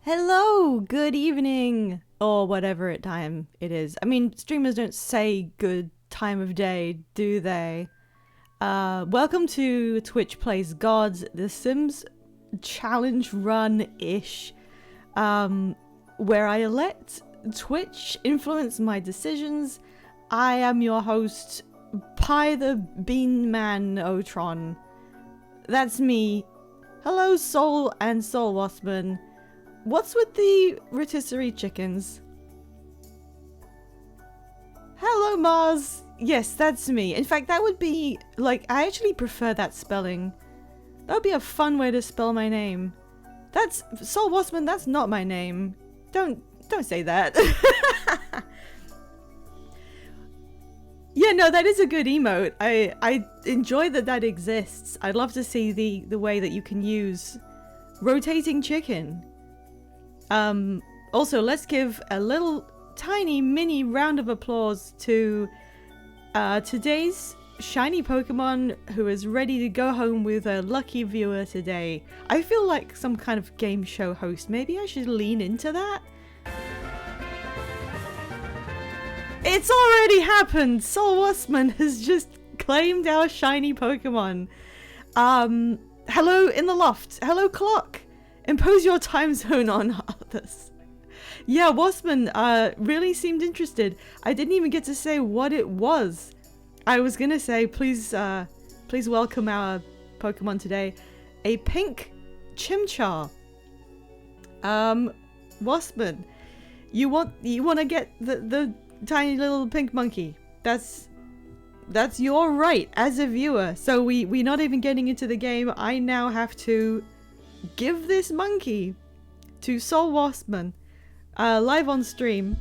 Hello, good evening, or whatever time it is. I mean, streamers don't say good time of day, do they? Welcome to Twitch Plays Gods, The Sims Challenge Run-ish, where I let Twitch influence my decisions. I am your host, Pie the Bean Man Otron. That's me. Hello, Soul and Soul Waspman. What's with the rotisserie chickens? Hello, Mars. Yes, that's me. In fact, that would be, like, I actually prefer that spelling. That would be a fun way to spell my name. That's, Soul Waspman, that's not my name. Don't say that. Yeah, no, that is a good emote. I enjoy that exists. I'd love to see the way that you can use rotating chicken. Also, let's give a little tiny mini round of applause to today's shiny Pokemon who is ready to go home with a lucky viewer today. I feel like some kind of game show host. Maybe I should lean into that. It's already happened! Soul Waspman has just claimed our shiny Pokemon. Hello in the loft. Hello, clock. Impose your time zone on others. Yeah, Waspman really seemed interested. I didn't even get to say what it was. I was gonna say, please welcome our Pokemon today. A pink Chimchar. Waspman, you want to get the tiny little pink monkey. That's your right as a viewer. So we're not even getting into the game. I now have to give this monkey to Soul Waspman live on stream.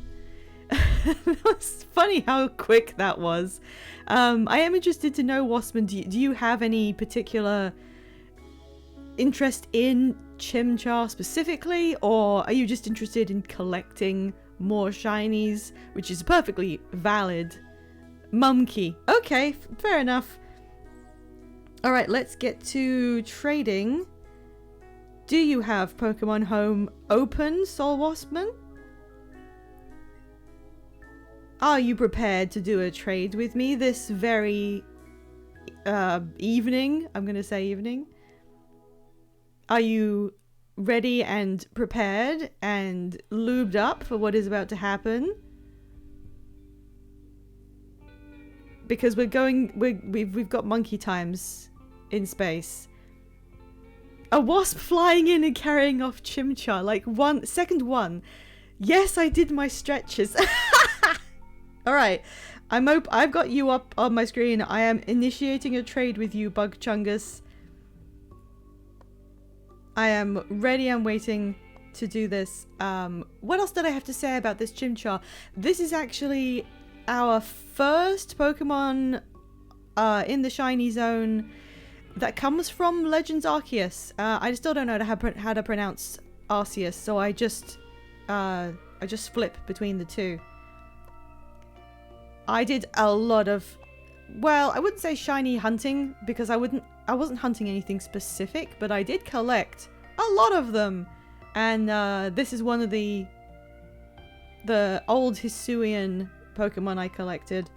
It was funny how quick that was. I am interested to know, Waspman, do you have any particular interest in Chimchar specifically, or are you just interested in collecting more shinies, which is perfectly valid? Mumkey. Okay, fair enough. Alright, let's get to trading. Do you have Pokemon Home open, Soul Waspman? Are you prepared to do a trade with me this very evening? I'm gonna say evening. Are you ready and prepared and lubed up for what is about to happen? Because we've got monkey times in space. A wasp flying in and carrying off Chimchar, like second one. Yes, I did my stretches. All right, I've got you up on my screen. I am initiating a trade with you, Bug Chungus. I am ready and waiting to do this. What else did I have to say about this Chimchar? This is actually our first Pokemon in the shiny zone that comes from Legends Arceus. I still don't know how to pronounce Arceus, so I just flip between the two. I did a lot of, well, I wouldn't say shiny hunting because I wasn't hunting anything specific, but I did collect a lot of them. And this is one of the old Hisuian Pokemon I collected.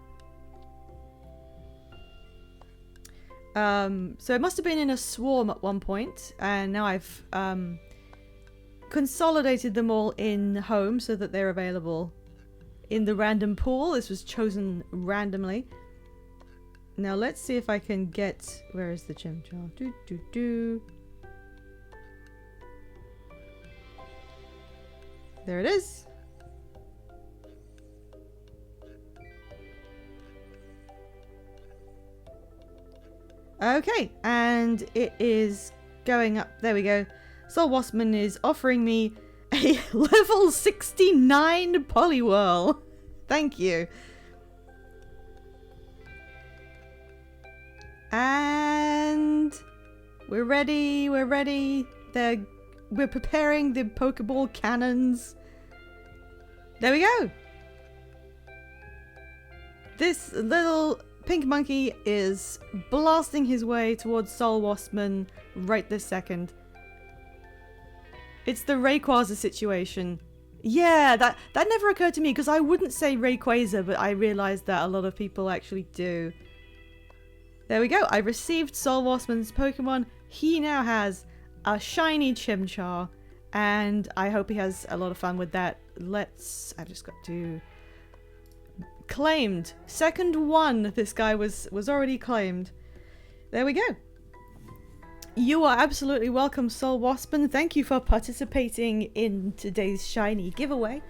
So it must have been in a swarm at one point, and now I've consolidated them all in home so that they're available in the random pool. This was chosen randomly. Now let's see if I can get, where is the Chimchar? There it is. Okay, and it is going up. There we go. Soul Waspman is offering me a level 69 Poliwhirl. Thank you. And we're ready. We're preparing the Pokeball cannons. There we go. This little pink monkey is blasting his way towards Soul Waspman right this second. It's the Rayquaza situation. Yeah, that never occurred to me because I wouldn't say Rayquaza, but I realized that a lot of people actually do. There we go. I received Sol Waspman's Pokemon. He now has a shiny Chimchar, and I hope he has a lot of fun with that. I've just got to... Claimed. Second one. This guy was already claimed. There we go. You are absolutely welcome, Sol Waspman. Thank you for participating in today's shiny giveaway.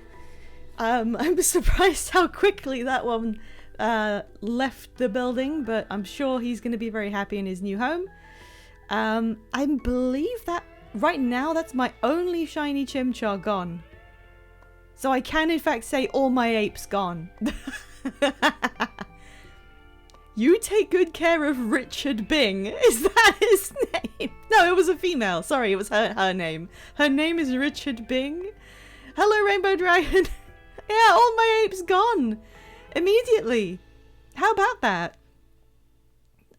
I'm surprised how quickly that one left the building, but I'm sure he's going to be very happy in his new home. I believe that right now that's my only shiny Chimchar gone. So I can in fact say all my apes gone. You take good care of Richard Bing. Is that his name? No, it was a female. Sorry, it was her name. Her name is Richard Bing. Hello, Rainbow Dragon. Yeah, all my apes gone. Immediately. How about that?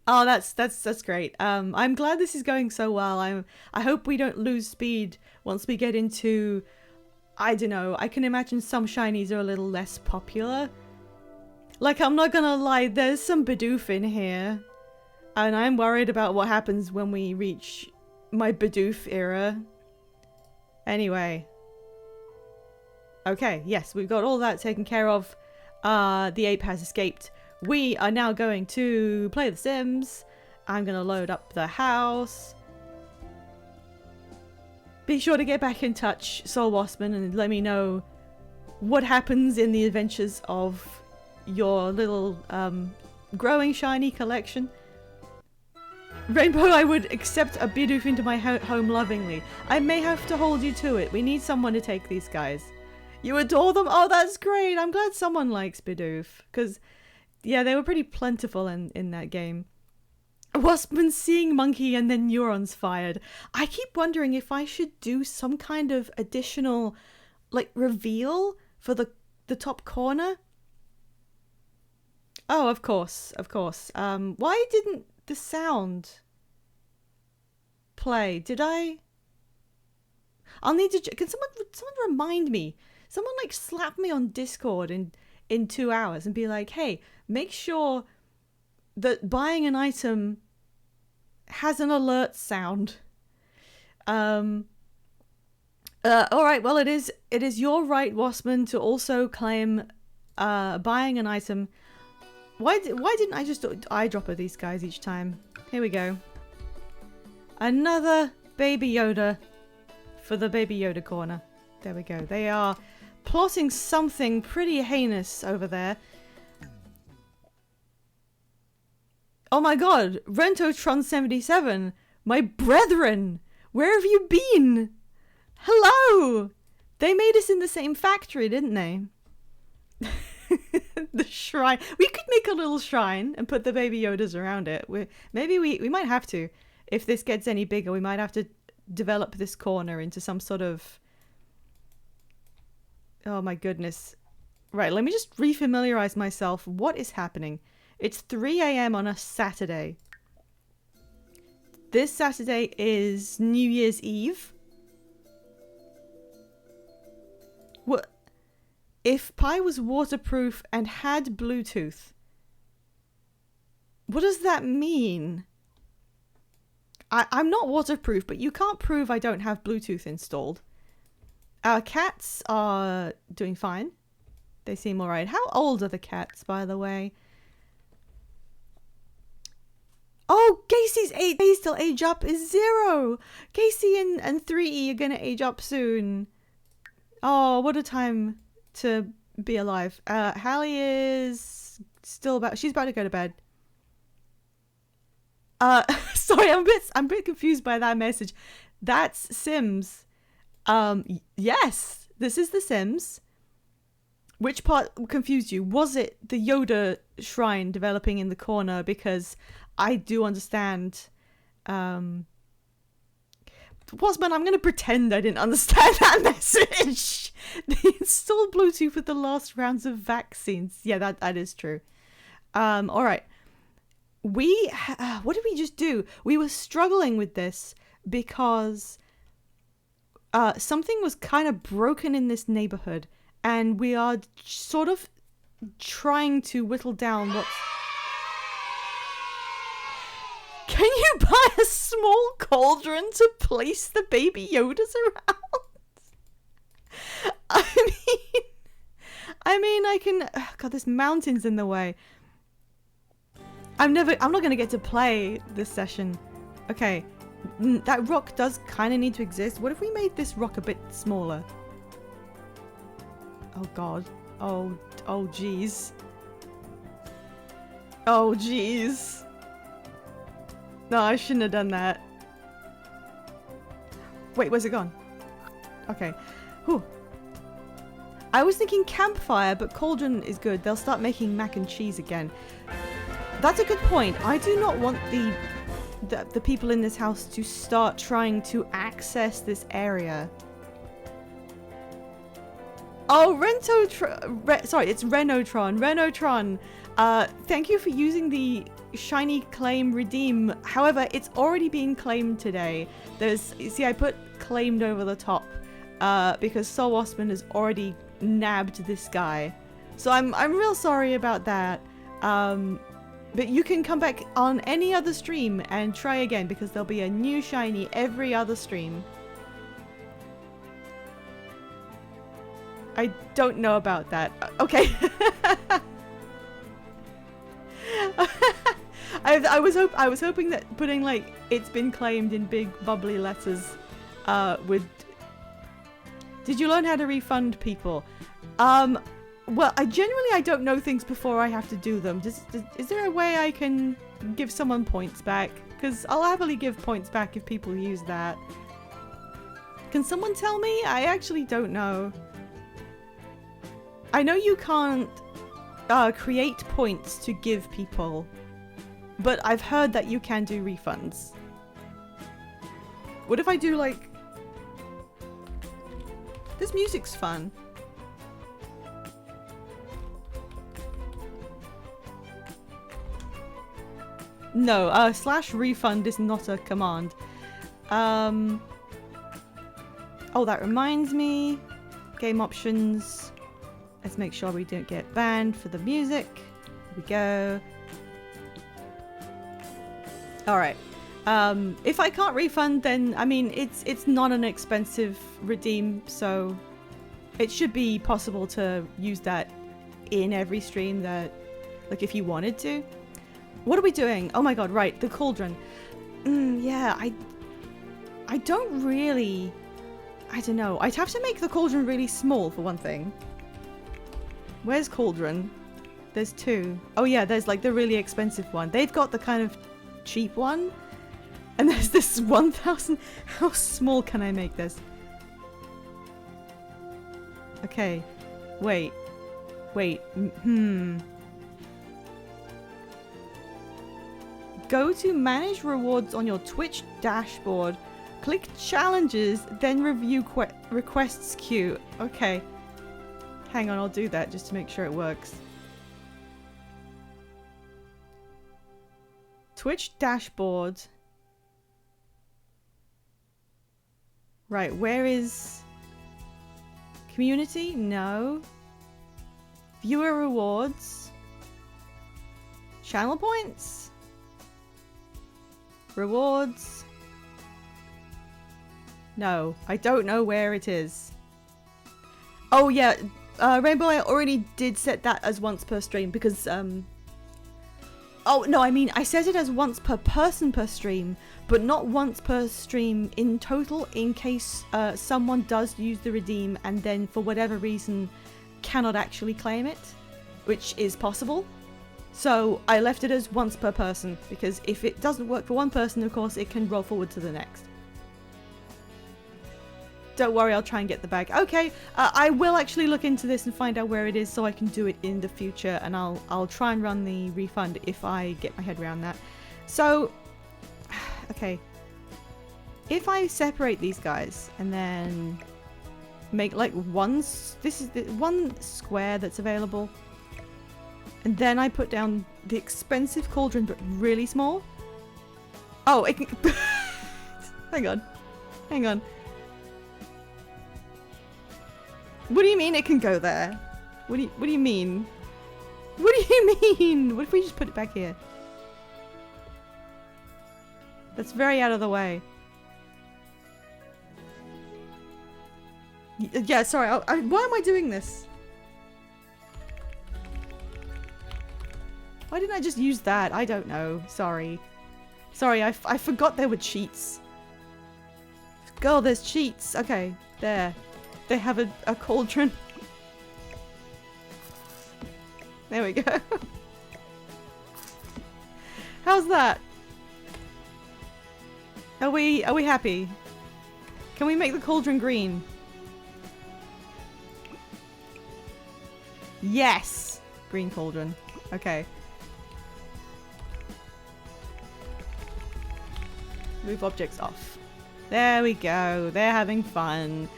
Oh, that's great. I'm glad this is going so well. I hope we don't lose speed once we get into... I don't know. I can imagine some shinies are a little less popular. Like, I'm not gonna lie, there's some Bidoof in here. And I'm worried about what happens when we reach my Bidoof era. Anyway. Okay, yes, we've got all that taken care of. The ape has escaped. We are now going to play The Sims. I'm gonna load up the house. Be sure to get back in touch, Sol Waspman, and let me know what happens in the adventures of your little growing shiny collection. Rainbow, I would accept a Bidoof into my home lovingly. I may have to hold you to it. We need someone to take these guys. You adore them? Oh, that's great. I'm glad someone likes Bidoof. Because, yeah, they were pretty plentiful in that game. Waspman seeing monkey and then neurons fired. I keep wondering if I should do some kind of additional, like, reveal for the top corner. Oh, of course, of course. Why didn't the sound play? Did I? I'll need to... Can someone remind me? Someone, like, slap me on Discord in 2 hours and be like, hey, make sure that buying an item has an alert sound. All right, well, it is your right, Waspman, to also claim buying an item. Why didn't I just eyedropper these guys each time? Here we go. Another Baby Yoda for the Baby Yoda corner. There we go. They are plotting something pretty heinous over there. Oh my god, Rentotron77, my brethren, where have you been? Hello! They made us in the same factory, didn't they? The shrine. We could make a little shrine and put the Baby Yodas around it. Maybe we might have to. If this gets any bigger, we might have to develop this corner into some sort of... Oh my goodness. Right, let me just refamiliarize myself. What is happening? It's 3 a.m. on a Saturday. This Saturday is New Year's Eve. What? If Pi was waterproof and had Bluetooth, what does that mean? I'm not waterproof, but you can't prove I don't have Bluetooth installed. Our cats are doing fine. They seem alright. How old are the cats, by the way? Oh, Casey's age, they still age up is 0. Casey and 3E are gonna age up soon. Oh, what a time to be alive. Hallie is still she's about to go to bed. Sorry, I'm a bit confused by that message. That's Sims. Yes, this is The Sims. Which part confused you? Was it the Yoda shrine developing in the corner? Because I do understand. Wasman, I'm going to pretend I didn't understand that message. They installed Bluetooth with the last rounds of vaccines. Yeah, that is true. All right. What did we just do? We were struggling with this because something was kind of broken in this neighborhood, and we are sort of trying to whittle down what's... Can you buy a small cauldron to place the baby Yodas around? I mean, I can... God, there's mountains in the way. I'm not going to get to play this session. Okay, that rock does kind of need to exist. What if we made this rock a bit smaller? Oh, God. Oh, jeez. Oh, jeez. No, I shouldn't have done that. Wait, where's it gone? Okay. Whew. I was thinking campfire, but cauldron is good. They'll start making mac and cheese again. That's a good point. I do not want the people in this house to start trying to access this area. Oh, sorry, it's Renotron. Renotron. Thank you for using the shiny claim redeem. However, it's already been claimed today. See, I put claimed over the top because Soul Osman has already nabbed this guy. So I'm real sorry about that. But you can come back on any other stream and try again because there'll be a new shiny every other stream. I don't know about that. Okay. I was hoping that putting like it's been claimed in big bubbly letters would... Did you learn how to refund people? Well, I don't know things before I have to do them. Is there a way I can give someone points back? Because I'll happily give points back if people use that. Can someone tell me? I actually don't know. I know you can't create points to give people, but I've heard that you can do refunds. What if I do like... This music's fun. No, /refund is not a command. Oh, that reminds me. Game options. Let's make sure we don't get banned for the music. Here we go. Alright. If I can't refund, then, I mean, it's not an expensive redeem, so it should be possible to use that in every stream that, like, if you wanted to. What are we doing? Oh my god, right, the cauldron. Yeah, I don't really... I don't know. I'd have to make the cauldron really small, for one thing. Where's cauldron? There's two. Oh yeah, there's like the really expensive one. They've got the kind of cheap one. And there's this 1000... How small can I make this? Okay. Wait. Go to manage rewards on your Twitch dashboard. Click challenges, then review requests queue. Okay. Hang on, I'll do that just to make sure it works. Twitch dashboard. Right, where is... Community? No. Viewer rewards. Channel points? Rewards? No, I don't know where it is. Oh yeah, Rainbow, I already did set that as once per stream because, oh no, I mean, I set it as once per person per stream, but not once per stream in total in case someone does use the redeem and then for whatever reason cannot actually claim it, which is possible. So I left it as once per person because if it doesn't work for one person, of course, it can roll forward to the next. Don't worry, I'll try and get the bag. Okay, I will actually look into this and find out where it is so I can do it in the future, and I'll try and run the refund if I get my head around that. So, okay. If I separate these guys and then make like this is the one square that's available, and then I put down the expensive cauldron but really small. Oh, it can... Hang on. What do you mean it can go there? What do you mean? What do you mean? What if we just put it back here? That's very out of the way. Yeah, sorry. Why am I doing this? Why didn't I just use that? I don't know. Sorry. Sorry, I forgot there were cheats. Girl, there's cheats. Okay, there. They have a cauldron. There we go. How's that? Are we happy? Can we make the cauldron green? Yes! Green cauldron. Okay. Move objects off. There we go. They're having fun.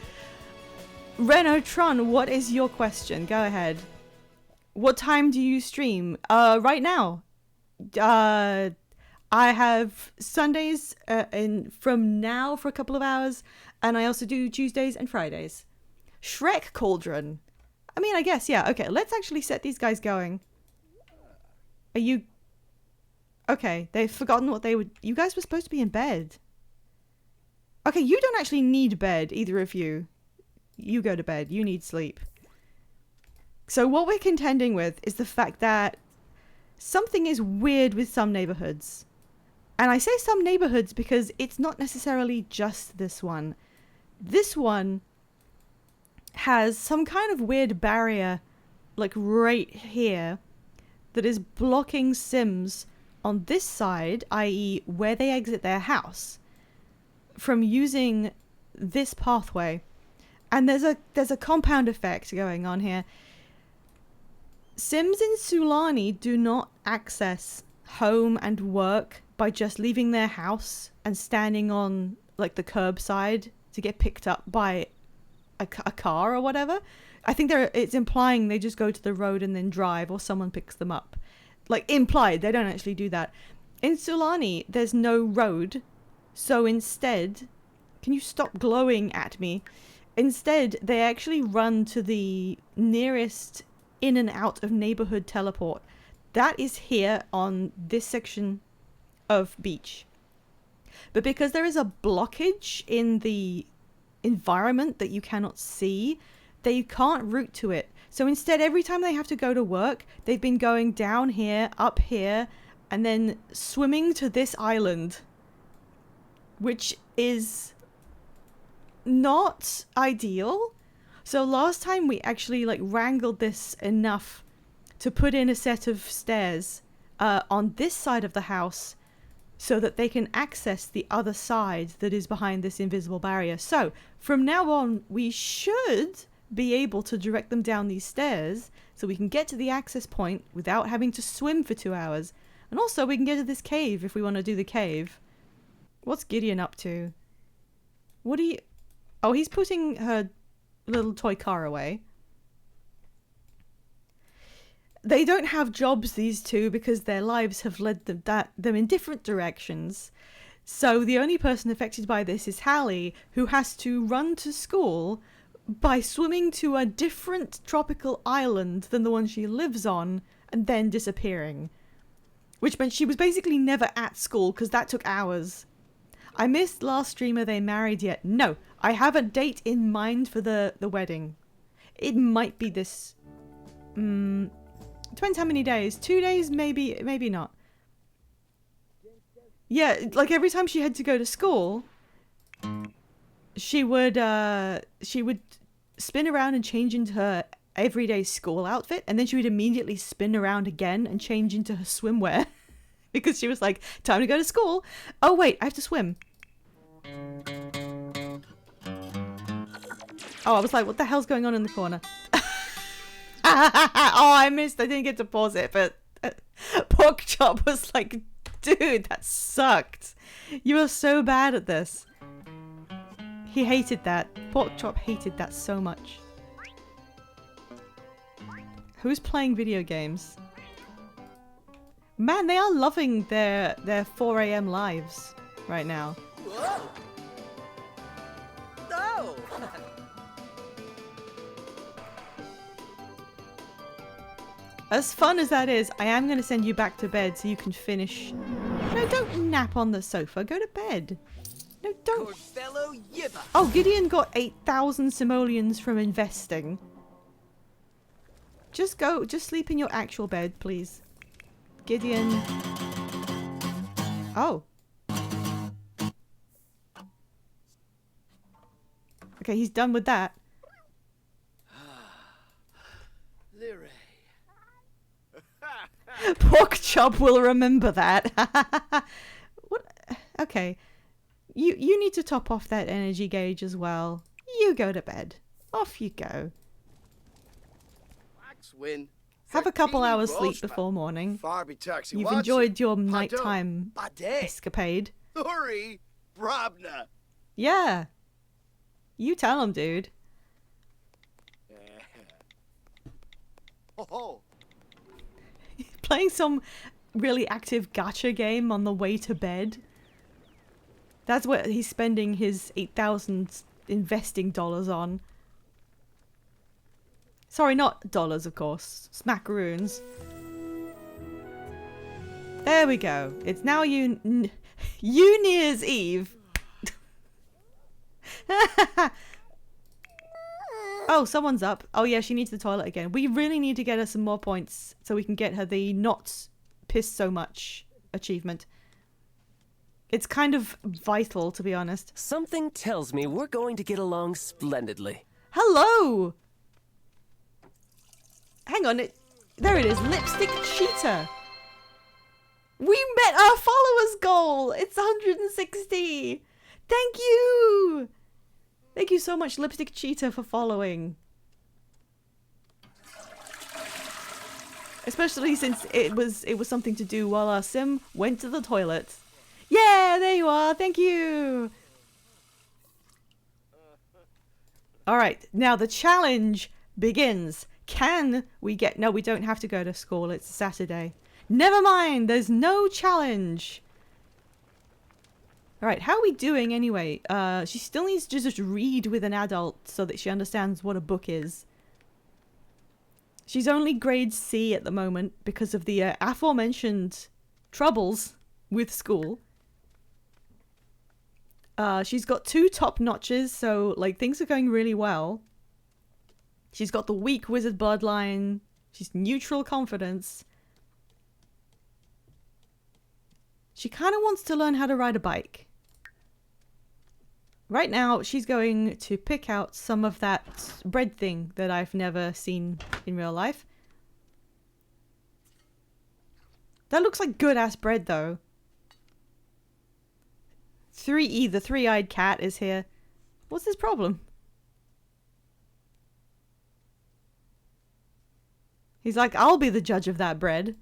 Renotron, what is your question? Go ahead. What time do you stream? Right now. I have Sundays from now for a couple of hours, and I also do Tuesdays and Fridays. Shrek Cauldron. I mean, I guess, yeah. Okay, let's actually set these guys going. Are you... Okay, they've forgotten what they would... You guys were supposed to be in bed. Okay, you don't actually need bed, either of you. You go to bed. You need sleep. So what we're contending with is the fact that something is weird with some neighborhoods. And I say some neighborhoods because it's not necessarily just this one. This one has some kind of weird barrier, like right here, that is blocking Sims on this side, i.e. where they exit their house, from using this pathway. And there's a compound effect going on here. Sims in Sulani do not access home and work by just leaving their house and standing on like the curbside to get picked up by a car or whatever. I think it's implying they just go to the road and then drive, or someone picks them up. Like implied, they don't actually do that. In Sulani, there's no road, so instead, can you stop glowing at me? Instead, they actually run to the nearest in and out of neighborhood teleport. That is here on this section of beach. But because there is a blockage in the environment that you cannot see, they can't route to it. So instead, every time they have to go to work, they've been going down here, up here, and then swimming to this island, which is not ideal. So last time we actually like wrangled this enough to put in a set of stairs on this side of the house so that they can access the other side that is behind this invisible barrier. So from now on, we should be able to direct them down these stairs so we can get to the access point without having to swim for 2 hours. And also we can get to this cave if we want to do the cave. What's Gideon up to? What are you... Oh, he's putting her little toy car away. They don't have jobs, these two, because their lives have led them in different directions. So the only person affected by this is Hallie, who has to run to school by swimming to a different tropical island than the one she lives on and then disappearing. Which meant she was basically never at school because that took hours. I missed last stream. Are they married yet? No, I have a date in mind for the wedding. It might be this... depends how many days. 2 days, maybe not. Yeah, like every time she had to go to school, she would spin around and change into her everyday school outfit, and then she would immediately spin around again and change into her swimwear because she was like, time to go to school. Oh wait, I have to swim. Oh, I was like, what the hell's going on in the corner? Oh, I missed. I didn't get to pause it, but Porkchop was like, dude, that sucked. You were so bad at this. He hated that. Porkchop hated that so much. Who's playing video games? Man, they are loving their 4 AM lives right now. Whoa! No! As fun as that is, I am going to send you back to bed so you can finish. No, don't nap on the sofa. Go to bed. No, don't. Oh, Gideon got 8,000 simoleons from investing. Just go. Just sleep in your actual bed, please. Gideon. Oh. Okay, he's done with that. Pork chop will remember that. What? Okay. You need to top off that energy gauge as well. You go to bed. Off you go. Have a couple hours sleep before morning. You've enjoyed your nighttime escapade. Yeah. You tell him, dude. Playing some really active gacha game on the way to bed. That's what he's spending his 8,000 investing dollars on. Sorry, not dollars, of course. Smackaroons. There we go. It's now New Year's Eve. Oh, someone's up. Oh yeah, she needs the toilet again. We really need to get her some more points so we can get her the not piss so much achievement. It's kind of vital, to be honest. Something tells me we're going to get along splendidly. Hello! Hang on, there it is. Lipstick Cheetah. We met our followers goal. It's 160. Thank you. Thank you so much, Lipstick Cheetah, for following. Especially since it was something to do while our sim went to the toilet. Yeah, there you are. Thank you. All right, now the challenge begins. Can we get... No, we don't have to go to school. It's Saturday. Never mind. There's no challenge. All right, how are we doing anyway? She still needs to just read with an adult so that she understands what a book is. She's only grade C at the moment because of the aforementioned troubles with school. She's got 2 top notches, so like things are going really well. She's got the weak wizard bloodline. She's neutral confidence. She kind of wants to learn how to ride a bike. Right now, she's going to pick out some of that bread thing that I've never seen in real life. That looks like good-ass bread, though. 3E, the three-eyed cat, is here. What's his problem? He's like, I'll be the judge of that bread.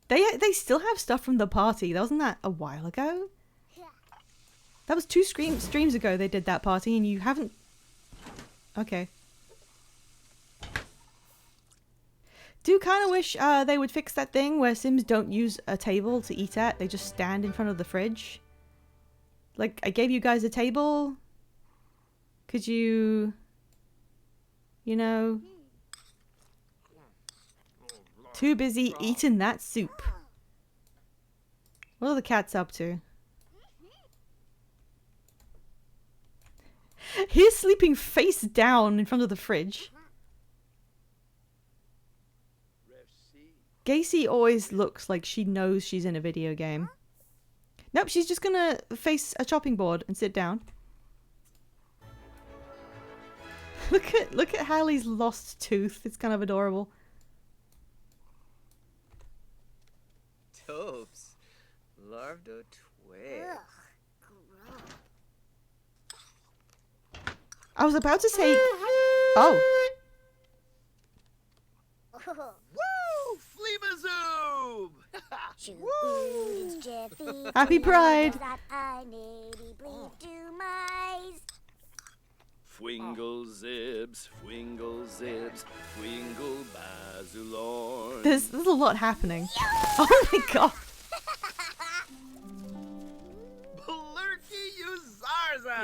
They still have stuff from the party. Wasn't that a while ago? That was 2 streams ago they did that party and you haven't... Okay. Do kind of wish they would fix that thing where Sims don't use a table to eat at. They just stand in front of the fridge. Like, I gave you guys a table. Could you... You know... Too busy eating that soup. What are the cats up to? He's sleeping face down in front of the fridge. Gacy always looks like she knows she's in a video game. Nope, she's just gonna face a chopping board and sit down. Look at Hallie's lost tooth. It's kind of adorable. Topes. Lardo twig. I was about to say... Oh. Woo! Fleemazoom! Happy Pride! Fwingle zibs, fwingle zibs, fwingle bazulorn. There's a lot happening. Oh my god! Blurky Uzarza!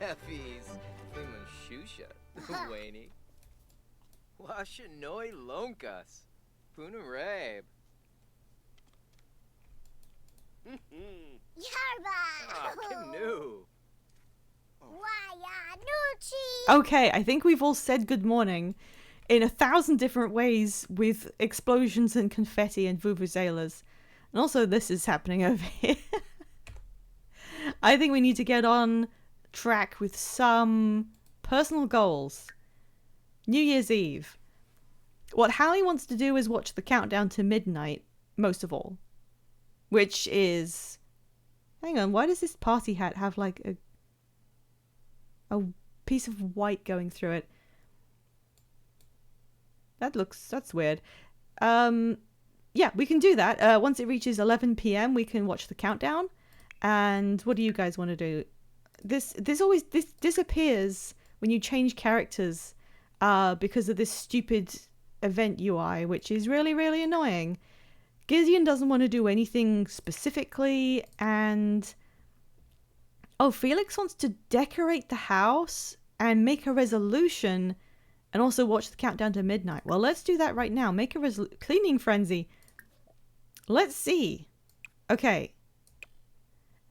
Neffies. Clean shusha. Wayne. Washa noi lonkas. Punarabe. Yarba! Ah, canoe. Waya Okay, I think we've all said good morning in 1,000 different ways with explosions and confetti and vuvuzelas. And also this is happening over here. I think we need to get on track with some personal goals. New Year's Eve. What Hallie wants to do is watch the countdown to midnight, most of all. Which is... Hang on, why does this party hat have like a piece of white going through it? That's weird. Yeah, we can do that. Once it reaches 11 p.m, we can watch the countdown. And what do you guys want to do? This disappears when you change characters because of this stupid event UI, which is really, really annoying. Gideon doesn't want to do anything specifically, and Felix wants to decorate the house and make a resolution and also watch the countdown to midnight. Well, let's do that right now. Make a cleaning frenzy. Let's see. Okay.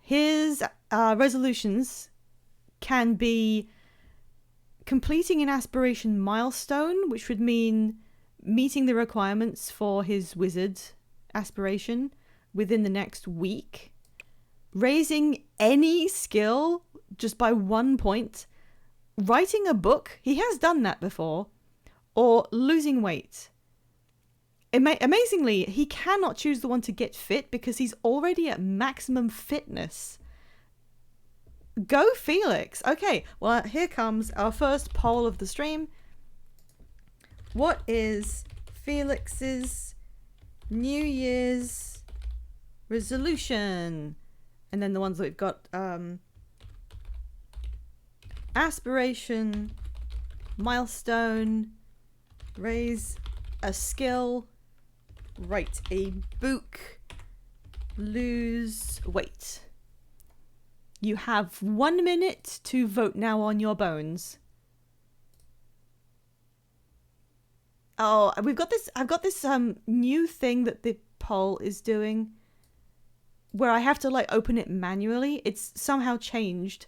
His resolutions can be completing an aspiration milestone, which would mean meeting the requirements for his wizard aspiration within the next week, raising any skill just by 1 point, writing a book, he has done that before, or losing weight. Amazingly, he cannot choose the one to get fit because he's already at maximum fitness. Go Felix. Okay, well, here comes our first poll of the stream. What is Felix's New Year's resolution? And then the ones that we've got, aspiration, milestone, raise a skill, write a book, lose weight. You have 1 minute to vote now on your bones. Oh, I've got this new thing that the poll is doing where I have to like open it manually. It's somehow changed.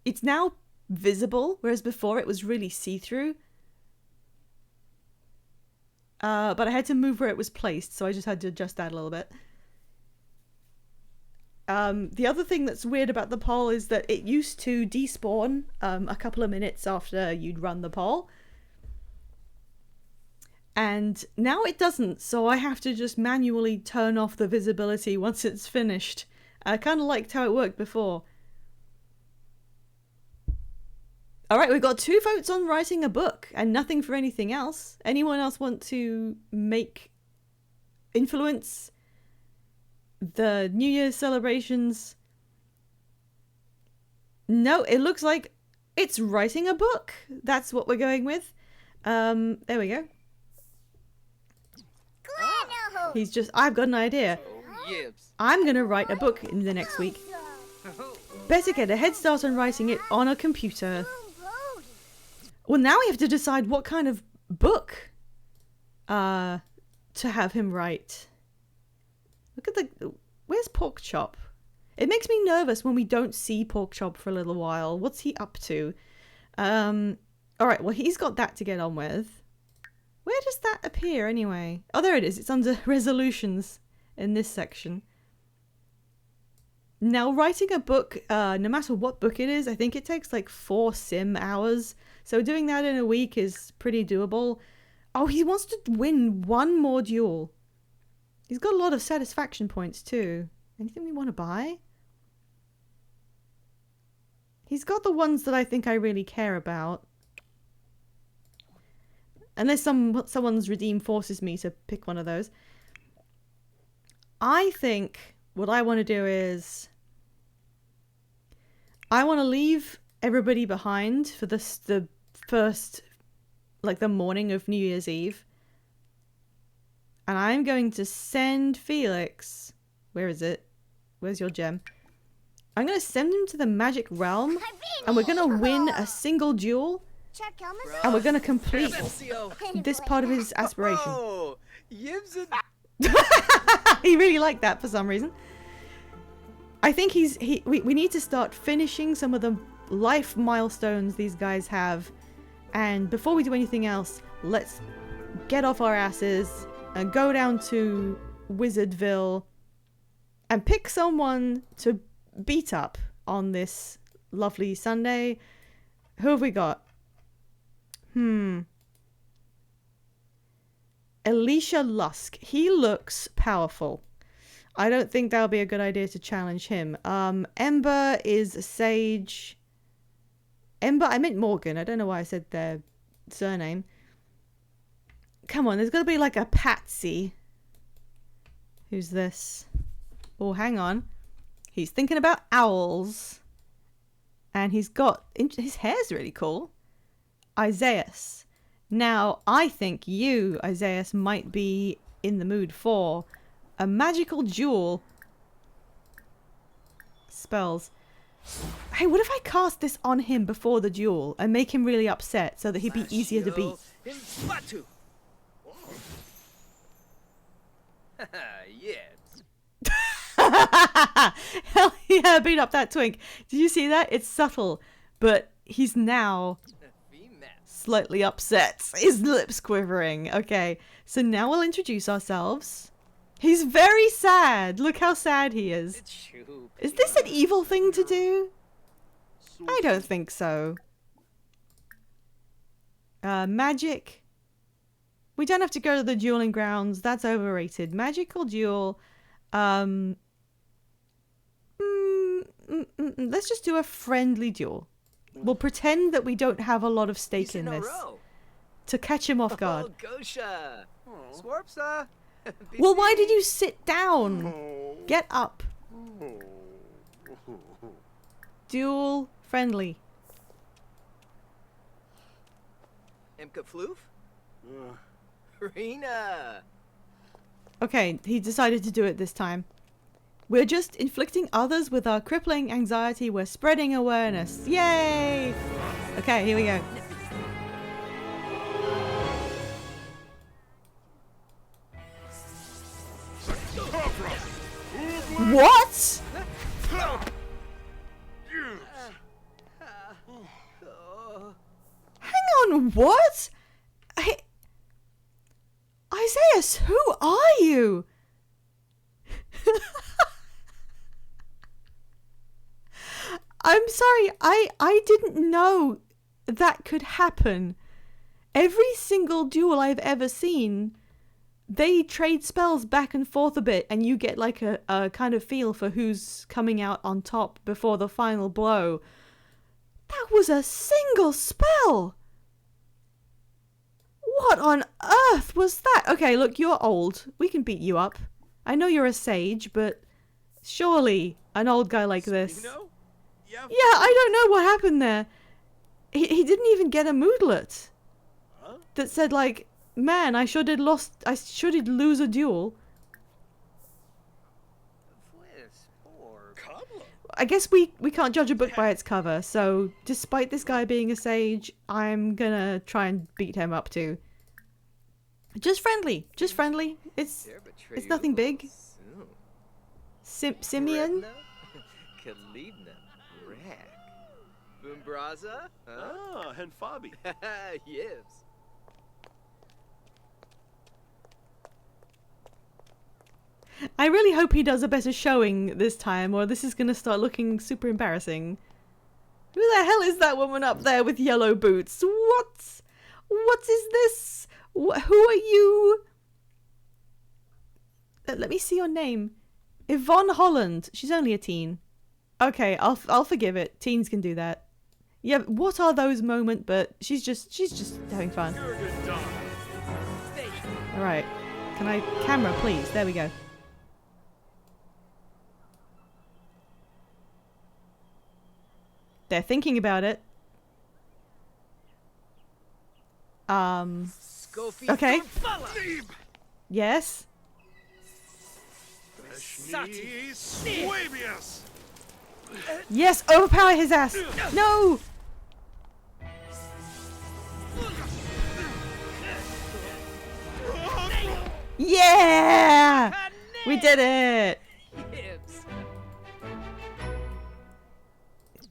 It's now visible, whereas before it was really see-through. But I had to move where it was placed, so I just had to adjust that a little bit. The other thing that's weird about the poll is that it used to despawn a couple of minutes after you'd run the poll. And now it doesn't, so I have to just manually turn off the visibility once it's finished. I kind of liked how it worked before. Alright, we've got 2 votes on writing a book and nothing for anything else. Anyone else want to influence the New Year's celebrations? No, it looks like it's writing a book. That's what we're going with. There we go. He's just, I've got an idea. I'm going to write a book in the next week. Better get a head start on writing it on a computer. Well, now we have to decide what kind of book to have him write. Look at where's Pork Chop? It makes me nervous when we don't see Pork Chop for a little while. What's he up to? Alright, well, he's got that to get on with. Where does that appear anyway? Oh, there it is. It's under resolutions in this section. Now, writing a book, no matter what book it is, I think it takes like 4 sim hours. So doing that in a week is pretty doable. Oh, he wants to win 1 more duel. He's got a lot of satisfaction points too. Anything we want to buy? He's got the ones that I think I really care about. Unless someone's redeem forces me to pick one of those. I think what I want to do is I want to leave everybody behind for the first, like the morning of New Year's Eve. And I'm going to send Felix, where is it? Where's your gem? I'm gonna send him to the magic realm, and we're gonna win a single duel, and we're gonna complete this part of his aspiration. Oh, Yibs and He really liked that for some reason. I think we need to start finishing some of the life milestones these guys have, and before we do anything else, let's get off our asses and go down to Wizardville and pick someone to beat up on this lovely Sunday. Who have we got? Alicia Lusk. He looks powerful. I don't think that'll be a good idea to challenge him. Ember is a sage. Ember, I meant Morgan. I don't know why I said their surname. Come on, there's got to be like a Patsy. Who's this? Oh, hang on. He's thinking about owls. And he's got... his hair's really cool. Isaias. Now, I think you, Isaias, might be in the mood for a magical duel. Spells. Hey, what if I cast this on him before the duel and make him really upset so that he'd be easier to beat? Yes. Hell yeah, beat up that twink. Did you see that? It's subtle, but he's now slightly upset. His lips quivering. Okay, so now we'll introduce ourselves. He's very sad. Look how sad he is. Is this an evil thing to do? I don't think so. Magic. We don't have to go to the dueling grounds. That's overrated. Magical duel. Let's just do a friendly duel. We'll pretend that we don't have a lot of stake in this. To catch him off guard. Gosha. Swarpsa. Well, why did you sit down? Get up. Duel friendly. Imka Floof? Rena. Okay, he decided to do it this time. We're just inflicting others with our crippling anxiety. We're spreading awareness. Yay! Okay, here we go. What? Hang on, what? Isaias, who are you? I'm sorry, I didn't know that could happen. Every single duel I've ever seen, they trade spells back and forth a bit, and you get like a kind of feel for who's coming out on top before the final blow. That was a single spell! What on earth was that? Okay, look, you're old. We can beat you up. I know you're a sage, but surely an old guy like this... Yeah, I don't know what happened there. He didn't even get a moodlet that said like, man, I sure did lose a duel. I guess we can't judge a book by its cover, so despite this guy being a sage, I'm gonna try and beat him up too. Just friendly. It's nothing big. Simeon? Kalibna. Rack. Boombraza? Ah, and Fabi. Yes. I really hope he does a better showing this time, or this is going to start looking super embarrassing. Who the hell is that woman up there with yellow boots? What is this? Who are you? Let me see your name. Yvonne Holland. She's only a teen. Okay, I'll forgive it. Teens can do that. Yeah, what are those moments? But she's just having fun. You're a good dog. All right. Can I camera, please? There we go. They're thinking about it. Okay. Yes. Suavius. Yes, overpower his ass. No. Yeah! We did it! Yibs.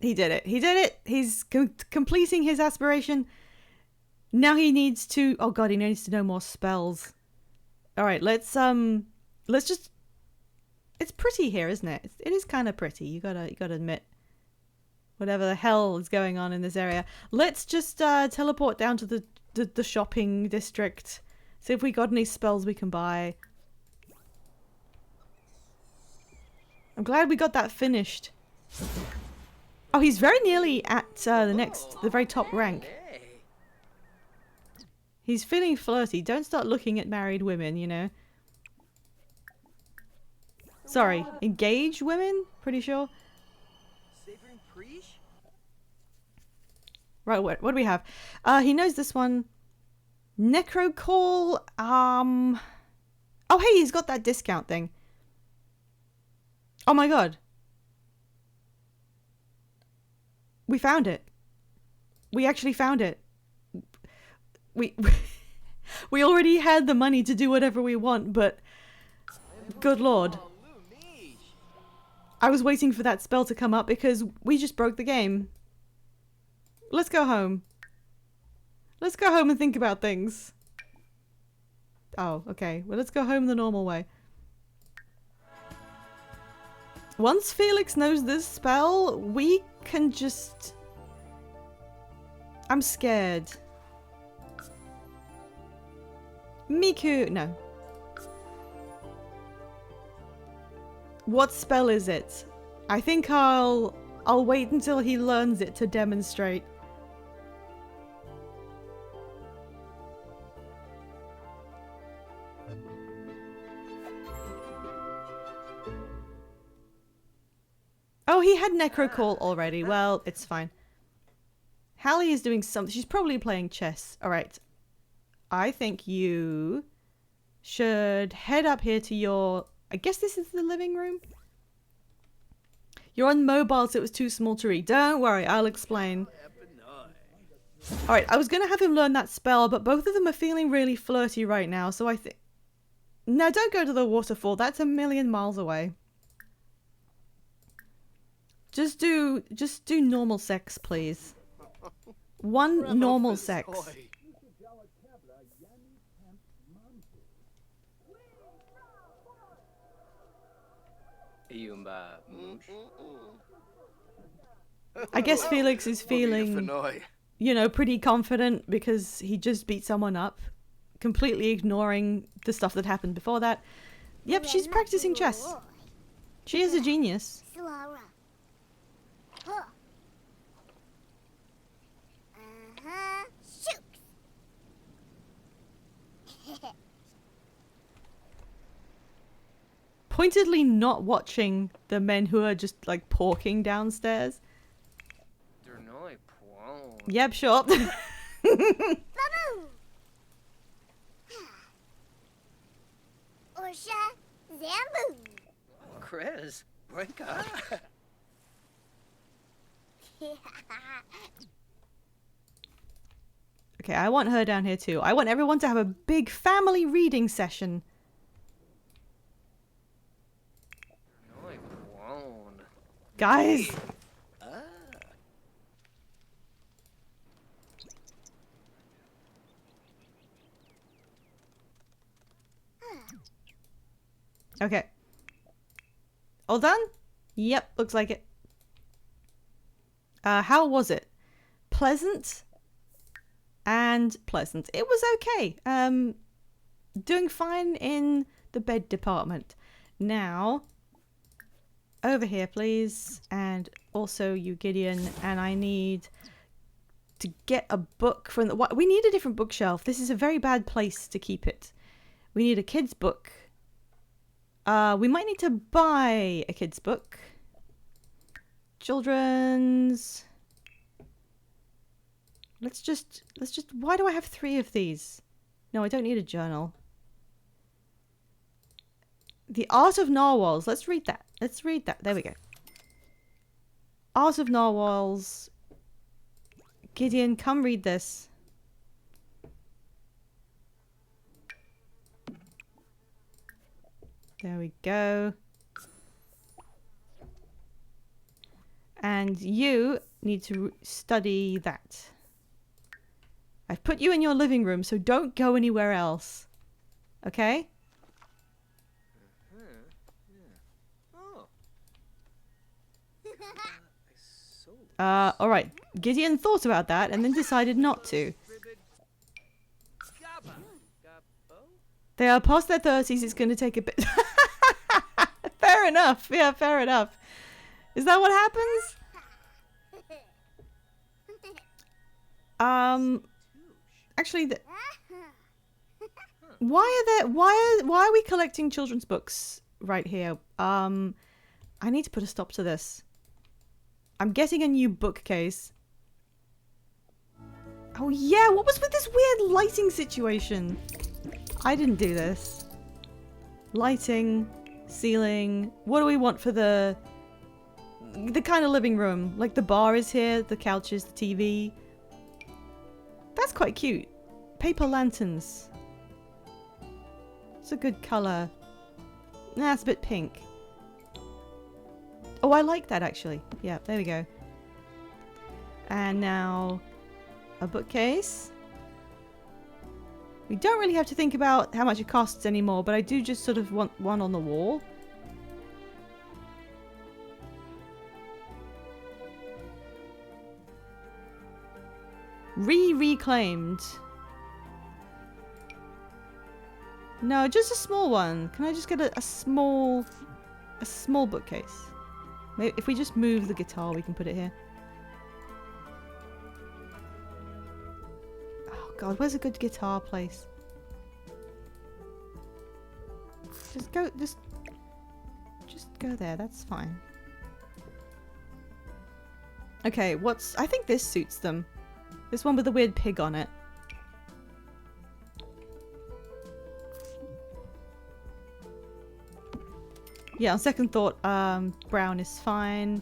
He did it. He did it. He's completing his aspiration. Now he needs to... Oh god, he needs to know more spells. Alright, let's just... It's pretty here, isn't it? It is kind of pretty. You gotta admit. Whatever the hell is going on in this area. Let's just teleport down to the shopping district. See if we got any spells we can buy. I'm glad we got that finished. Oh, he's very nearly at the very top rank. Hey. He's feeling flirty. Don't start looking at married women, you know. Sorry, engaged women? Pretty sure. Savoring Preesh? Right, what do we have? He knows this one. Necrocall. Oh, hey, he's got that discount thing. Oh my god. We found it. We actually found it. We we already had the money to do whatever we want, but good lord. Oh, Lunish. I was waiting for that spell to come up because we just broke the game. Let's go home. Let's go home and think about things. Oh, okay. Well, let's go home the normal way. Once Felix knows this spell, we can just... I'm scared. Miku... No. What spell is it? I think I'll wait until he learns it to demonstrate. Oh, he had Necrocall already. Well, it's fine. Hallie is doing something. She's probably playing chess. Alright. I think you should head up here to your... I guess this is the living room? You're on mobile, so it was too small to read. Don't worry, I'll explain. Alright, I was going to have him learn that spell, but both of them are feeling really flirty right now, so I think... No, don't go to the waterfall. That's a million miles away. Just do normal sex, please. One normal sex. I guess Felix is feeling, you know, pretty confident because he just beat someone up, completely ignoring the stuff that happened before that. Yep, she's practicing chess. She is a genius. Pointedly not watching the men who are just like porking downstairs. Yep, sure. Chris, wake up. Okay, I want her down here too. I want everyone to have a big family reading session. Guys! Okay. All done? Yep, looks like it. How was it? Pleasant and pleasant. It was okay. Doing fine in the bed department. Now, over here, please. And also you, Gideon. And I need to get a book from the... We need a different bookshelf. This is a very bad place to keep it. We need a kid's book. We might need to buy a kid's book. Children's... Let's just... Why do I have 3 of these? No, I don't need a journal. The Art of Narwhals. Let's read that. Let's read that. There we go. Art of Narwhals. Gideon, come read this. There we go. And you need to study that. I've put you in your living room, so don't go anywhere else. Okay? Oh. Alright. Gideon thought about that and then decided not to. Gabba. Gabbo? They are past their 30s, it's going to take a bit... Fair enough. Yeah, fair enough. Is that what happens? Actually, why are we collecting children's books right here? I need to put a stop to this. I'm getting a new bookcase. Oh yeah, what was with this weird lighting situation? I didn't do this. Lighting, ceiling. What do we want for the kind of living room? Like the bar is here, the couches, the TV. That's quite cute. Paper lanterns. It's a good color. Nah, it's a bit pink. Oh, I like that actually. Yeah, there we go. And now a bookcase. We don't really have to think about how much it costs anymore, but I do just sort of want one on the wall. Reclaimed. No, just a small one. Can I just get a small bookcase? Maybe if we just move the guitar, we can put it here. Oh god, where's a good guitar place? Just go there, that's fine. Okay, I think this suits them. This one with the weird pig on it. Yeah, on second thought, brown is fine.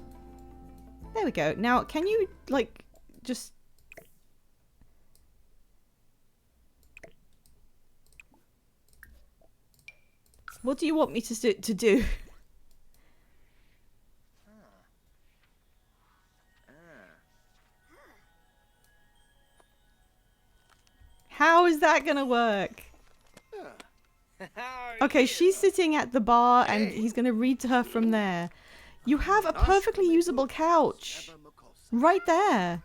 There we go. Now, can you, like, just... What do you want me to do? How is that gonna work? Okay, she's sitting at the bar and he's gonna read to her from there. You have a perfectly usable couch. Right there.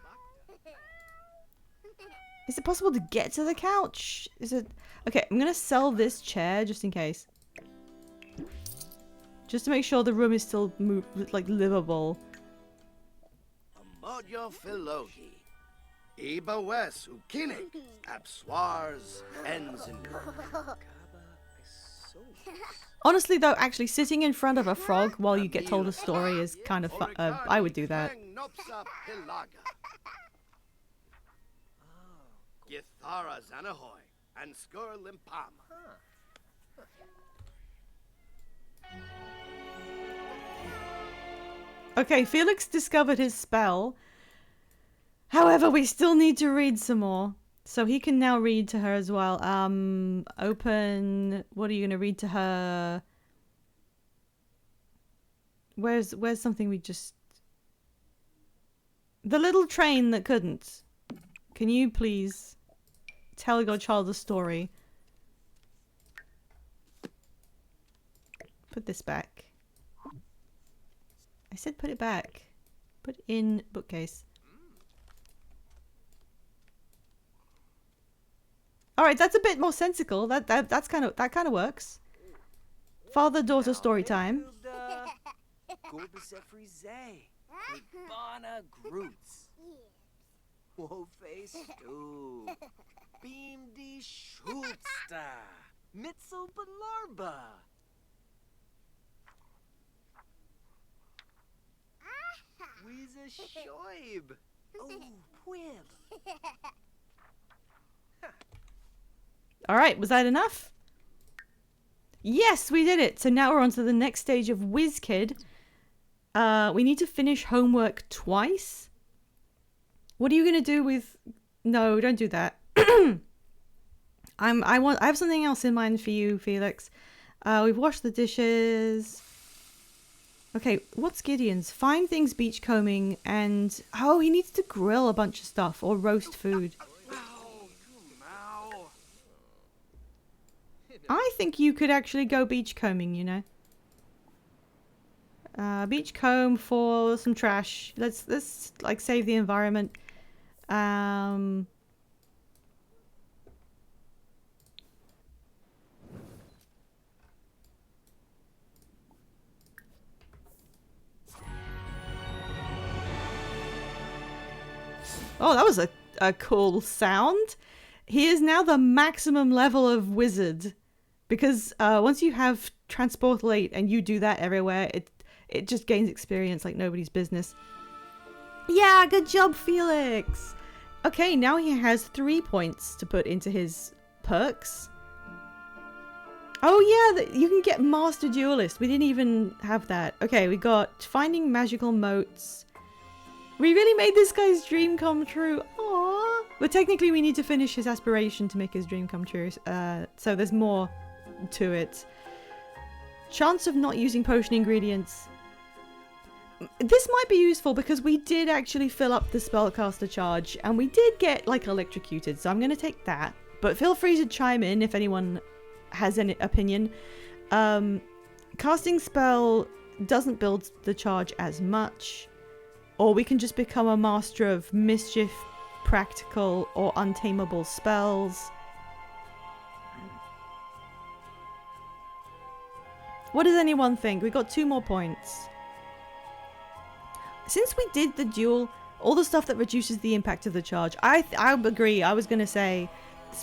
Is it possible to get to the couch? Is it... Okay, I'm gonna sell this chair just in case. Just to make sure the room is still livable. Amodyo Philogi. Iba Wes Ukinik. Abswars ends in Honestly though, actually sitting in front of a frog while you get told a story is kind of fun. I would do that. Githara Zanahoy and Skur Limpama. Okay, Felix discovered his spell. However, we still need to read some more. So he can now read to her as well. Open... What are you going to read to her? Where's something we just... The little train that couldn't. Can you please tell your child a story? Put this back. I said put it back. Put in bookcase. All right, that's a bit more sensical. That kind of works. Father-daughter story time. Bana Groots. Wofe Stew. Beam die Schulsta. Mitzel Belarba. Wiese Scheub. Oh, Quib. All right, was that enough? Yes, we did it. So now we're on to the next stage of WizKid. We need to finish homework twice. What are you gonna do with? No, don't do that. I have something else in mind for you, Felix. We've washed the dishes. Okay, what's Gideon's? Find things beachcombing and... Oh, he needs to grill a bunch of stuff or roast food. I think you could actually go beachcombing, you know. Beachcomb for some trash. Let's like save the environment. Oh, that was a cool sound. He is now the maximum level of wizard. Because once you have Transportalate and you do that everywhere, it just gains experience like nobody's business. Yeah, good job, Felix. Okay, now he has 3 points to put into his perks. Oh yeah, you can get Master Duelist. We didn't even have that. Okay, we got Finding Magical Motes. We really made this guy's dream come true. Aww. But technically we need to finish his aspiration to make his dream come true. So there's more to it. Chance of not using potion ingredients. This might be useful because we did actually fill up the spellcaster charge and we did get like electrocuted. So I'm going to take that. But feel free to chime in if anyone has any opinion. Casting spell doesn't build the charge as much. Or we can just become a master of mischief, practical, or untamable spells. What does anyone think? We got 2 more points. Since we did the duel, all the stuff that reduces the impact of the charge, I agree. I was going to say,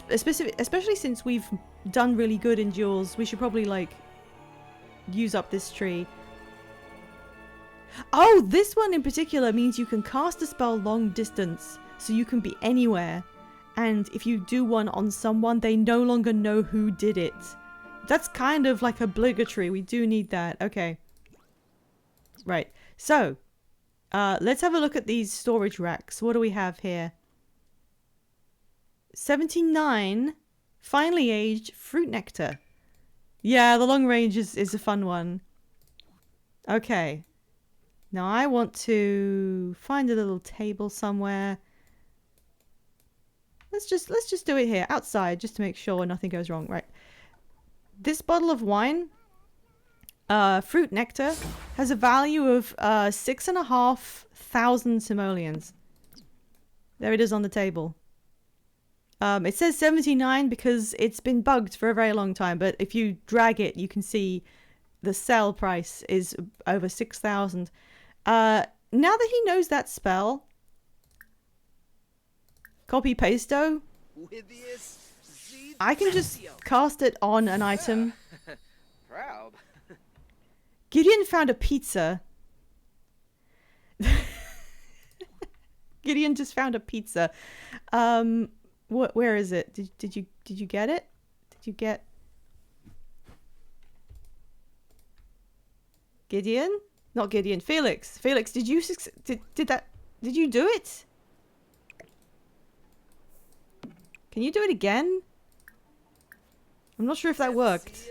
especially since we've done really good in duels, we should probably like use up this tree. Oh, this one in particular means you can cast a spell long distance, so you can be anywhere. And if you do one on someone, they no longer know who did it. That's kind of like obligatory. We do need that. Okay. Right. So, let's have a look at these storage racks. What do we have here? 79 finely aged fruit nectar. Yeah, the long range is a fun one. Okay. Now I want to find a little table somewhere. Let's just do it here outside just to make sure nothing goes wrong. Right. This bottle of wine, fruit nectar, has a value of 6,500 simoleons. There it is on the table. It says 79 because it's been bugged for a very long time, but if you drag it, you can see the sell price is over 6,000. Now that he knows that spell, copy pasto, I can just cast it on an item. Proud. Gideon found a pizza. Gideon just found a pizza. Where is it? Did you get it? Did you get Gideon? Not Gideon. Felix. Felix, did you did you do it? Can you do it again? I'm not sure if that worked.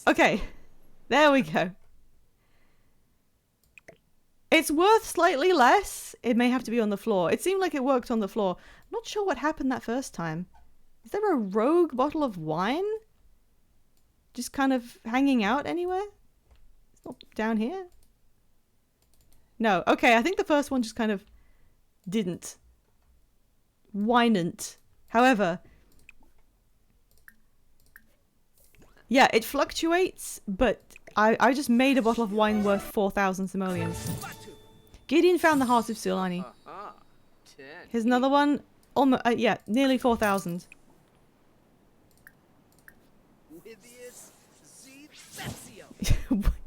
Okay. There we go. It's worth slightly less. It may have to be on the floor. It seemed like it worked on the floor. I'm not sure what happened that first time. Is there a rogue bottle of wine? Just kind of hanging out anywhere? It's not down here? No. Okay, I think the first one just kind of didn't. Whinant. However, yeah, it fluctuates, but I just made a bottle of wine worth 4,000 simoleons. Gideon found the Heart of Sulani. Here's another one. Almost, yeah, nearly 4,000.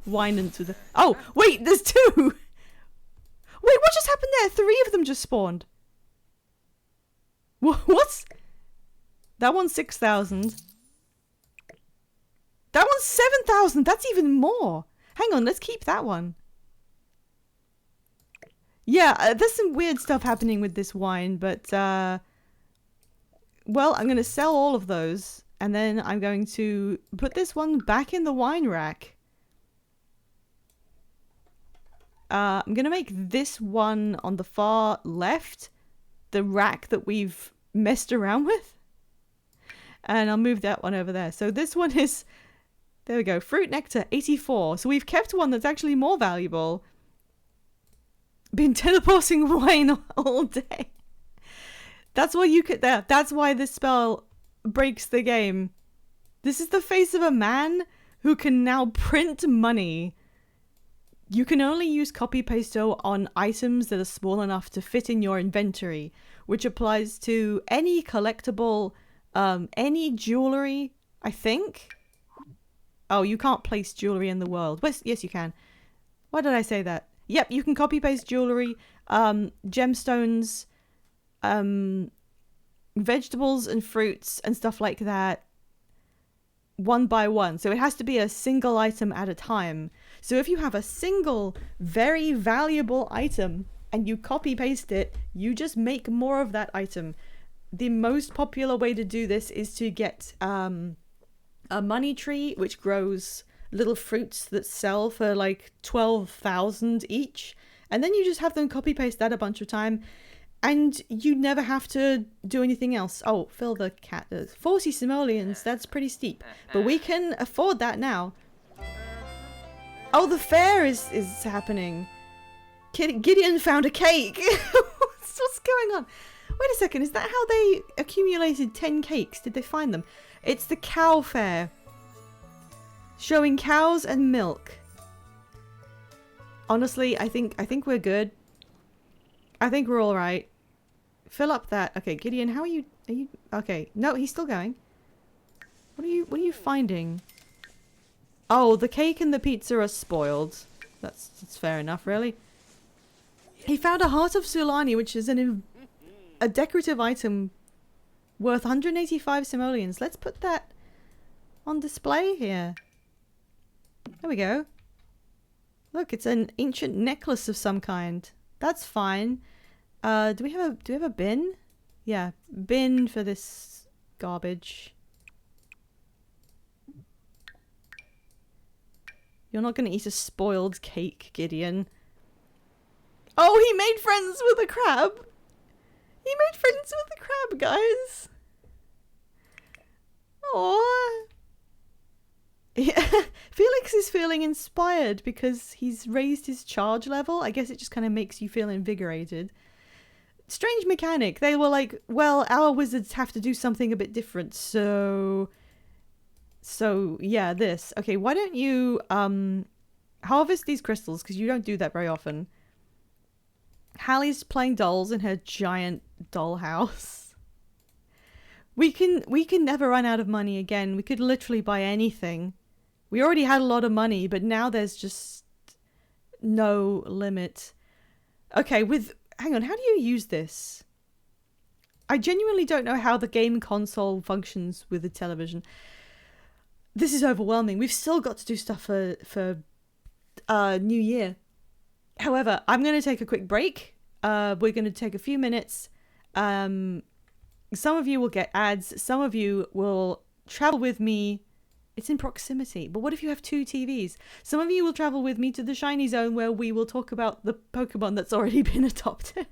Whinant with a... Oh, wait, there's 2! Wait, what just happened there? 3 of them just spawned. What? That one's 6,000. That one's 7,000. That's even more. Hang on, let's keep that one. Yeah, there's some weird stuff happening with this wine, but, well, I'm going to sell all of those, and then I'm going to put this one back in the wine rack. I'm going to make this one on the far left the rack that we've messed around with. And I'll move that one over there. So this one is, there we go, fruit nectar, 84. So we've kept one that's actually more valuable. Been teleporting wine all day. That's why you could, that's why this spell breaks the game. This is the face of a man who can now print money. You can only use copy pasto on items that are small enough to fit in your inventory, which applies to any collectible, any jewelry, I think. Oh, you can't place jewelry in the world. Yes, you can. Why did I say that? Yep, you can copy paste jewelry, gemstones, vegetables and fruits and stuff like that one by one. So it has to be a single item at a time. So if you have a single very valuable item and you copy paste it, you just make more of that item. The most popular way to do this is to get a money tree which grows little fruits that sell for like 12,000 each, and then you just have them copy paste that a bunch of time and you never have to do anything else. Oh, fill the cat. 40 simoleons, that's pretty steep, but we can afford that now. Oh, the fair is happening. Gideon found a cake. What's going on? Wait a second, is that how they accumulated 10 cakes? Did they find them? It's the cow fair. Showing cows and milk. Honestly, I think we're good. I think we're all right. Fill up that. Okay, Gideon, how are you okay? No, he's still going. What are you finding? Oh, the cake and the pizza are spoiled. That's fair enough, really. He found a Heart of Sulani, which is a decorative item worth 185 simoleons. Let's put that on display here. There we go. Look, it's an ancient necklace of some kind. That's fine. Do we have a bin? Yeah, bin for this garbage. You're not going to eat a spoiled cake, Gideon. Oh, he made friends with a crab. He made friends with the crab, guys. Aww. Yeah. Felix is feeling inspired because he's raised his charge level. I guess it just kind of makes you feel invigorated. Strange mechanic. They were like, well, our wizards have to do something a bit different. So yeah, this. Okay, why don't you harvest these crystals, because you don't do that very often. Hallie's playing dolls in her giant doll house. We can never run out of money again. We could literally buy anything. We already had a lot of money, but now there's just no limit. Okay, hang on, how do you use this? I genuinely don't know how the game console functions with the television. This is overwhelming. We've still got to do stuff for New Year. However, I'm going to take a quick break. We're going to take a few minutes. Some of you will get ads. Some of you will travel with me. It's in proximity. But what if you have 2 TVs? Some of you will travel with me to the Shiny Zone, where we will talk about the Pokemon that's already been adopted.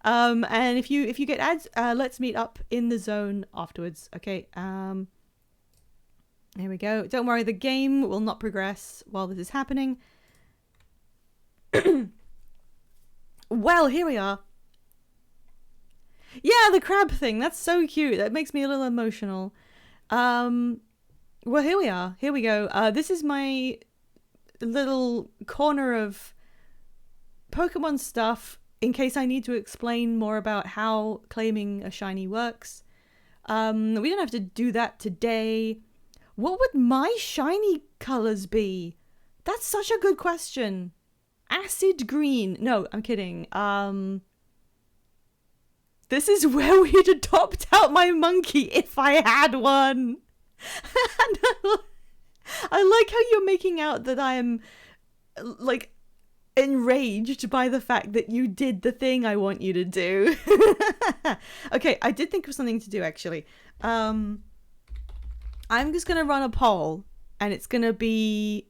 And if you get ads, let's meet up in the zone afterwards. Okay. Here we go. Don't worry, the game will not progress while this is happening. Well, here we are. Yeah, the crab thing. That's so cute. That makes me a little emotional. Well, here we are. Here we go. This is my little corner of Pokemon stuff in case I need to explain more about how claiming a shiny works. We don't have to do that today. What would my shiny colors be? That's such a good question. Acid green. No, I'm kidding. This is where we'd adopt out my monkey if I had one. No. I like how you're making out that I am, like, enraged by the fact that you did the thing I want you to do. Okay, I did think of something to do, actually. I'm just going to run a poll, and it's going to be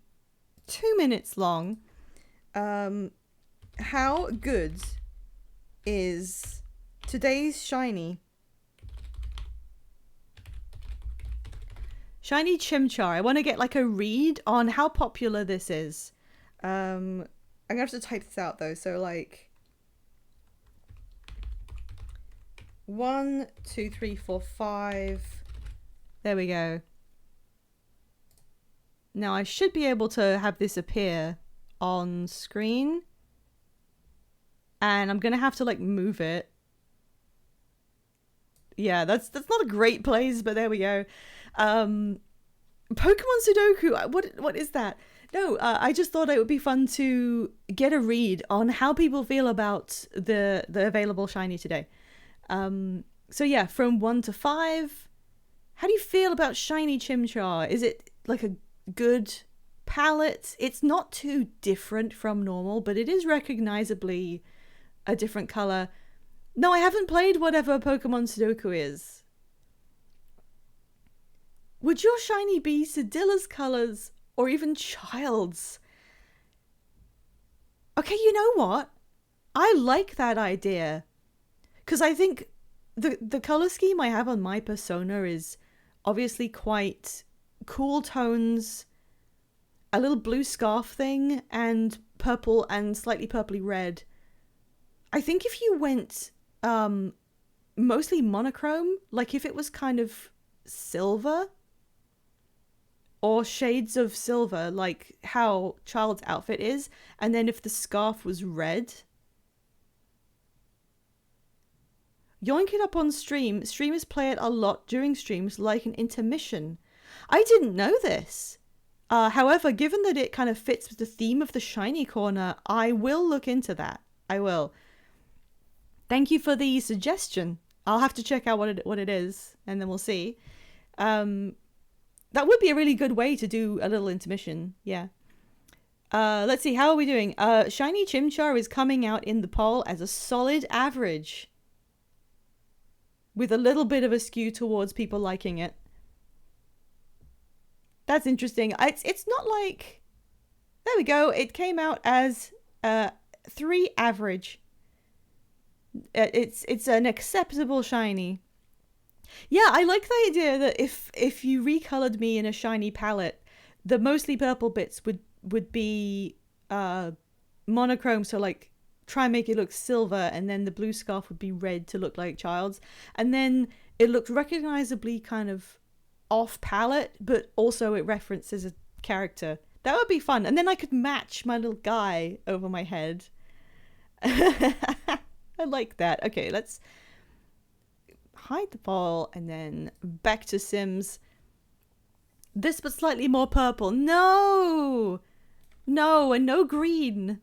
2 minutes long. How good is today's shiny? Shiny Chimchar. I want to get like a read on how popular this is. I'm gonna have to type this out though. So like 1, 2, 3, 4, 5. There we go. Now I should be able to have this appear on screen. And I'm gonna have to like move it. Yeah, that's not a great place, but there we go. Pokemon Sudoku. What is that? No, I just thought it would be fun to get a read on how people feel about the available shiny today. So yeah, from 1 to 5, how do you feel about shiny Chimchar? Is it like a good palette? It's not too different from normal, but it is recognizably a different color. No, I haven't played whatever Pokemon Sudoku is. Would your shiny be Sedilla's colors or even Child's? Okay, you know what? I like that idea. Because I think the color scheme I have on my persona is obviously quite cool tones, a little blue scarf thing, and purple and slightly purpley red. I think if you went mostly monochrome, like if it was kind of silver or shades of silver, like how Child's outfit is, and then if the scarf was red. Yoink it up on stream. Streamers play it a lot during streams like an intermission. I didn't know this. However, given that it kind of fits with the theme of the shiny corner, I will look into that. I will. Thank you for the suggestion. I'll have to check out what it is, and then we'll see. That would be a really good way to do a little intermission. Yeah. Let's see. How are we doing? Shiny Chimchar is coming out in the poll as a solid average, with a little bit of a skew towards people liking it. That's interesting. It's not like... There we go. It came out as 3 average. It's an acceptable shiny. Yeah, I like the idea that if you recolored me in a shiny palette, the mostly purple bits would be monochrome, so like try and make it look silver, and then the blue scarf would be red to look like Child's, and then it looks recognizably kind of off palette, but also it references a character. That would be fun, and then I could match my little guy over my head. I like that. Okay, let's hide the ball and then back to Sims. This, but slightly more purple. No, and no green.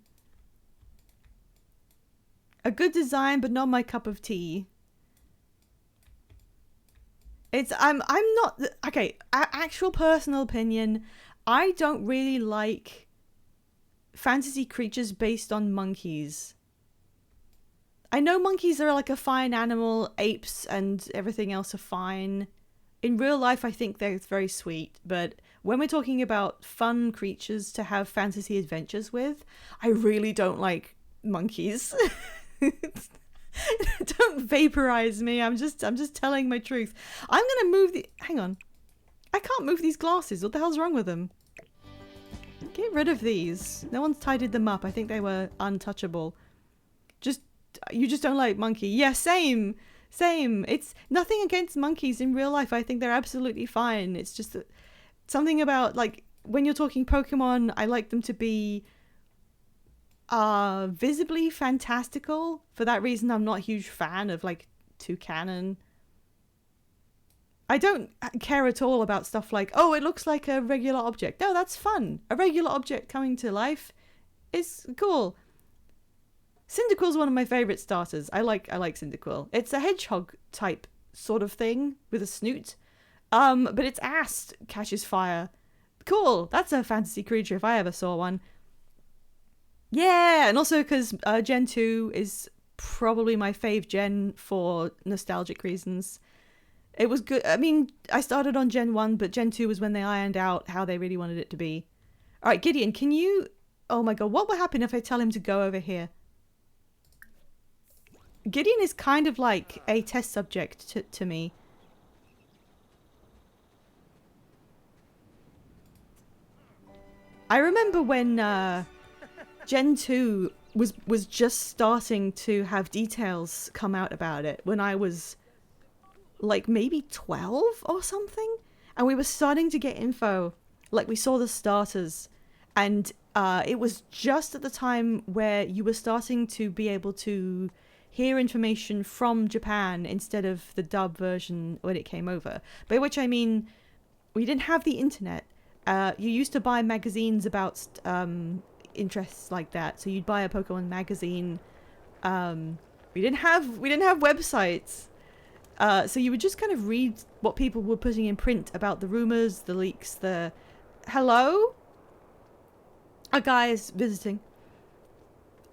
A good design, but not my cup of tea. I'm not okay. Actual personal opinion. I don't really like fantasy creatures based on monkeys. I know monkeys are like a fine animal, apes and everything else are fine. In real life, I think they're very sweet, but when we're talking about fun creatures to have fantasy adventures with, I really don't like monkeys. Don't vaporize me. I'm just telling my truth. I'm gonna move the... Hang on. I can't move these glasses. What the hell's wrong with them? Get rid of these. No one's tidied them up. I think they were untouchable. You just don't like monkey. Yeah, same. It's nothing against monkeys in real life. I think they're absolutely fine. It's just something about, like, when you're talking Pokemon, I like them to be visibly fantastical. For that reason, I'm not a huge fan of, like, Toucanon. I don't care at all about stuff like, oh, it looks like a regular object. No, that's fun. A regular object coming to life is cool. Cyndaquil's one of my favorite starters. I like Cyndaquil. It's a hedgehog type sort of thing with a snoot. But its ass catches fire. Cool. That's a fantasy creature if I ever saw one. Yeah, and also because Gen 2 is probably my fave gen for nostalgic reasons. It was good. I mean, I started on Gen 1, but Gen 2 was when they ironed out how they really wanted it to be. All right, Gideon, can you... Oh my god, what will happen if I tell him to go over here? Gideon is kind of like a test subject to me. I remember when Gen 2 was just starting to have details come out about it, when I was like maybe 12 or something, and we were starting to get info. Like, we saw the starters, and it was just at the time where you were starting to be able to hear information from Japan instead of the dub version when it came over. By which I mean, we didn't have the internet. You used to buy magazines about interests like that. So you'd buy a Pokemon magazine. We didn't have websites. So you would just kind of read what people were putting in print about the rumors, the leaks, the... Hello? A guy is visiting.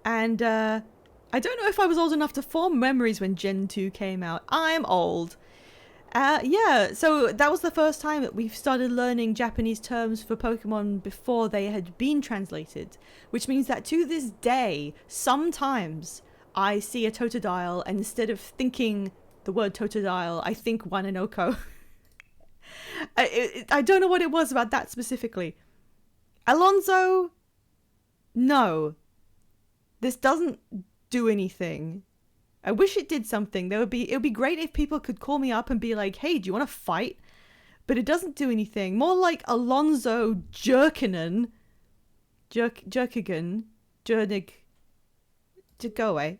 And I don't know if I was old enough to form memories when Gen 2 came out. I'm old. Yeah, so that was the first time that we started learning Japanese terms for Pokemon before they had been translated. Which means that to this day, sometimes I see a Totodile, and instead of thinking the word Totodile, I think Wananoko. I don't know what it was about that specifically. Alonzo, no. This doesn't do anything. I wish it did something. It would be great if people could call me up and be like, hey, do you want to fight? But it doesn't do anything. More like Alonzo Jerkinen. Jerkigan. Jernig. Go away.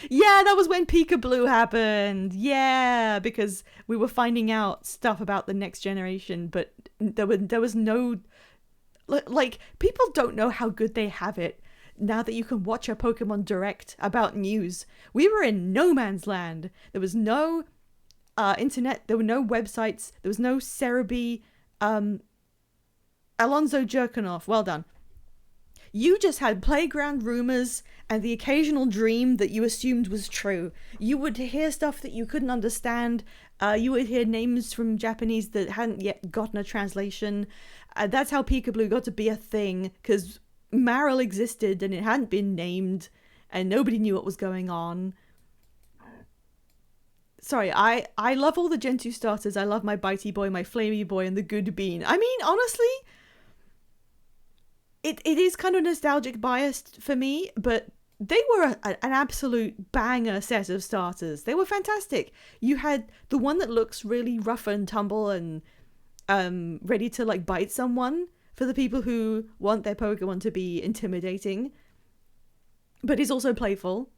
Yeah, that was when Pika Blue happened. Yeah, because we were finding out stuff about the next generation, but there was no... Like, people don't know how good they have it now that you can watch a Pokemon Direct about news. We were in no man's land. There was no internet. There were no websites. There was no Cerebi. Alonzo Jerkinoff. Well done. You just had playground rumors and the occasional dream that you assumed was true. You would hear stuff that you couldn't understand. You would hear names from Japanese that hadn't yet gotten a translation. That's how Peekaboo got to be a thing, because Marill existed and it hadn't been named and nobody knew what was going on. Sorry, I love all the Gen 2 starters. I love my Bitey Boy, my Flamey Boy, and the Good Bean. I mean, honestly... It is kind of nostalgic biased for me, but they were an absolute banger set of starters. They were fantastic. You had the one that looks really rough and tumble and ready to like bite someone for the people who want their Pokemon to be intimidating, but is also playful.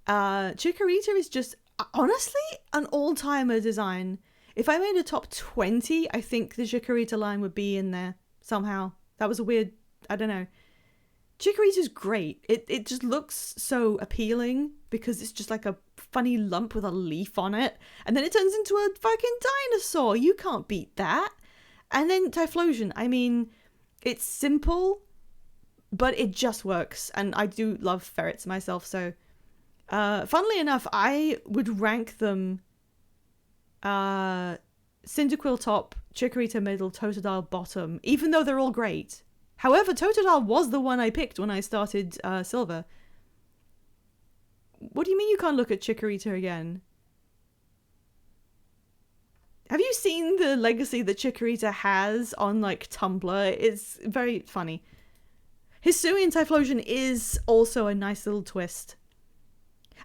Chikorita is just honestly an all-timer design. If I made a top 20, I think the Chikorita line would be in there somehow. That was a weird... I don't know. Chikorita's great. It just looks so appealing because it's just like a funny lump with a leaf on it. And then it turns into a fucking dinosaur. You can't beat that. And then Typhlosion. I mean, it's simple, but it just works. And I do love ferrets myself, so... funnily enough, I would rank them... Cyndaquil top, Chikorita middle, Totodile bottom, even though they're all great. However, Totodile was the one I picked when I started Silver. What do you mean you can't look at Chikorita again? Have you seen the legacy that Chikorita has on, like, Tumblr? It's very funny. Hisuian Typhlosion is also a nice little twist.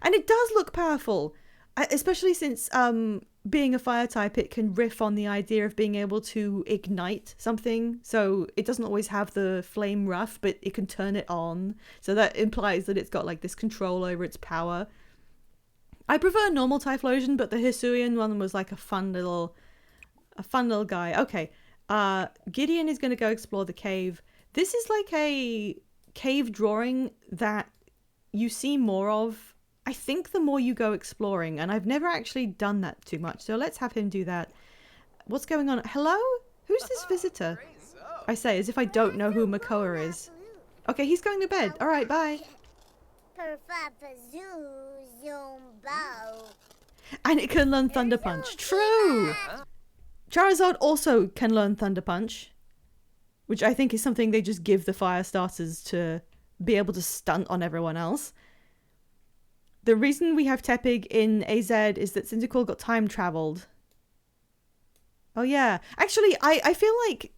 And it does look powerful. Especially since, being a fire type, it can riff on the idea of being able to ignite something. So it doesn't always have the flame rough, but it can turn it on. So that implies that it's got like this control over its power. I prefer normal Typhlosion, but the Hisuian one was like a fun little guy. Okay, Gideon is going to go explore the cave. This is like a cave drawing that you see more of, I think, the more you go exploring, and I've never actually done that too much, so let's have him do that. What's going on? Hello? Who's this visitor? I say, as if I don't know who Makoa is. Okay, he's going to bed. Alright, bye. And it can learn Thunder Punch. True! Charizard also can learn Thunder Punch, which I think is something they just give the fire starters to be able to stunt on everyone else. The reason we have Tepig in AZ is that Cyndaquil got time traveled. Oh yeah. Actually, I feel like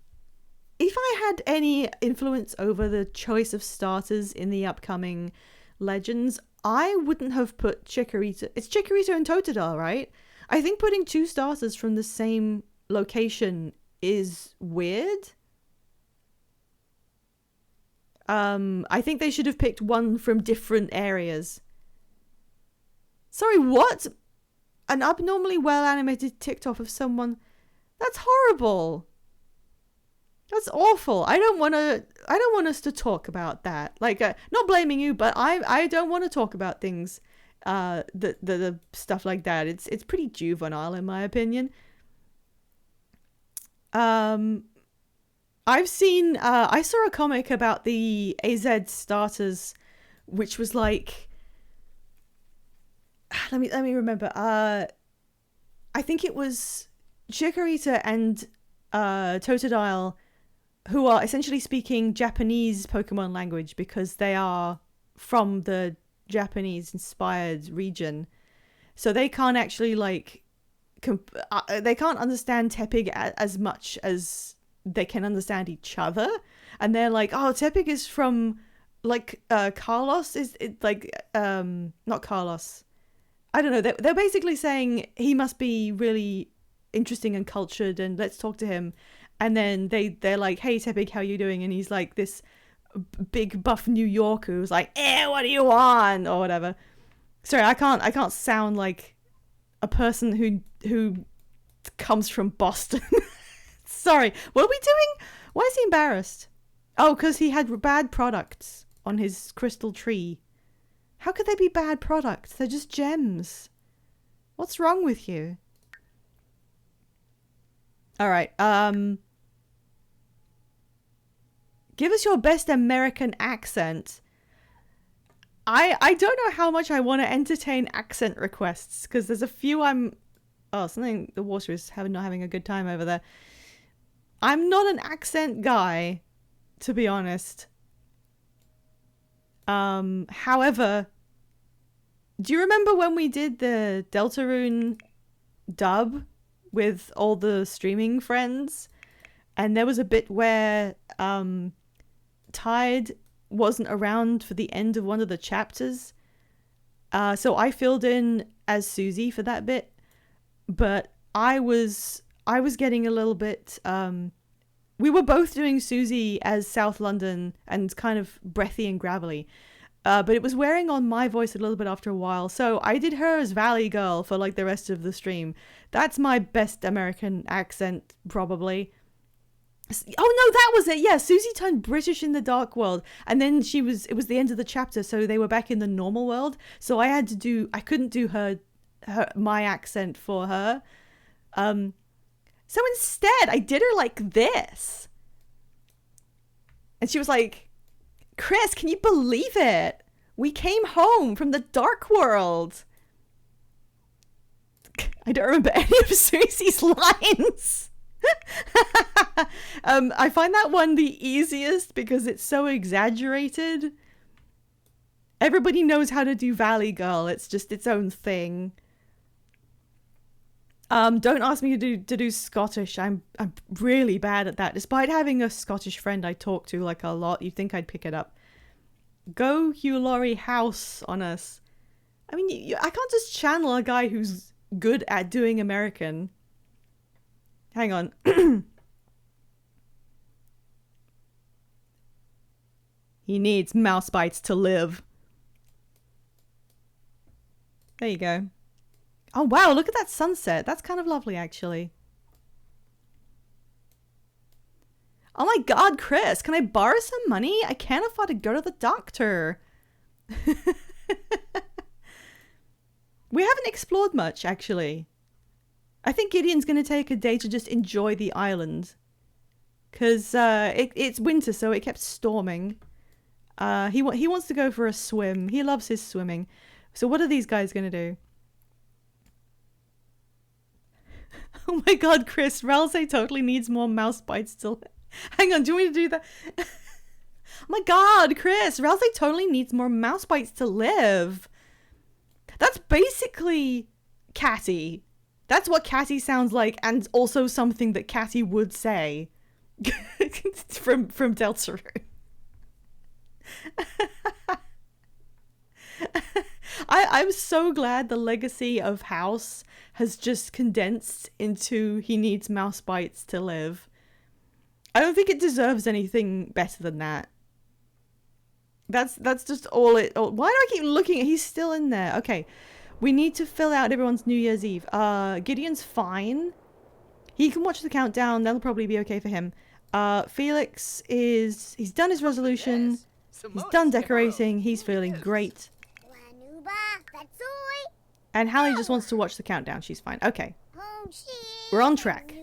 if I had any influence over the choice of starters in the upcoming Legends, I wouldn't have put Chikorita. It's Chikorita and Totodile, right? I think putting two starters from the same location is weird. I think they should have picked one from different areas. Sorry, what? An abnormally well-animated TikTok of someone... That's horrible. That's awful. I don't want us to talk about that. Like, not blaming you, but I don't want to talk about things, the stuff like that. It's pretty juvenile in my opinion. I've seen, I saw a comic about the AZ starters, which was like, let me remember. I think it was Chikorita and Totodile, who are essentially speaking Japanese Pokemon language because they are from the Japanese-inspired region. So they can't actually, like, they can't understand Tepig as much as they can understand each other. And they're like, oh, Tepig is from, like, Carlos? Is it, like, not Carlos. I don't know. They're basically saying he must be really interesting and cultured and let's talk to him. And then they're like, hey Tepig, how you doing? And he's like this big buff New Yorker who's like, what do you want? Or whatever. Sorry, I can't sound like a person who comes from Boston. Sorry, what are we doing? Why is he embarrassed? Oh, because he had bad products on his crystal tree. How could they be bad products? They're just gems. What's wrong with you? Alright, give us your best American accent. I don't know how much I want to entertain accent requests, because there's a few Oh, something, the water is not having a good time over there. I'm not an accent guy, to be honest. However, do you remember when we did the Deltarune dub with all the streaming friends? And there was a bit where Tide wasn't around for the end of one of the chapters. So I filled in as Susie for that bit. But I was getting a little bit... we were both doing Susie as South London and kind of breathy and gravelly. But it was wearing on my voice a little bit after a while. So I did her as Valley Girl for like the rest of the stream. That's my best American accent, probably. Oh no, that was it. Yeah, Susie turned British in the Dark World. And then it was the end of the chapter. So they were back in the normal world. So I couldn't do my accent for her. So instead, I did her like this. And she was like, Chris, can you believe it? We came home from the Dark World. I don't remember any of Susie's lines. I find that one the easiest because it's so exaggerated. Everybody knows how to do Valley Girl. It's just its own thing. Don't ask me to do Scottish. I'm really bad at that. Despite having a Scottish friend I talk to like a lot, you'd think I'd pick it up. Go Hugh Laurie House on us. I mean, I can't just channel a guy who's good at doing American. Hang on. He needs mouse bites to live. There you go. Oh wow, look at that sunset. That's kind of lovely, actually. Oh my god, Chris, can I borrow some money? I can't afford to go to the doctor. We haven't explored much, actually. I think Gideon's going to take a day to just enjoy the island. Because it's winter, so it kept storming. He wants to go for a swim. He loves his swimming. So what are these guys going to do? Oh my god, Chris. Ralsei totally needs more mouse bites still. Hang on, do you want me to do that? Oh my god, Chris. Ralsei totally needs more mouse bites to live. That's basically Catty. That's what Catty sounds like, and also something that Catty would say. from Deltarune. I'm so glad the legacy of House has just condensed into he needs mouse bites to live. I don't think it deserves anything better than that. That's just all it... Oh, why do I keep looking at... He's still in there. Okay. We need to fill out everyone's New Year's Eve. Gideon's fine. He can watch the countdown. That'll probably be okay for him. Felix is... He's done his resolution. He's done decorating. He's feeling great. And Hallie just wants to watch the countdown. She's fine. Okay. We're on track.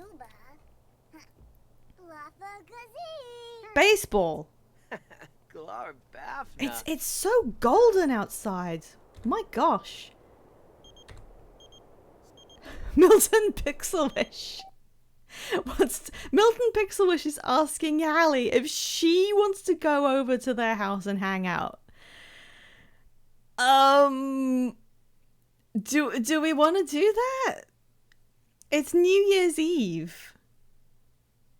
Baseball. It's so golden outside. My gosh. Milton Pixelwish. Milton Pixelwish is asking Hallie if she wants to go over to their house and hang out. Do we want to do that? It's New Year's Eve.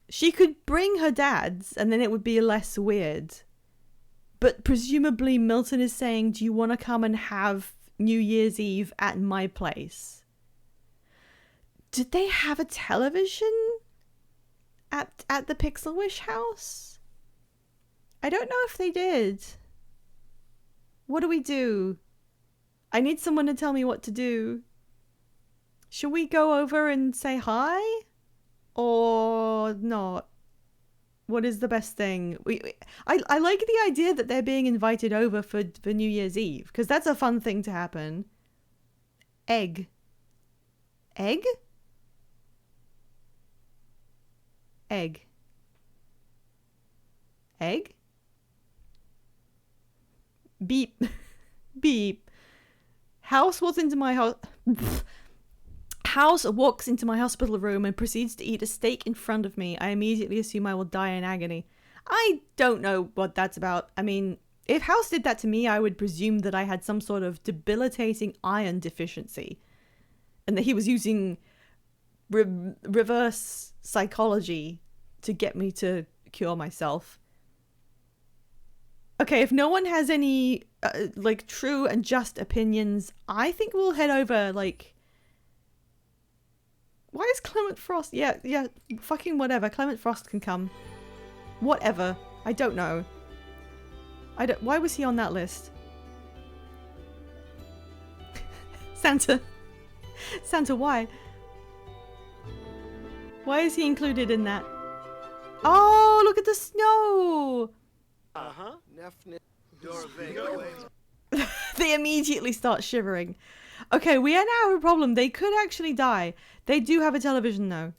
She could bring her dad's and then it would be less weird. But presumably Milton is saying, do you want to come and have New Year's Eve at my place? Did they have a television at the Pixelwish house? I don't know if they did. What do we do? I need someone to tell me what to do. Should we go over and say hi? Or not? What is the best thing? I like the idea that they're being invited over for New Year's Eve. Because that's a fun thing to happen. Egg. Egg? Egg. Egg? Beep. Beep. House walks into my house. House walks into my hospital room and proceeds to eat a steak in front of me. I immediately assume I will die in agony. I don't know what that's about. I mean, if House did that to me, I would presume that I had some sort of debilitating iron deficiency. And that he was using reverse psychology to get me to cure myself. Okay, if no one has any, like, true and just opinions, I think we'll head over, like... Why is Clement Frost... Yeah, fucking whatever. Clement Frost can come. Whatever. I don't know. Why was he on that list? Santa. Santa, why? Why is he included in that? Oh, look at the snow! Uh-huh. They immediately start shivering. Okay, we now have a problem. They could actually die. They do have a television though.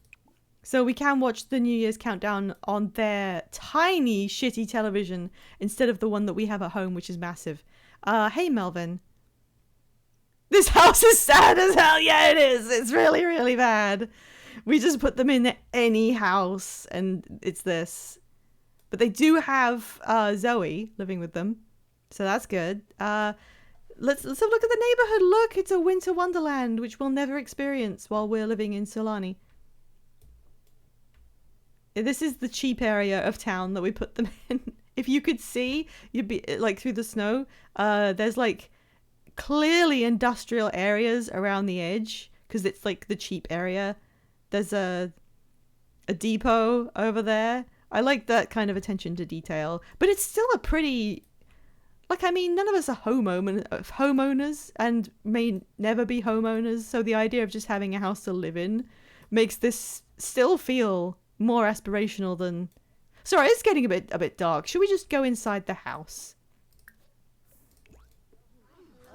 So we can watch the New Year's countdown on their tiny shitty television instead of the one that we have at home, which is massive. Hey Melvin. This house is sad as hell. Yeah, it is. It's really, really bad. We just put them in any house and it's this. But they do have Zoe living with them. So that's good. Let's have a look at the neighborhood. Look, it's a winter wonderland, which we'll never experience while we're living in Sulani. This is the cheap area of town that we put them in. If you could see, you'd be like through the snow. There's like clearly industrial areas around the edge because it's like the cheap area. There's a depot over there. I like that kind of attention to detail, but it's still a pretty, like, I mean, none of us are homeowners and may never be homeowners. So the idea of just having a house to live in makes this still feel more aspirational than... Sorry, it's getting a bit dark. Should we just go inside the house?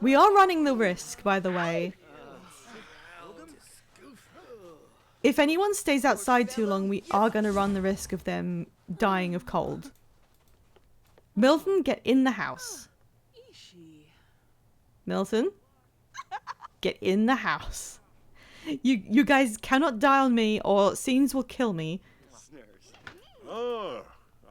We are running the risk, by the way. If anyone stays outside too long, we are going to run the risk of them dying of cold. Milton, get in the house. Milton, get in the house. You guys cannot die on me or scenes will kill me. Oh,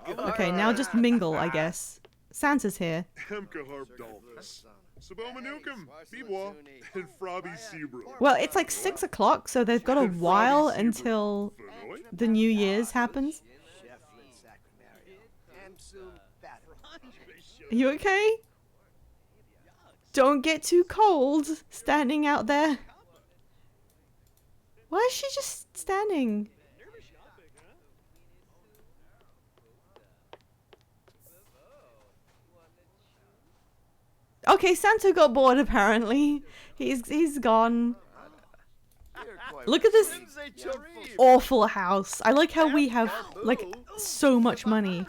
Okay, now just mingle, I guess. Santa's here. Hemka Harp Dolphus. Sabomanukum, Bibwa, and Frobby Seabrook. Well, it's like 6 o'clock, so they've got a while until the New Year's happens. Are you okay? Don't get too cold standing out there. Why is she just standing? Okay, Santa got bored apparently. He's gone. Look at this awful house. I like how we have like so much money.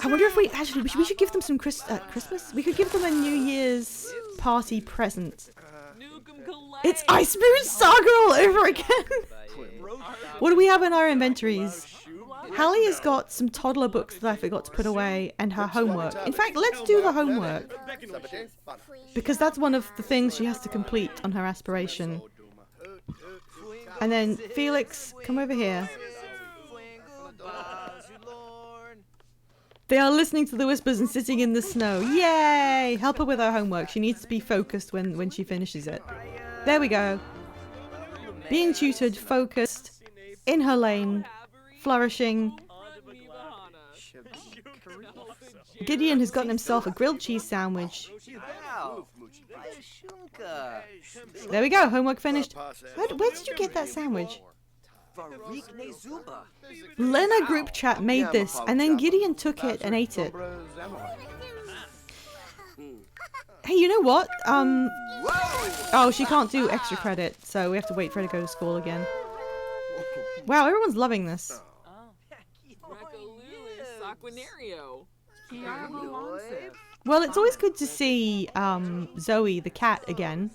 I wonder if we should give them some Christmas. We could give them a New Year's party present. It's Ice Moon Saga all over again. What do we have in our inventories? Hallie has got some toddler books that I forgot to put away and her homework. In fact, let's do the homework. Because that's one of the things she has to complete on her aspiration. And then, Felix, come over here. They are listening to the whispers and sitting in the snow. Yay! Help her with her homework. She needs to be focused when she finishes it. There we go. Being tutored, focused, in her lane, flourishing. Gideon has gotten himself a grilled cheese sandwich. There we go, homework finished. Where did you get that sandwich? Lena group chat made this, and then Gideon took it and ate it. Hey, you know what? Oh, she can't do extra credit, so we have to wait for her to go to school again. Wow, everyone's loving this. Well, it's always good to see Zoe the cat again.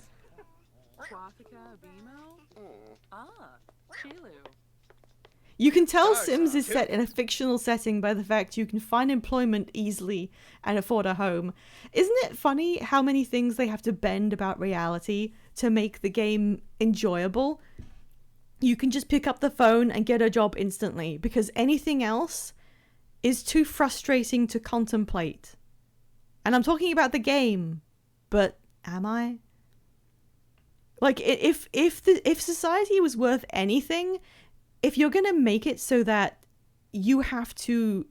You can tell Sims is set in a fictional setting by the fact you can find employment easily and afford a home. Isn't it funny how many things they have to bend about reality to make the game enjoyable? You can just pick up the phone and get a job instantly because anything else is too frustrating to contemplate. And I'm talking about the game, but am I? Like, if society was worth anything, if you're gonna make it so that you have to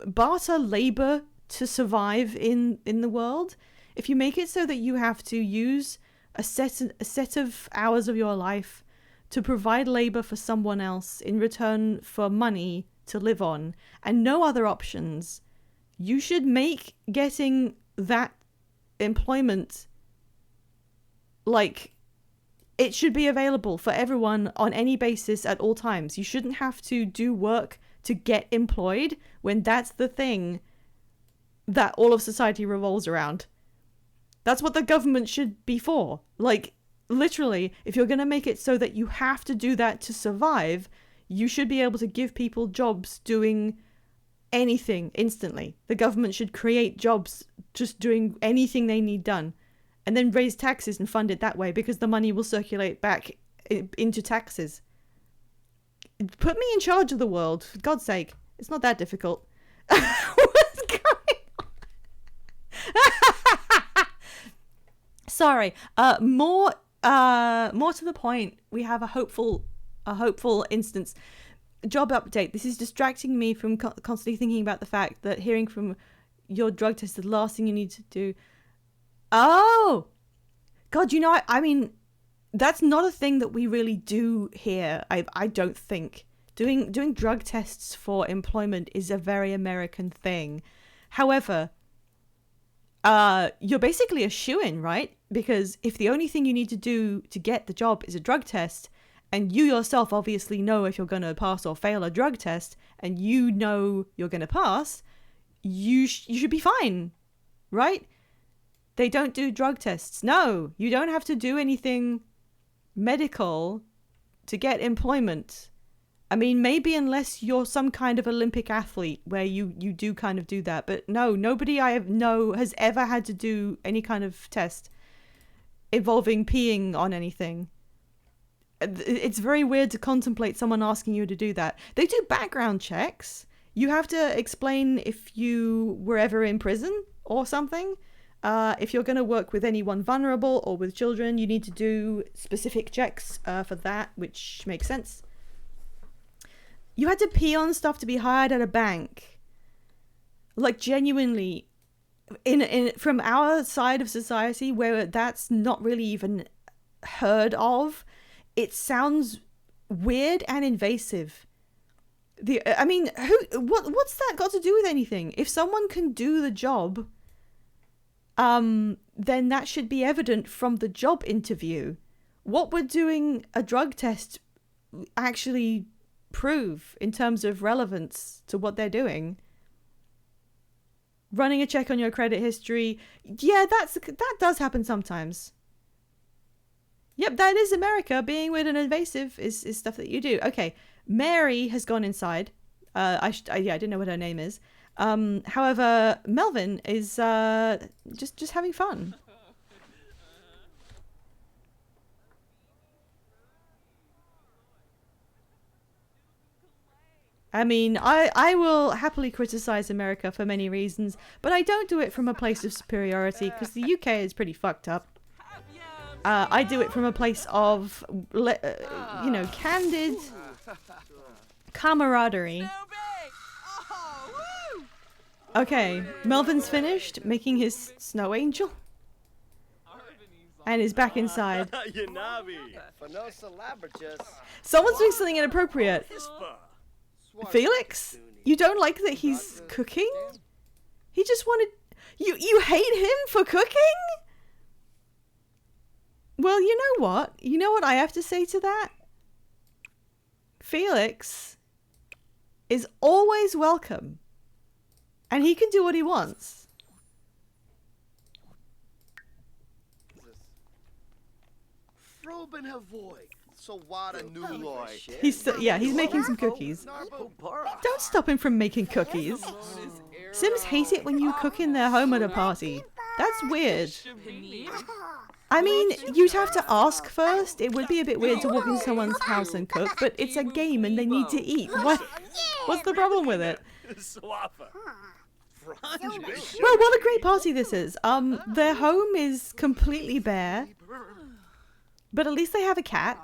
barter labor to survive in the world, if you make it so that you have to use a set of hours of your life to provide labor for someone else in return for money to live on and no other options, you should make getting that employment like it should be available for everyone on any basis at all times. You shouldn't have to do work to get employed when that's the thing that all of society revolves around. That's what the government should be for. Like, literally, if you're going to make it so that you have to do that to survive, you should be able to give people jobs doing anything instantly. The government should create jobs just doing anything they need done. And then raise taxes and fund it that way because the money will circulate back into taxes. Put me in charge of the world, for God's sake. It's not that difficult. What's going on? Sorry. More to the point. We have a hopeful instance. Job update. This is distracting me from constantly thinking about the fact that hearing from your drug test is the last thing you need to do. Oh, God, you know, I mean, that's not a thing that we really do here. I don't think. Doing drug tests for employment is a very American thing. However, you're basically a shoo-in, right? Because if the only thing you need to do to get the job is a drug test, and you yourself obviously know if you're going to pass or fail a drug test, and you know you're going to pass, you should be fine, right? They don't do drug tests. No, you don't have to do anything medical to get employment. I mean, maybe unless you're some kind of Olympic athlete where you do kind of do that. But no, nobody I know has ever had to do any kind of test involving peeing on anything. It's very weird to contemplate someone asking you to do that. They do background checks. You have to explain if you were ever in prison or something. If you're going to work with anyone vulnerable or with children, you need to do specific checks for that, which makes sense. You had to pee on stuff to be hired at a bank. Like, genuinely, in from our side of society where that's not really even heard of, it sounds weird and invasive. I mean, what's that got to do with anything? If someone can do the job, then that should be evident from the job interview. What would doing a drug test actually prove in terms of relevance to what they're doing? Running a check on your credit history. Yeah, that does happen sometimes. Yep, that is America. Being weird and invasive is stuff that you do. Okay, Mary has gone inside. I didn't know what her name is. However, Melvin is just having fun. I mean, I will happily criticize America for many reasons, but I don't do it from a place of superiority because the UK is pretty fucked up. I do it from a place of, candid camaraderie. Okay, Melvin's finished making his snow angel and is back inside. Someone's doing something inappropriate. Felix? You don't like that he's cooking? He just wanted... You hate him for cooking? Well, you know what? You know what I have to say to that? Felix is always welcome. And he can do what he wants. He's making some cookies. Don't stop him from making cookies. Sims hate it when you cook in their home at a party. That's weird. I mean, you'd have to ask first. It would be a bit weird to walk into someone's house and cook, but it's a game and they need to eat. What's the problem with it? Well, what a great party this is. Their home is completely bare, but at least they have a cat,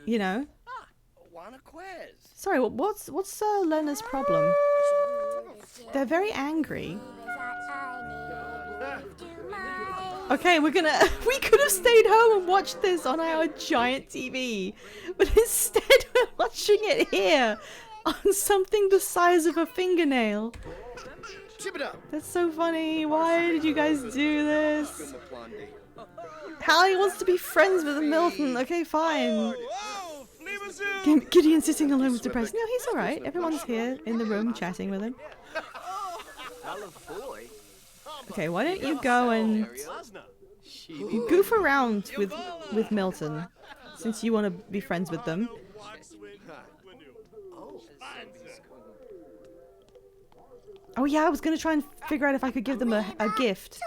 you know. Sorry, what's Lena's problem? They're very angry. Okay, we could have stayed home and watched this on our giant TV, but instead we're watching it here on something the size of a fingernail. That's so funny. Why did you guys do this? Hallie wants to be friends with Milton. Okay, fine. Gideon sitting alone was depressed. No, he's alright. Everyone's here in the room chatting with him. Okay, why don't you go and goof around with Milton, since you want to be friends with them. Oh yeah, I was gonna try and figure out if I could give them a gift.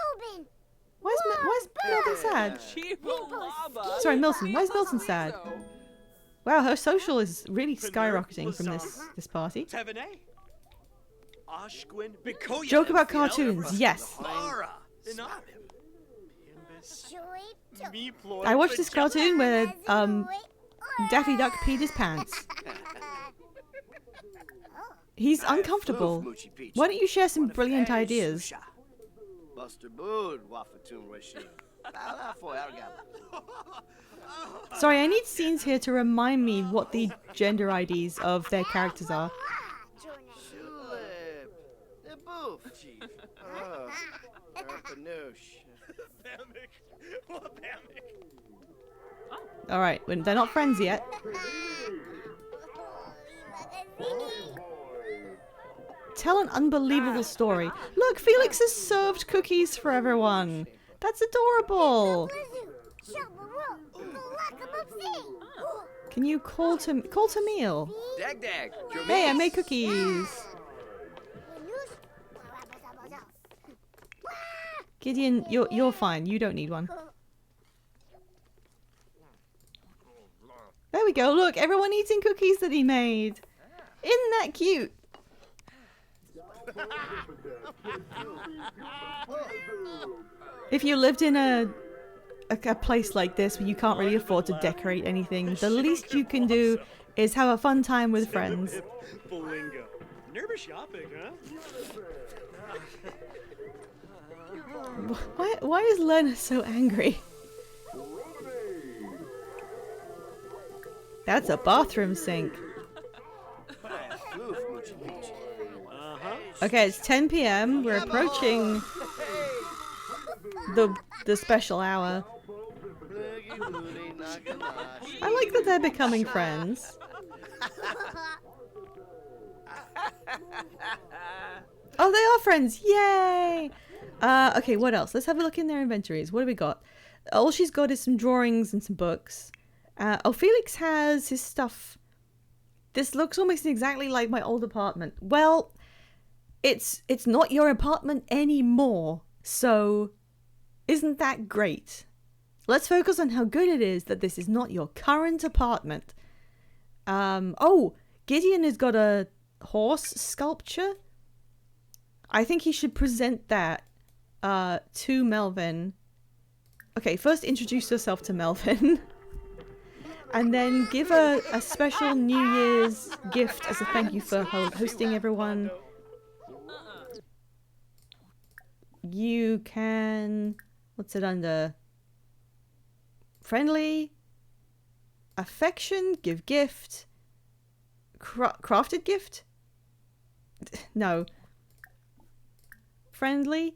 Why is Milton sad? Sorry, Milton. Why is Milton sad? Wow, her social is really skyrocketing from this party. Joke about cartoons, yes. I watched this cartoon where Daffy Duck peed his pants. He's uncomfortable. Why don't you share some brilliant ideas? Sorry, I need scenes here to remind me what the gender IDs of their characters are. Alright, they're not friends yet. Tell an unbelievable story. Look, Felix has served cookies for everyone. That's adorable. Can you call Tamil? Dag dag. Hey, I made cookies. Gideon, you're fine. You don't need one. There we go. Look, everyone eating cookies that he made. Isn't that cute? If you lived in a place like this where you can't really afford to decorate anything, the least you can do is have a fun time with friends. Bolingo. Nervous shopping, huh? Why is Lerner so angry? That's a bathroom sink. Okay, it's 10 p.m. We're approaching the special hour. I like that they're becoming friends. Oh, they are friends! Yay! Okay, what else? Let's have a look in their inventories. What do we got? All she's got is some drawings and some books. Oh, Felix has his stuff. This looks almost exactly like my old apartment. Well, it's not your apartment anymore, so isn't that great? Let's focus on how good it is that this is not your current apartment. Oh, Gideon has got a horse sculpture. I think he should present that to Melvin. Okay, first introduce yourself to Melvin. And then give a special New Year's gift as a thank you for hosting everyone. You can... What's it under? Friendly. Affection. Give gift. Crafted gift? No. Friendly.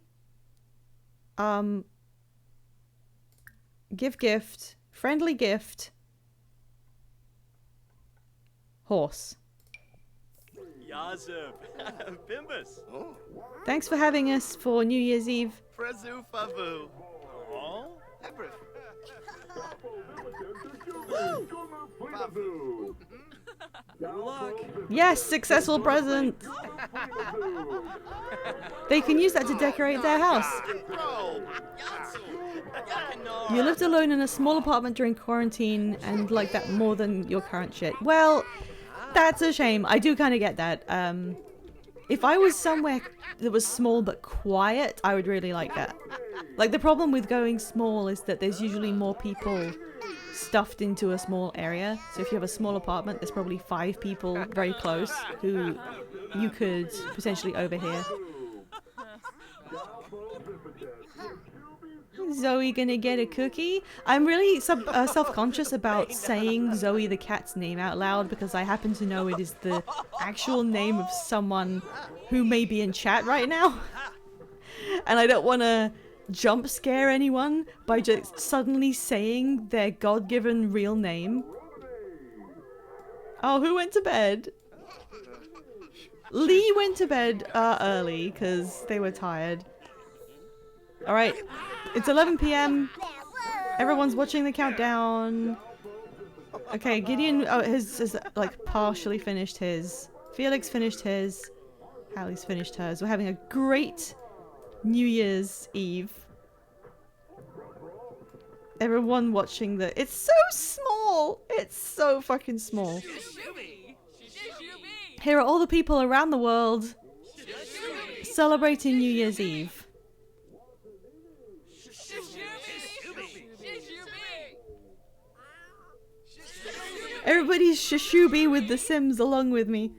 Give gift. Friendly gift. Horse. Yazub. Bimbus. Oh, Thanks for having us for New Year's Eve. Frazu Favu. Oh? Good luck. Yes, successful present. They can use that to decorate their house. You lived alone in a small apartment during quarantine and like that more than your current shit. Well, that's a shame. I do kind of get that. If I was somewhere that was small but quiet, I would really like that. Like, the problem with going small is that there's usually more people stuffed into a small area. So if you have a small apartment, there's probably 5 people very close who you could potentially overhear. Zoe gonna get a cookie? I'm really self-conscious about saying Zoe the cat's name out loud because I happen to know it is the actual name of someone who may be in chat right now. And I don't want to jump scare anyone by just suddenly saying their God-given real name. Oh, who went to bed? Lee went to bed early because they were tired. Alright, it's 11 p.m. Everyone's watching the countdown. Okay, Gideon has like partially finished his. Felix finished his. Hallie's finished hers. We're having a great New Year's Eve. Everyone watching the... It's so small! It's so fucking small. Here are all the people around the world celebrating New Year's Eve. Everybody's shushubi with the Sims along with me.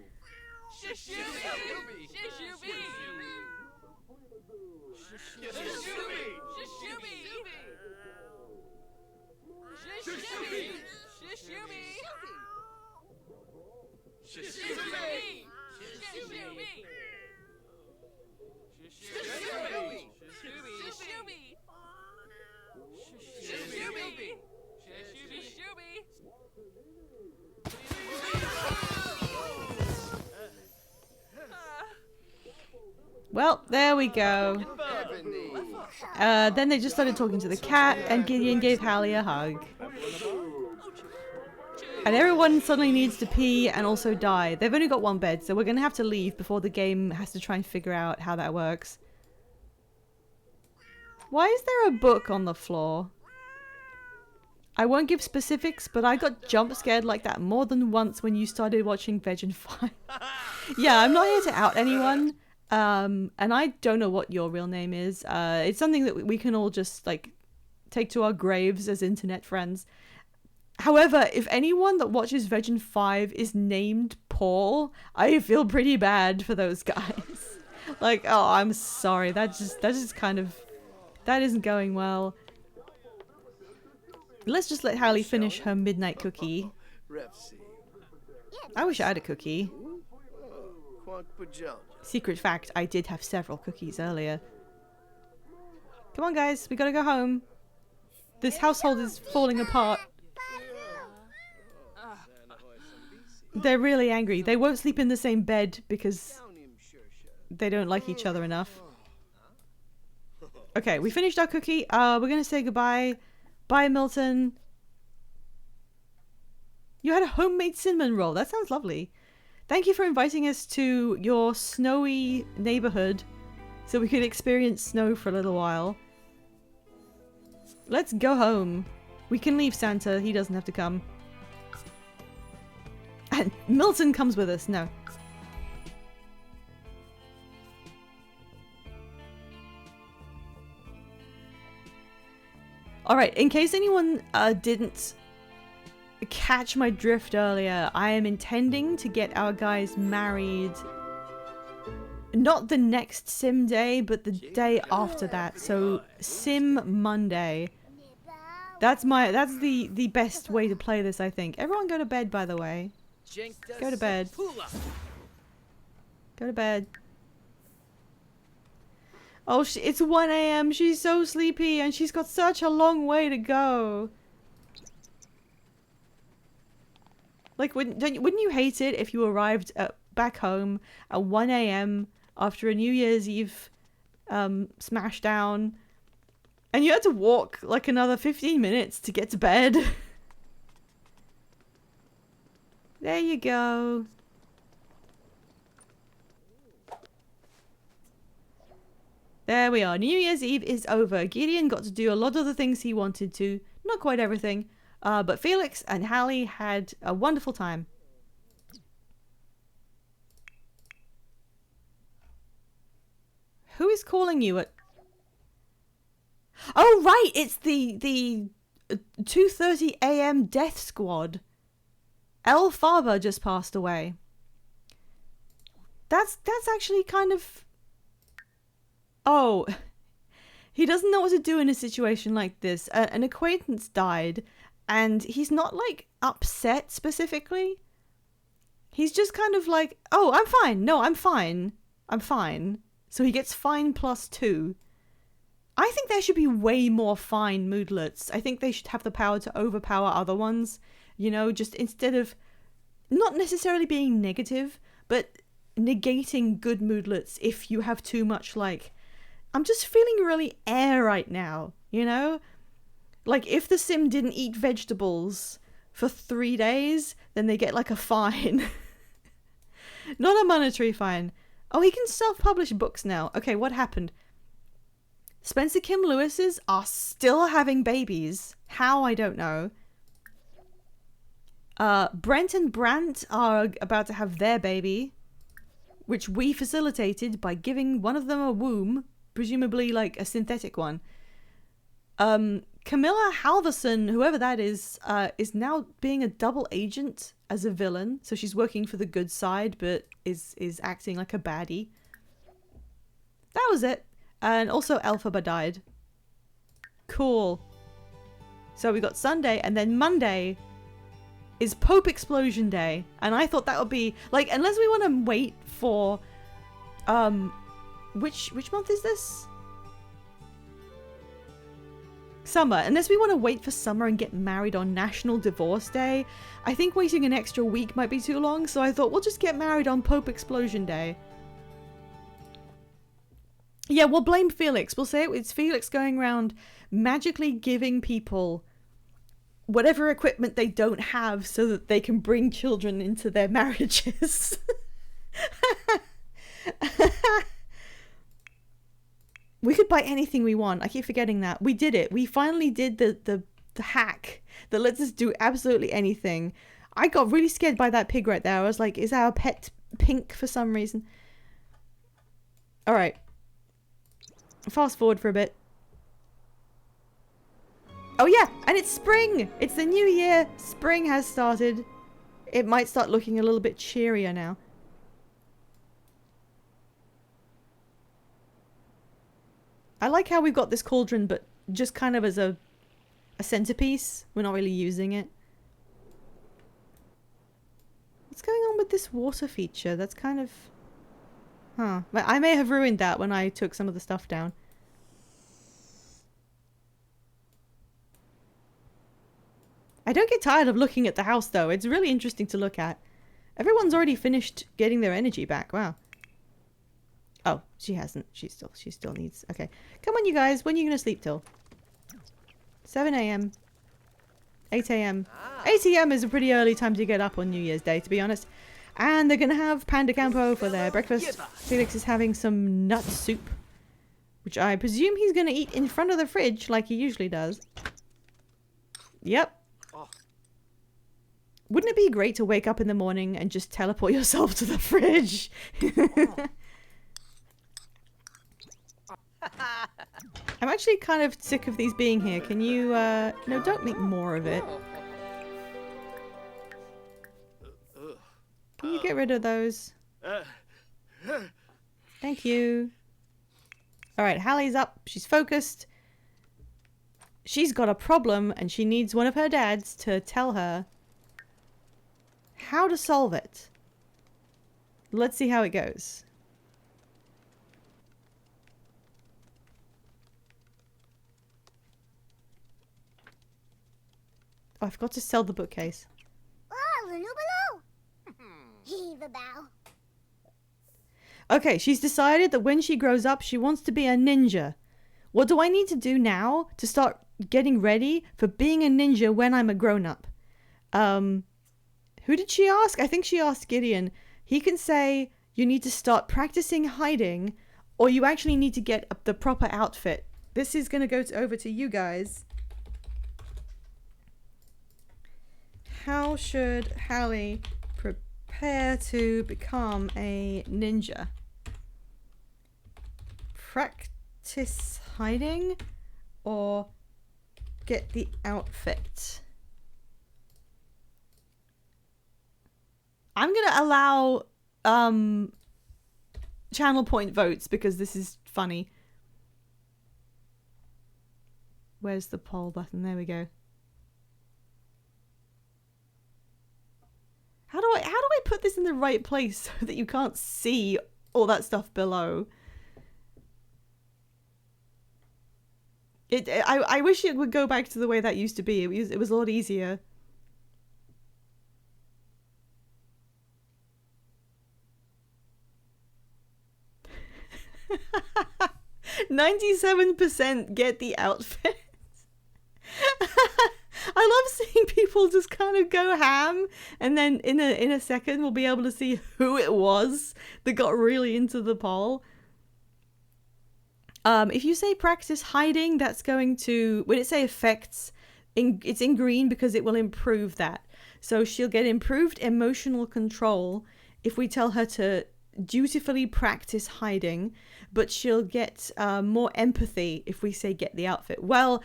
Well, there we go. Then they just started talking to the cat, and Gideon gave Hallie a hug. And everyone suddenly needs to pee and also die. They've only got one bed, so we're going to have to leave before the game has to try and figure out how that works. Why is there a book on the floor? I won't give specifics, but I got jump scared like that more than once when you started watching Veg and Fire. Yeah, I'm not here to out anyone. And I don't know what your real name is. It's something that we can all just, like, take to our graves as internet friends. However, if anyone that watches Veg and 5 is named Paul, I feel pretty bad for those guys. Like, oh, I'm sorry. That just kind of... That isn't going well. Let's just let Hallie finish her midnight cookie. I wish I had a cookie. Secret fact, I did have several cookies earlier. Come on, guys. We gotta go home. This household is falling apart. They're really angry. They won't sleep in the same bed because they don't like each other enough. Okay, we finished our cookie. We're gonna say goodbye. Bye, Milton. You had a homemade cinnamon roll. That sounds lovely. Thank you for inviting us to your snowy neighborhood so we could experience snow for a little while. Let's go home. We can leave Santa. He doesn't have to come. And Milton comes with us. No. Alright, in case anyone didn't catch my drift earlier, I am intending to get our guys married not the next sim day, but the day after that. So Sim Monday. That's the best way to play this, I think. Everyone go to bed, by the way. Go to bed. Go to bed. Oh, it's 1 AM. She's so sleepy and she's got such a long way to go. Like, wouldn't you hate it if you arrived back home at 1 AM after a New Year's Eve smashdown and you had to walk like another 15 minutes to get to bed? There you go. There we are. New Year's Eve is over. Gideon got to do a lot of the things he wanted to. Not quite everything. But Felix and Hallie had a wonderful time. Who is calling you at... Oh, right! It's the 2:30 AM death squad. El Faber just passed away. That's actually kind of... Oh, he doesn't know what to do in a situation like this. An acquaintance died, and he's not, like, upset specifically. He's just kind of like, oh, I'm fine. No, I'm fine. I'm fine. So he gets fine +2. I think there should be way more fine moodlets. I think they should have the power to overpower other ones. You know, just instead of not necessarily being negative, but negating good moodlets if you have too much, like... I'm just feeling really air right now, you know? Like, if the sim didn't eat vegetables for 3 days, then they get, like, a fine. Not a monetary fine. Oh, he can self-publish books now. Okay, what happened? Spencer Kim Lewis's are still having babies. How, I don't know. Brent and Brant are about to have their baby, which we facilitated by giving one of them a womb. Presumably, like, a synthetic one. Camilla Halverson, whoever that is now being a double agent as a villain. So she's working for the good side, but is acting like a baddie. That was it. And also Elphaba died. Cool. So we got Sunday, and then Monday is Pope Explosion Day. And I thought that would be, like, unless we want to wait for, Which month is this? Summer. Unless we want to wait for summer and get married on National Divorce Day, I think waiting an extra week might be too long, so I thought we'll just get married on Pope Explosion Day. Yeah, we'll blame Felix. We'll say it's Felix going around magically giving people whatever equipment they don't have so that they can bring children into their marriages. We could buy anything we want. I keep forgetting that. We did it. We finally did the hack that lets us do absolutely anything. I got really scared by that pig right there. I was like, is our pet pink for some reason? Alright. Fast forward for a bit. Oh yeah, and it's spring! It's the new year. Spring has started. It might start looking a little bit cheerier now. I like how we've got this cauldron, but just kind of as a centerpiece. We're not really using it. What's going on with this water feature? That's kind of... Huh. But I may have ruined that when I took some of the stuff down. I don't get tired of looking at the house, though. It's really interesting to look at. Everyone's already finished getting their energy back. Wow. Oh, she hasn't. She still needs... Okay. Come on, you guys. When are you going to sleep till? 7 a.m. 8 a.m. 8 a.m. is a pretty early time to get up on New Year's Day, to be honest. And they're going to have Panda Campo for their breakfast. Felix is having some nut soup, which I presume he's going to eat in front of the fridge like he usually does. Yep. Wouldn't it be great to wake up in the morning and just teleport yourself to the fridge? I'm actually kind of sick of these being here. Can you, no, don't make more of it. Can you get rid of those? Thank you. Alright, Hallie's up. She's focused. She's got a problem and she needs one of her dads to tell her how to solve it. Let's see how it goes. Oh, I forgot to sell the bookcase. Heave a bow. Okay, she's decided that when she grows up, she wants to be a ninja. What do I need to do now to start getting ready for being a ninja when I'm a grown-up? Who did she ask? I think she asked Gideon. He can say you need to start practicing hiding, or you actually need to get the proper outfit. This is going to go over to you guys. How should Hallie prepare to become a ninja? Practice hiding or get the outfit? I'm gonna allow channel point votes because this is funny. Where's the poll button? There we go. How do I put this in the right place so that you can't see all that stuff below? I wish it would go back to the way that used to be. It was a lot easier. "97% get the outfit." I love seeing people just kind of go ham, and then in a second we'll be able to see who it was that got really into the poll. If you say practice hiding, that's going to, when it say effects, it's in green because it will improve that. So she'll get improved emotional control if we tell her to dutifully practice hiding, but she'll get more empathy if we say get the outfit. Well,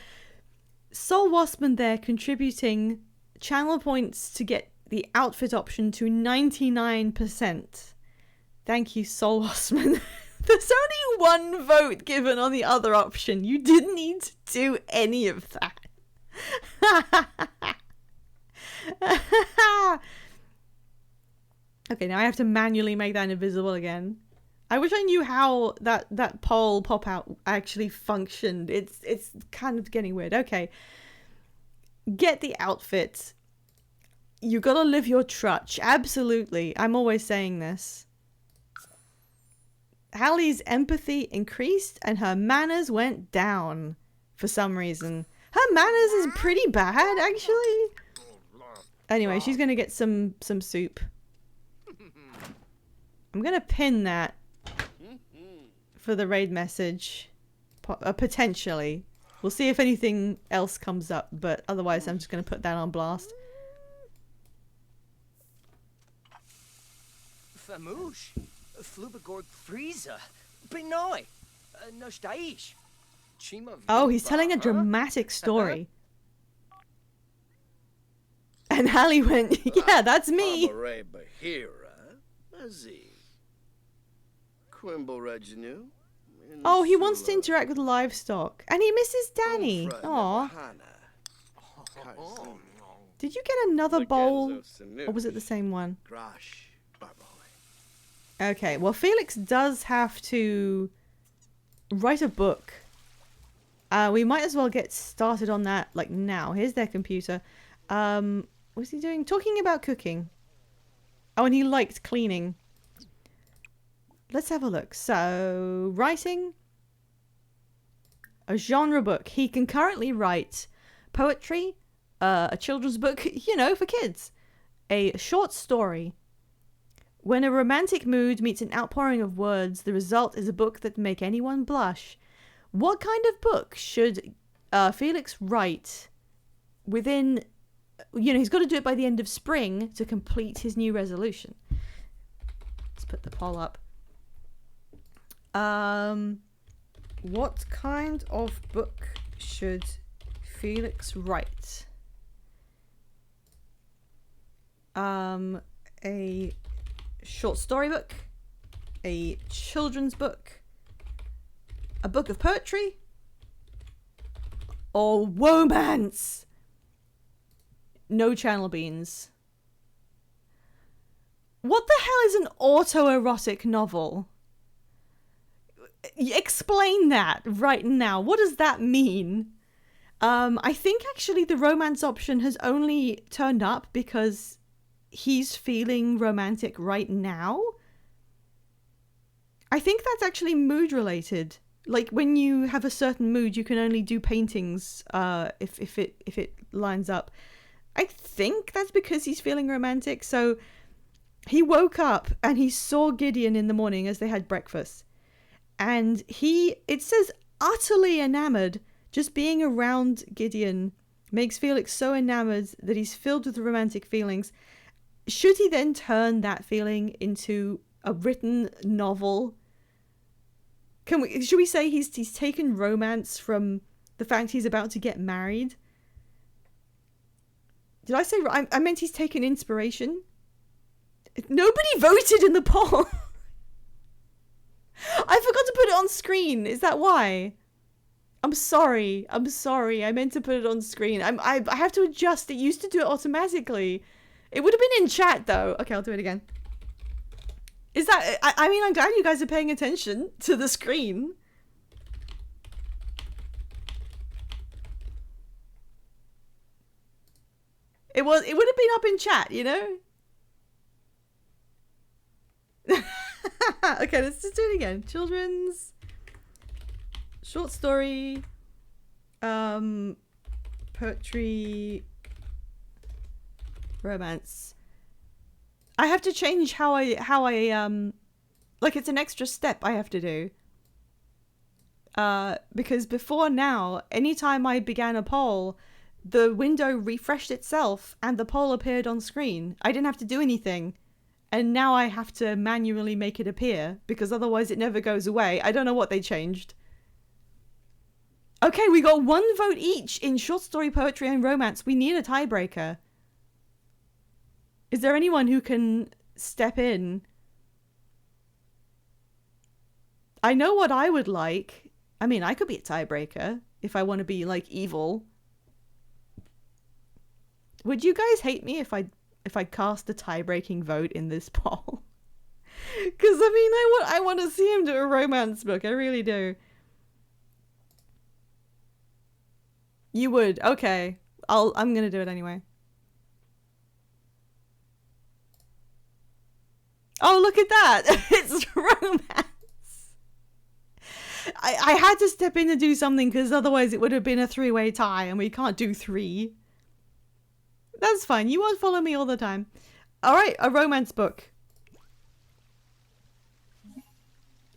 Soul Waspman there contributing channel points to get the outfit option to 99%. Thank you, Soul Waspman. There's only one vote given on the other option. You didn't need to do any of that. Okay, now I have to manually make that invisible again. I wish I knew how that poll pop-out actually functioned. It's kind of getting weird. Okay. Get the outfit. You gotta live your trutch. Absolutely. I'm always saying this. Hallie's empathy increased and her manners went down for some reason. Her manners is pretty bad, actually. Anyway, she's gonna get some soup. I'm gonna pin that for the raid message. Potentially. We'll see if anything else comes up, but otherwise I'm just gonna put that on blast. Famouche, Flubagorg Frieza, Benoi, Nostaish. Oh, he's telling a dramatic story. And Hallie went, yeah, that's me. Amare Bahira, Aziz. Quimble Reginu. Oh, he wants to interact with livestock. And he misses Danny. Aw. Did you get another bowl? Or was it the same one? Okay, well, Felix does have to write a book. We might as well get started on that, like, now. Here's their computer. What's he doing? Talking about cooking. Oh, and he liked cleaning. Let's have a look. So, writing. A genre book. He can currently write poetry, a children's book, you know, for kids. A short story. When a romantic mood meets an outpouring of words, the result is a book that make anyone blush. What kind of book should Felix write within... You know, he's got to do it by the end of spring to complete his new resolution. Let's put the poll up. What kind of book should Felix write? A short story book, a children's book, a book of poetry, or romance? No channel beans. What the hell is an autoerotic novel? Explain that right now. What does that mean? I think actually the romance option has only turned up because he's feeling romantic right now. I think that's actually mood related. Like when you have a certain mood, you can only do paintings if it lines up. I think that's because he's feeling romantic. So he woke up and he saw Gideon in the morning as they had breakfast. And it says utterly enamored. Just being around Gideon makes Felix so enamored that he's filled with romantic feelings. Should he then turn that feeling into a written novel? Should we say he's taken romance from the fact he's about to get married? Did I say right? I meant he's taken inspiration. Nobody voted in the poll. I forgot to put it on screen. Is that why? I'm sorry. I meant to put it on screen. I have to adjust. It used to do it automatically. It would have been in chat though. Okay, I'll do it again. Is that... I mean, I'm glad you guys are paying attention to the screen. It would have been up in chat, you know? Okay, let's just do it again. Children's short story, poetry, romance. I have to change how I like it's an extra step I have to do. Because before now, anytime I began a poll, the window refreshed itself and the poll appeared on screen. I didn't have to do anything. And now I have to manually make it appear because otherwise it never goes away. I don't know what they changed. Okay, we got 1 vote each in short story, poetry, and romance. We need a tiebreaker. Is there anyone who can step in? I know what I would like. I mean, I could be a tiebreaker if I want to be, like, evil. Would you guys hate me if I cast a tie-breaking vote in this poll? Because, I mean, I want to see him do a romance book. I really do. You would? Okay. I'm going to do it anyway. Oh, look at that. It's romance. I had to step in and do something because otherwise it would have been a 3-way tie and we can't do 3. That's fine. You won't follow me all the time. Alright, a romance book.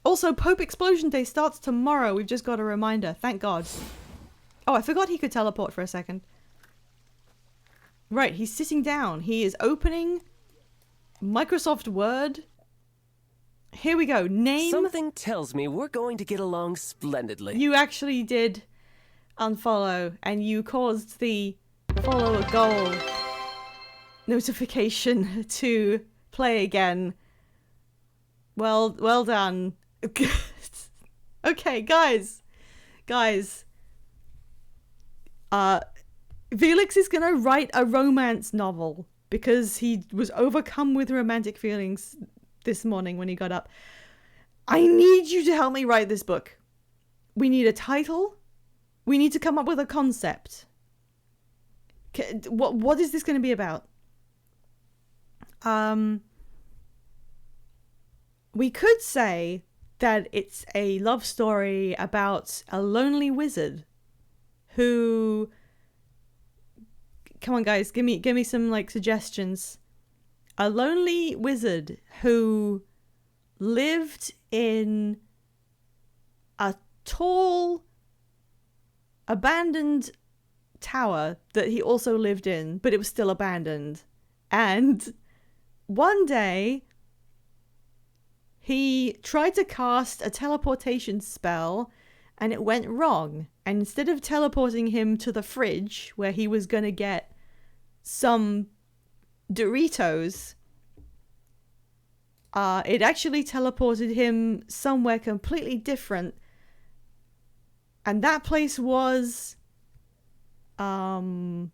Also, Pope Explosion Day starts tomorrow. We've just got a reminder. Thank God. Oh, I forgot he could teleport for a second. Right, he's sitting down. He is opening Microsoft Word. Here we go. Name. Something tells me we're going to get along splendidly. You actually did unfollow and you caused the follow a goal notification to play again. Well done. Okay, guys. Felix is gonna write a romance novel because he was overcome with romantic feelings this morning when he got up. I need you to help me write this book. We need a title. We need to come up with a concept. What is this going to be about? We could say that it's a love story about a lonely wizard who... Come on, guys, give me some like suggestions. A lonely wizard who lived in a tall, abandoned tower that he also lived in, but it was still abandoned. And one day, he tried to cast a teleportation spell and it went wrong. And instead of teleporting him to the fridge where he was going to get some Doritos, it actually teleported him somewhere completely different. And that place was the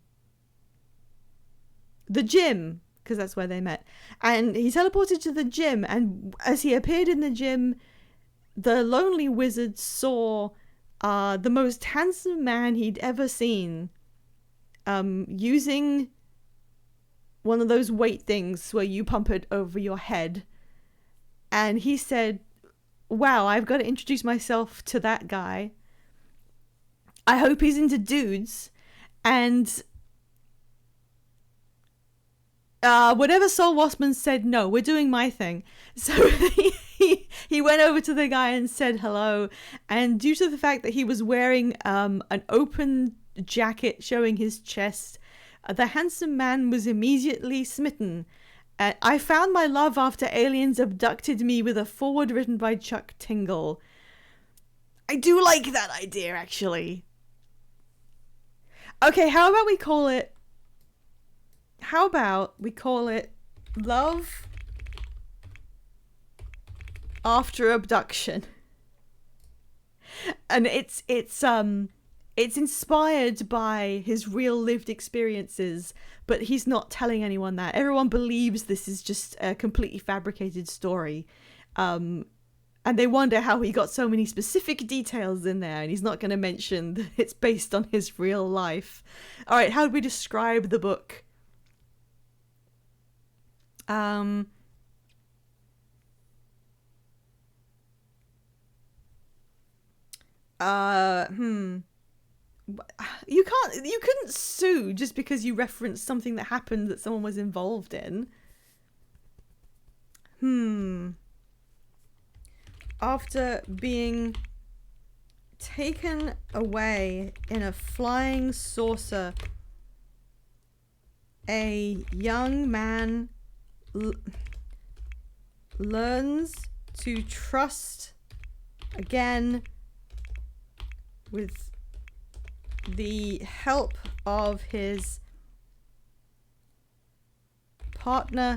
gym, because that's where they met. And he teleported to the gym, and as he appeared in the gym, the lonely wizard saw the most handsome man he'd ever seen using one of those weight things where you pump it over your head. And he said, wow, I've got to introduce myself to that guy. I hope he's into dudes. And whatever Sol Wassman said, no, we're doing my thing. So he went over to the guy and said hello. And due to the fact that he was wearing an open jacket showing his chest, the handsome man was immediately smitten. I found my love after aliens abducted me with a foreword written by Chuck Tingle. I do like that idea, actually. Okay, how about we call it Love After Abduction. And it's inspired by his real lived experiences, but he's not telling anyone that. Everyone believes this is just a completely fabricated story. And they wonder how he got so many specific details in there, and he's not going to mention that it's based on his real life. All right, how do we describe the book? You couldn't sue just because you referenced something that happened that someone was involved in. After being taken away in a flying saucer, a young man learns to trust again with the help of his partner.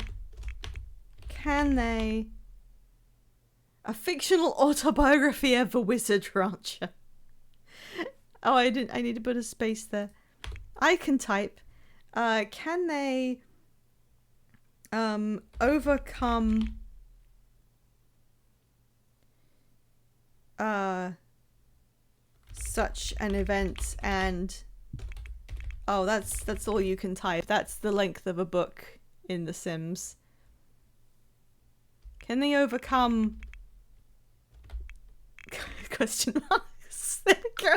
Can they... A fictional autobiography of a wizard rancher. Oh, I need to put a space there. I can type. Can they overcome such an event? And oh, that's all you can type. That's the length of a book in The Sims. Can they overcome Question marks. There we go.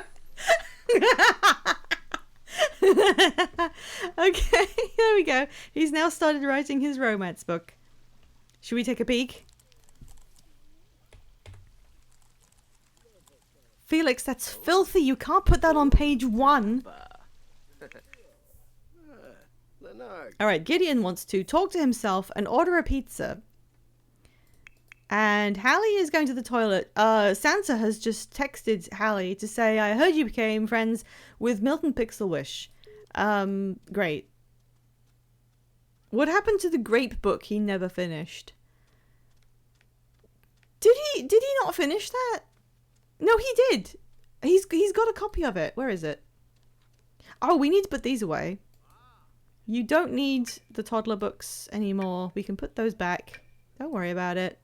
Okay, there we go. He's now started writing his romance book. Should we take a peek? Felix, that's filthy. You can't put that on page 1. Leonard. Alright, Gideon wants to talk to himself and order a pizza. And Hallie is going to the toilet. Santa has just texted Hallie to say, I heard you became friends with Milton Pixelwish. Great. What happened to the grape book he never finished? Did he not finish that? No, he did. He's got a copy of it. Where is it? Oh, we need to put these away. You don't need the toddler books anymore. We can put those back. Don't worry about it.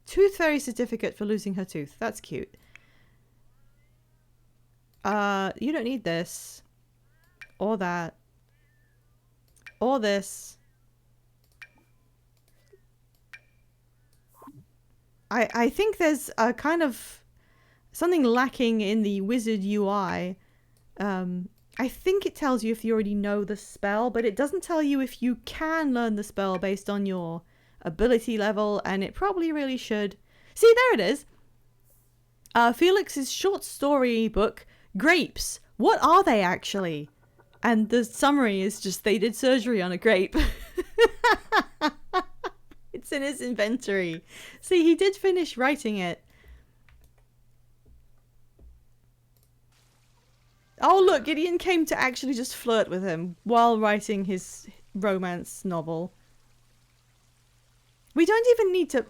Tooth Fairy certificate for losing her tooth. That's cute. You don't need this. Or that. Or this. I think there's a kind of something lacking in the wizard UI. I think it tells you if you already know the spell, but it doesn't tell you if you can learn the spell based on your ability level, and it probably really should. See, there it is. Felix's short story book, Grapes. What are they actually? And the summary is just they did surgery on a grape. It's in his inventory. See, he did finish writing it. Oh, look, Gideon came to actually just flirt with him while writing his romance novel. We don't even need to...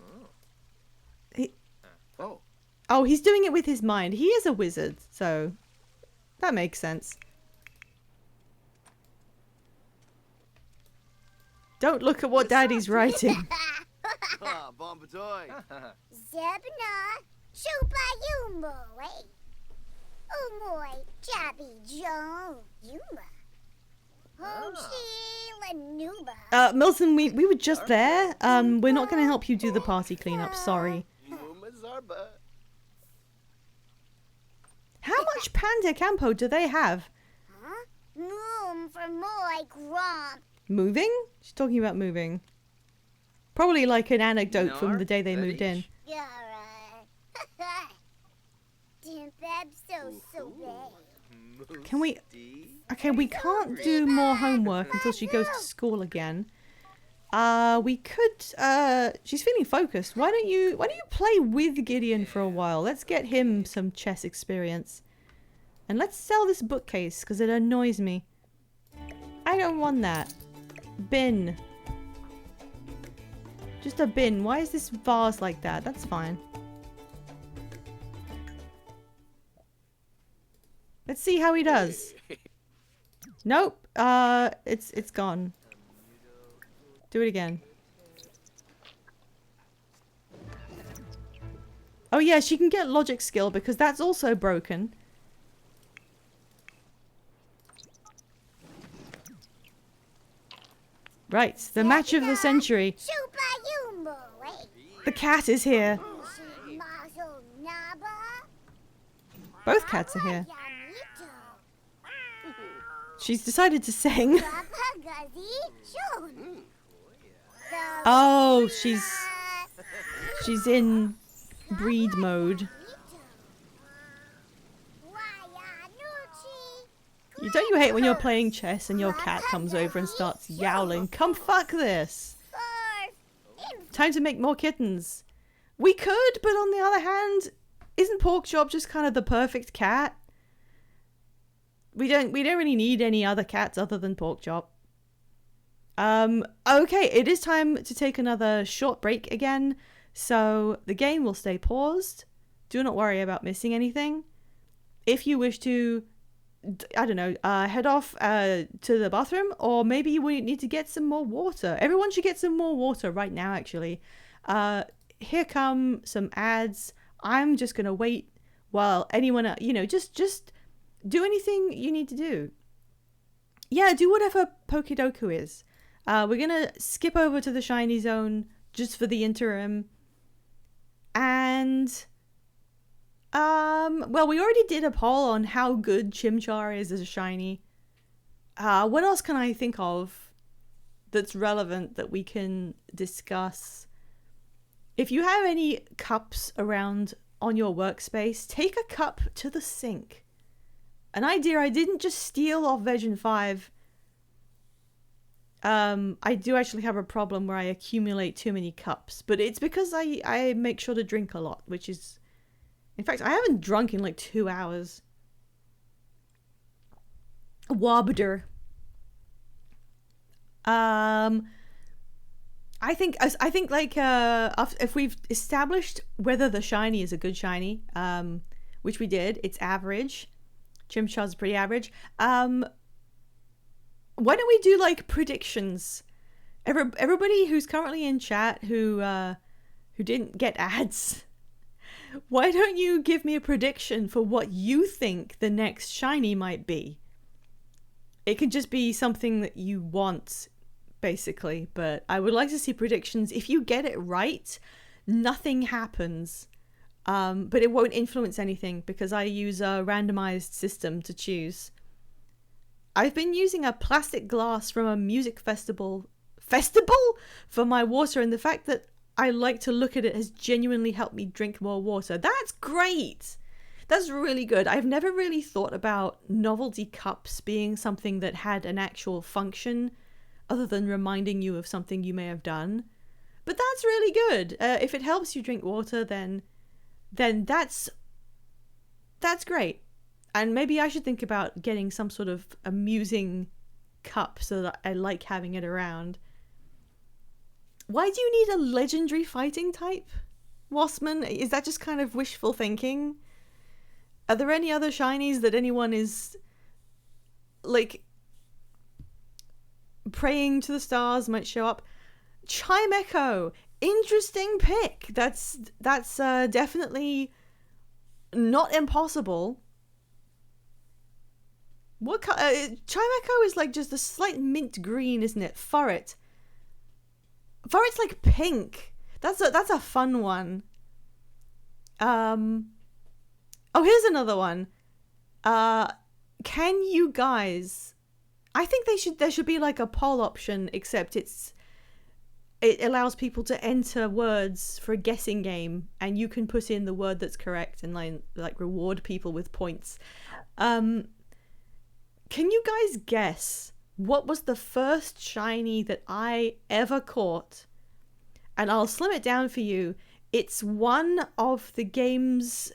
Oh, he's doing it with his mind. He is a wizard, so that makes sense. Don't look at what Daddy's writing. Bon Batoy. Zebna, Chupa Yumo, Umoy, Jabby Joe, Yuma. Hoshi Lanuba. Milton, we were just there. We're not going to help you do the party cleanup, sorry. Yuma Zarba. How much Panda Campo do they have? Huh? Moom for Moy Gromp. Moving? She's talking about moving. Probably like an anecdote from the day they moved in. Yara. Dimpeb so bad. Can we... Okay, we can't do more homework until she goes to school again. We could... She's feeling focused. Why don't you play with Gideon for a while? Let's get him some chess experience. And let's sell this bookcase, because it annoys me. I don't want that. Bin. Just a bin. Why is this vase like that? That's fine. Let's see how he does. Nope. It's gone. Do it again. Oh yeah, she can get logic skill because that's also broken. Right, the match of the century. The cat is here. Both cats are here. She's decided to sing. Oh, she's in breed mode. Don't you hate when you're playing chess and your cat comes over and starts yowling, "Come fuck this." Time to make more kittens. We could, but on the other hand, isn't Porkchop just kind of the perfect cat? We don't really need any other cats other than Porkchop. Okay, it is time to take another short break again. So the game will stay paused. Do not worry about missing anything. If you wish to, I don't know, head off to the bathroom, or maybe you need to get some more water. Everyone should get some more water right now, actually. Here come some ads. I'm just going to wait while anyone, just do anything you need to do. Yeah, do whatever Pokedoku is. We're going to skip over to the Shiny Zone just for the interim. And Well, we already did a poll on how good Chimchar is as a shiny. What else can I think of that's relevant that we can discuss? If you have any cups around on your workspace, take a cup to the sink. An idea I didn't just steal off Vegn 5. I do actually have a problem where I accumulate too many cups, but it's because I make sure to drink a lot, which is... In fact, I haven't drunk in like 2 hours. Wobder. I think like if we've established whether the shiny is a good shiny, which we did, it's average. Chimchar's pretty average. Why don't we do like predictions? Everybody who's currently in chat who didn't get ads, why don't you give me a prediction for what you think the next shiny might be? It could just be something that you want, basically, but I would like to see predictions. If you get it right, nothing happens, but it won't influence anything because I use a randomized system to choose. I've been using a plastic glass from a music festival for my water, and the fact that I like to look at it has genuinely helped me drink more water. That's great! That's really good. I've never really thought about novelty cups being something that had an actual function other than reminding you of something you may have done. But that's really good. If it helps you drink water, then that's great. And maybe I should think about getting some sort of amusing cup so that I like having it around. Why do you need a legendary fighting type, Wassman? Is that just kind of wishful thinking? Are there any other shinies that anyone is, like, praying to the stars might show up? Chimecho! Interesting pick! That's definitely not impossible. What Chimecho is like just a slight mint green, isn't it? Furret. Furret's like pink. That's a fun one. Oh, here's another one. Can you guys... I think there should be like a poll option, except it allows people to enter words for a guessing game, and you can put in the word that's correct and like reward people with points. Can you guys guess what was the first shiny that I ever caught? And I'll slim it down for you. It's one of the game's...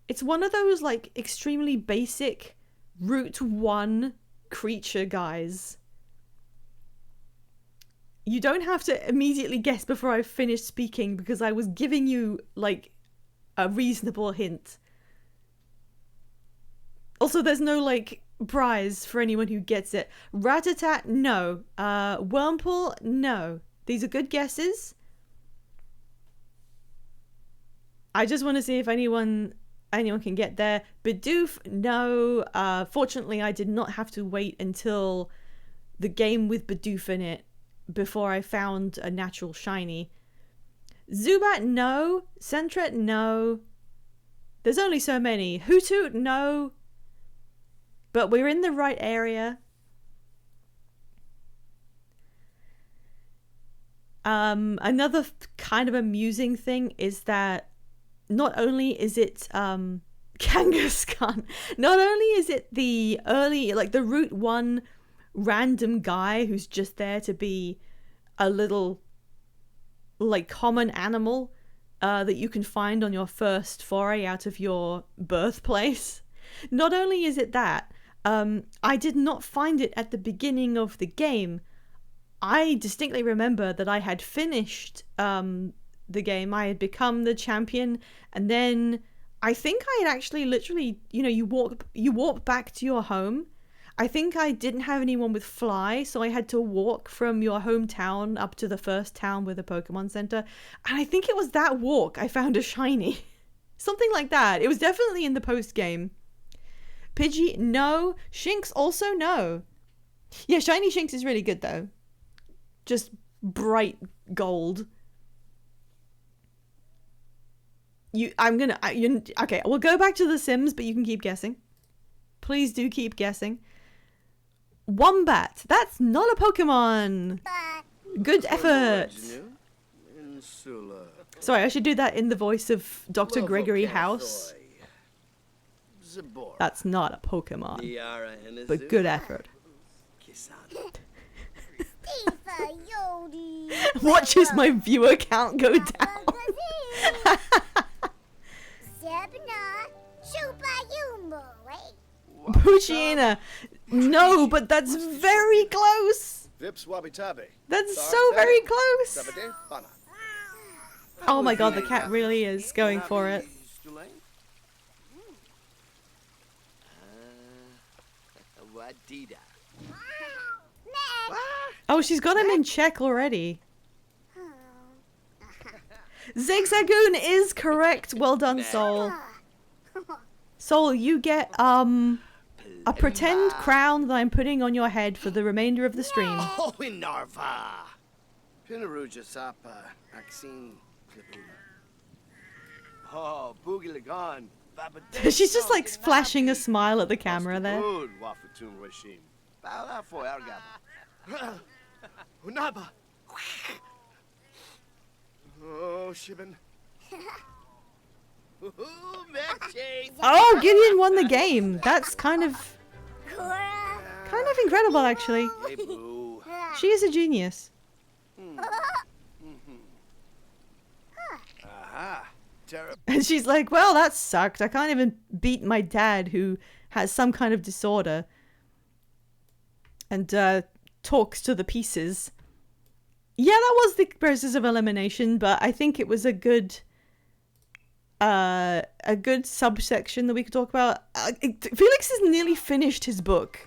it's one of those like extremely basic Route 1 creature guys. You don't have to immediately guess before I finish speaking because I was giving you like a reasonable hint. Also, there's no like prize for anyone who gets it. Rattata, no. Wurmple, no. These are good guesses. I just want to see if anyone can get there. Bidoof, no. Fortunately, I did not have to wait until the game with Bidoof in it before I found a natural shiny. Zubat, no. Sentret, no. There's only so many. Hoothoot, no. But we're in the right area. Another kind of amusing thing is that not only is it Kangaskhan, not only is it the early, like the Route 1 random guy who's just there to be a little like common animal that you can find on your first foray out of your birthplace. Not only is it that, I did not find it at the beginning of the game. I distinctly remember that I had finished the game. I had become the champion, and then I think I had actually literally, you walk back to your home. I think I didn't have anyone with Fly, so I had to walk from your hometown up to the first town with a Pokemon Center. And I think it was that walk I found a shiny. Something like that. It was definitely in the post game. Pidgey, no. Shinx, also no. Yeah, shiny Shinx is really good though. Just bright gold. Okay, we'll go back to The Sims, but you can keep guessing. Please do keep guessing. Wombat. That's not a Pokemon. Good effort. Insula. Sorry, I should do that in the voice of Dr. Gregory House. Zabor. That's not a Pokemon. Diara and But good effort. Kisan. Tifa Yodi. Watch as my viewer count go down. Sebna. Chupa Yumbo. Puchina. No, but that's very close. Vips Wabi Tabi. That's so very close. Sabade Hana. Oh my god, the cat really is going for it. Wadida. Oh, she's got him in check already. Zigzagoon is correct. Well done, Soul. Soul, you get a pretend crown that I'm putting on your head for the remainder of the stream. Oh, in Narva. Pinaruja Sapa. Maxine. Oh, Boogie Lagan. She's just like flashing a smile at the camera there. Good Wafatun Rashim. Bala for Argaba. Unaba. Oh, Shibin. Oh, Gideon won the game. That's kind of incredible, actually. Hey, boo. She is a genius. Aha. Terrible. And she's like, well, that sucked. I can't even beat my dad, who has some kind of disorder and talks to the pieces. Yeah, that was the process of elimination, but I think it was a good subsection that we could talk about. Felix has nearly finished his book.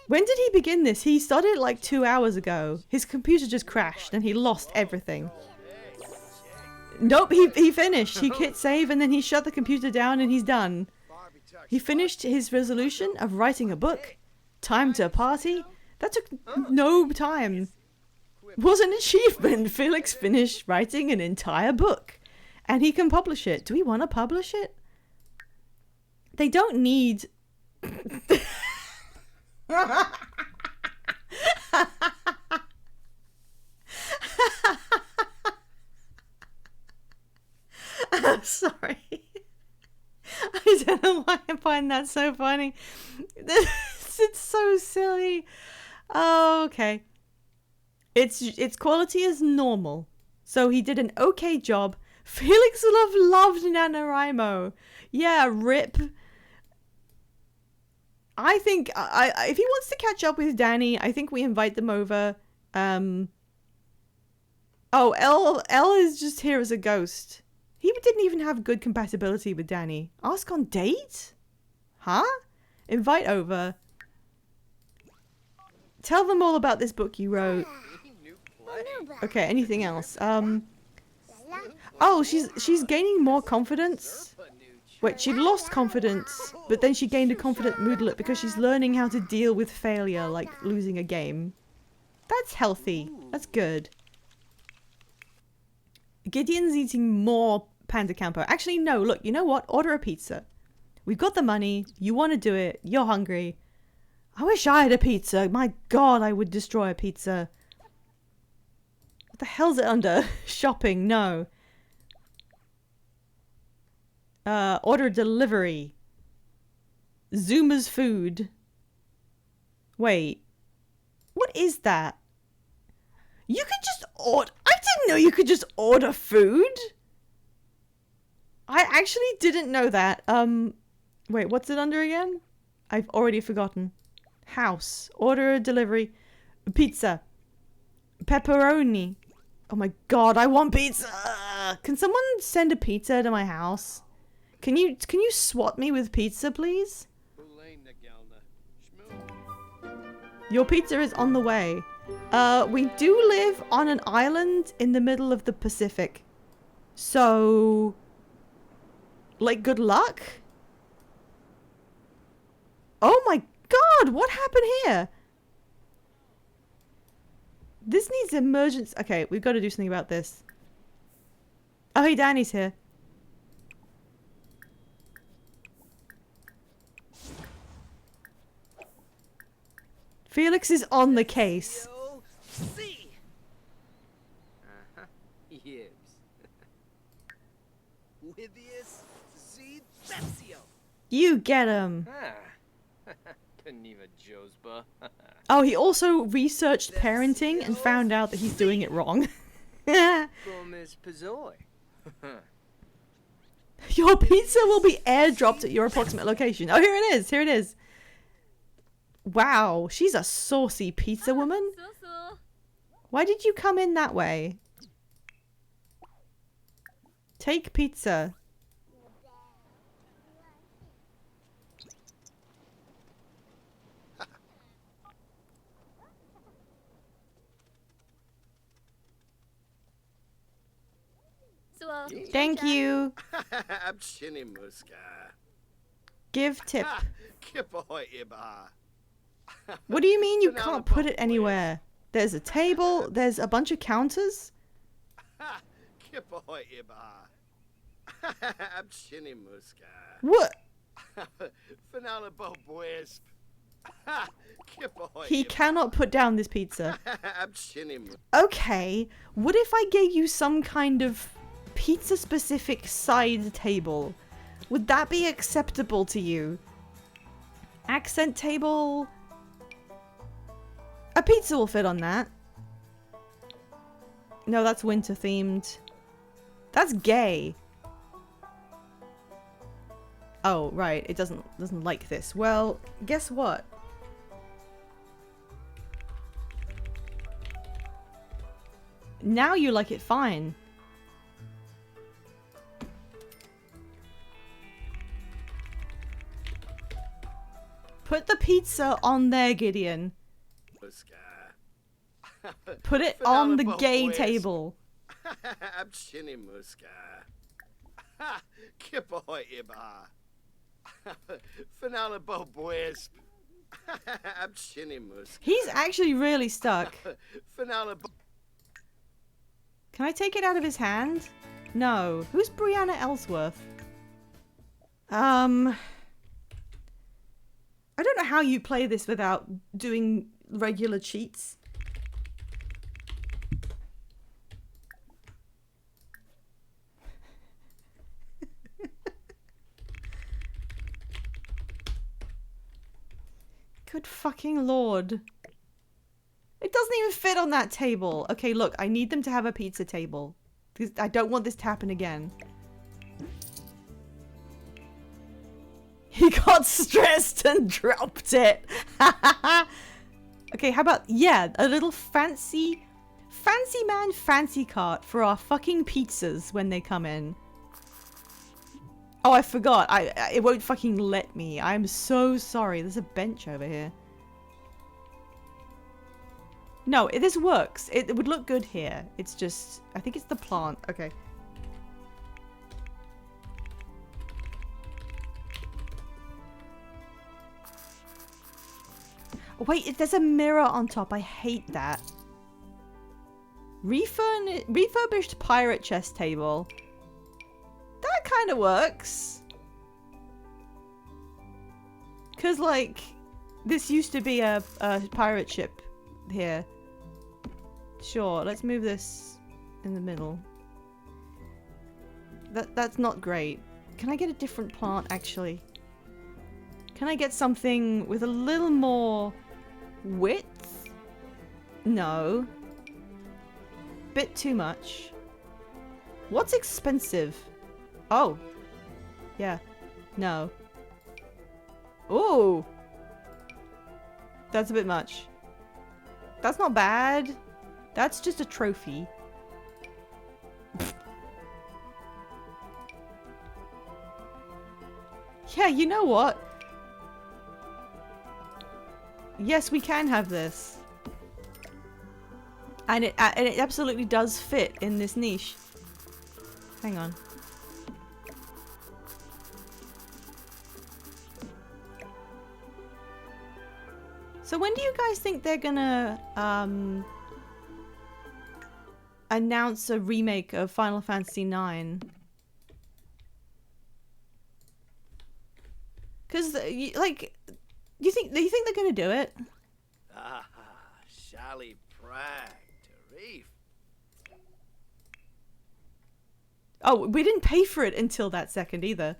When did he begin this? He started like 2 hours ago. His computer just crashed and he lost everything. Nope, he finished. He hit save and then he shut the computer down and he's done. He finished his resolution of writing a book. Time to party. That took no time. Was an achievement. Felix finished writing an entire book. And he can publish it. Do we want to publish it? They don't need... I'm sorry. I don't know why I find that so funny. It's so silly. Oh, okay. Its quality is normal. So he did an okay job. Felix will have loved NaNoWriMo. Yeah, rip. I think if he wants to catch up with Danny, I think we invite them over. Oh, L is just here as a ghost. He didn't even have good compatibility with Danny. Ask on date? Huh? Invite over. Tell them all about this book you wrote. Okay, anything else? Oh, she's gaining more confidence. Wait, she lost confidence, but then she gained a confident moodlet because she's learning how to deal with failure, like losing a game. That's healthy. That's good. Gideon's eating more Panda Campo. Actually, no, look, you know what? Order a pizza. We've got the money. You want to do it. You're hungry. I wish I had a pizza. My God, I would destroy a pizza. What the hell's it under? Shopping, no. Order delivery. Zuma's food. Wait. What is that? You could just order... I didn't know you could just order food. I actually didn't know that. Wait, what's it under again? I've already forgotten. House. Order delivery. Pizza. Pepperoni. Oh my God, I want pizza. Can someone send a pizza to my house? Can you swat me with pizza, please? Your pizza is on the way. We do live on an island in the middle of the Pacific. So, like, good luck? Oh my God, what happened here? This needs emergency. Okay, we've got to do something about this. Oh, hey, Danny's here. Felix is on the case. C. Uh-huh. Yibs. Livius Z Betsio. You get him. Ah. Paniva Josba. Oh, he also researched parenting and found out that he's doing it wrong. Gomez Pazoi. Your pizza will be airdropped at your approximate location. Oh, here it is. Here it is. Wow, she's a saucy pizza woman. Why did you come in that way? Take pizza. Thank you. I'm Chinny Muska. Give tip. Kipoy Iba. What do you mean you can't put it anywhere? There's a table, there's a bunch of counters. Kipoy Iba. I'm Chinny Muska. What? Finale Bo Wisp. He cannot put down this pizza. I'm Chinny Muska. Okay, what if I gave you some kind of pizza specific side table? Would that be acceptable to you? Accent table? A pizza will fit on that. No, that's winter themed. That's gay. Oh, right, it doesn't like this. Well, guess what? Now you like it fine. Put the pizza on there, Gideon. Put it on the gay table. I'm Chinny Muska. Kipoy Iba. Finale Bo Wisp. I'm Chinny Muska. He's actually really stuck. Finale Bo. Can I take it out of his hand? No. Who's Brianna Ellsworth? I don't know how you play this without doing regular cheats. Good fucking lord. It doesn't even fit on that table. Okay, look, I need them to have a pizza table. Because I don't want this to happen again. He got stressed and dropped it. Okay, how about, yeah, a little fancy man fancy cart for our fucking pizzas when they come in. Oh, I forgot. It won't fucking let me. I'm so sorry. There's a bench over here. No, this works. It would look good here. It's just, I think it's the plant. Okay. Wait, there's a mirror on top. I hate that. Refurbished pirate chest table. That kind of works. Because, like, this used to be a pirate ship here. Sure, let's move this in the middle. That's not great. Can I get a different plant, actually? Can I get something with a little more width? No. Bit too much. What's expensive? Oh. Yeah. No. Ooh. That's a bit much. That's not bad. That's just a trophy. Yeah, you know what? Yes, we can have this. And it absolutely does fit in this niche. Hang on. So when do you guys think they're gonna announce a remake of Final Fantasy IX. Because, like, do you think they're gonna do it? Ah, Shally Prag, Tarif. Oh, we didn't pay for it until that second either.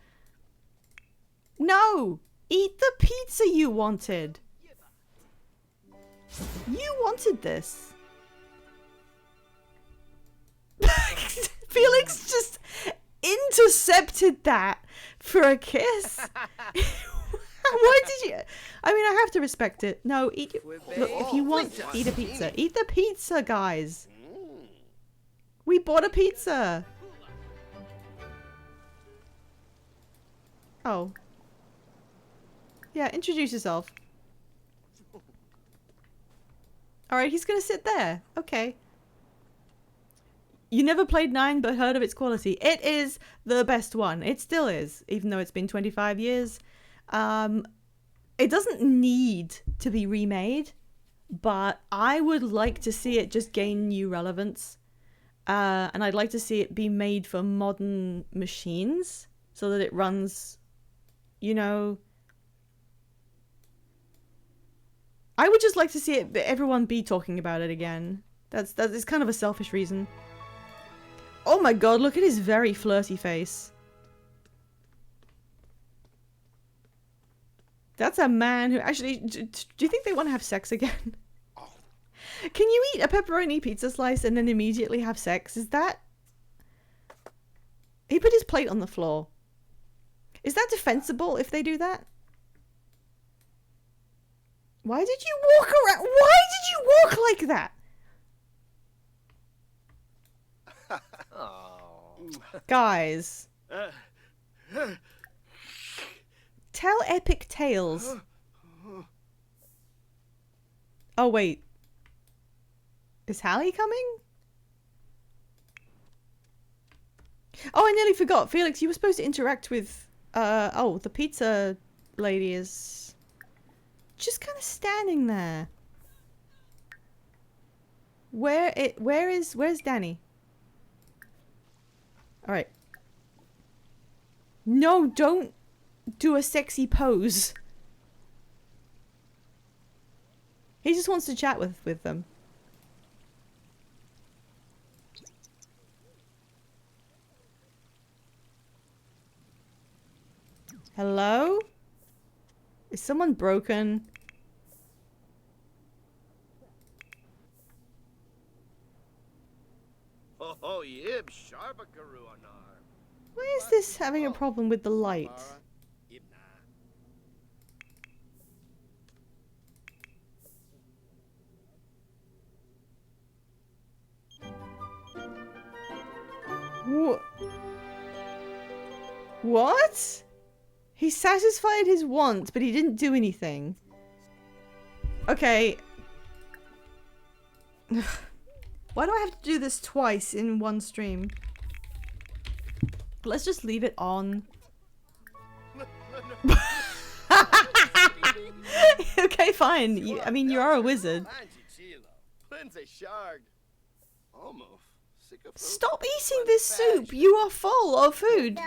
No! Eat the pizza you wanted! You wanted this. Felix just intercepted that for a kiss. Why did you? I mean, I have to respect it. No, eat it. Look, if you want, eat a pizza. Eat the pizza, guys. We bought a pizza. Oh. Yeah, introduce yourself. Alright, he's gonna sit there. Okay. You never played 9 but heard of its quality. It is the best one. It still is, even though it's been 25 years. It doesn't need to be remade, but I would like to see it just gain new relevance. And I'd like to see it be made for modern machines so that it runs, you know... I would just like to see it, everyone be talking about it again. That's kind of a selfish reason. Oh my god, look at his very flirty face. That's a man who actually... Do you think they want to have sex again? Can you eat a pepperoni pizza slice and then immediately have sex? Is that... He put his plate on the floor. Is that defensible if they do that? Why did you walk around? Why did you walk like that? Guys. Tell epic tales. Oh, wait. Is Hallie coming? Oh, I nearly forgot. Felix, you were supposed to interact with... oh, the pizza lady is... just kind of standing there. Where's Danny? Alright. No, don't do a sexy pose. He just wants to chat with them. Hello? Is someone broken? Oh, yib, Sharbakaru on arm. Why is this having a problem with the light? What? He satisfied his want, but he didn't do anything. Okay. Why do I have to do this twice in one stream? Let's just leave it on. Okay, fine. I mean, you are a wizard. Stop eating this soup! You are full of food!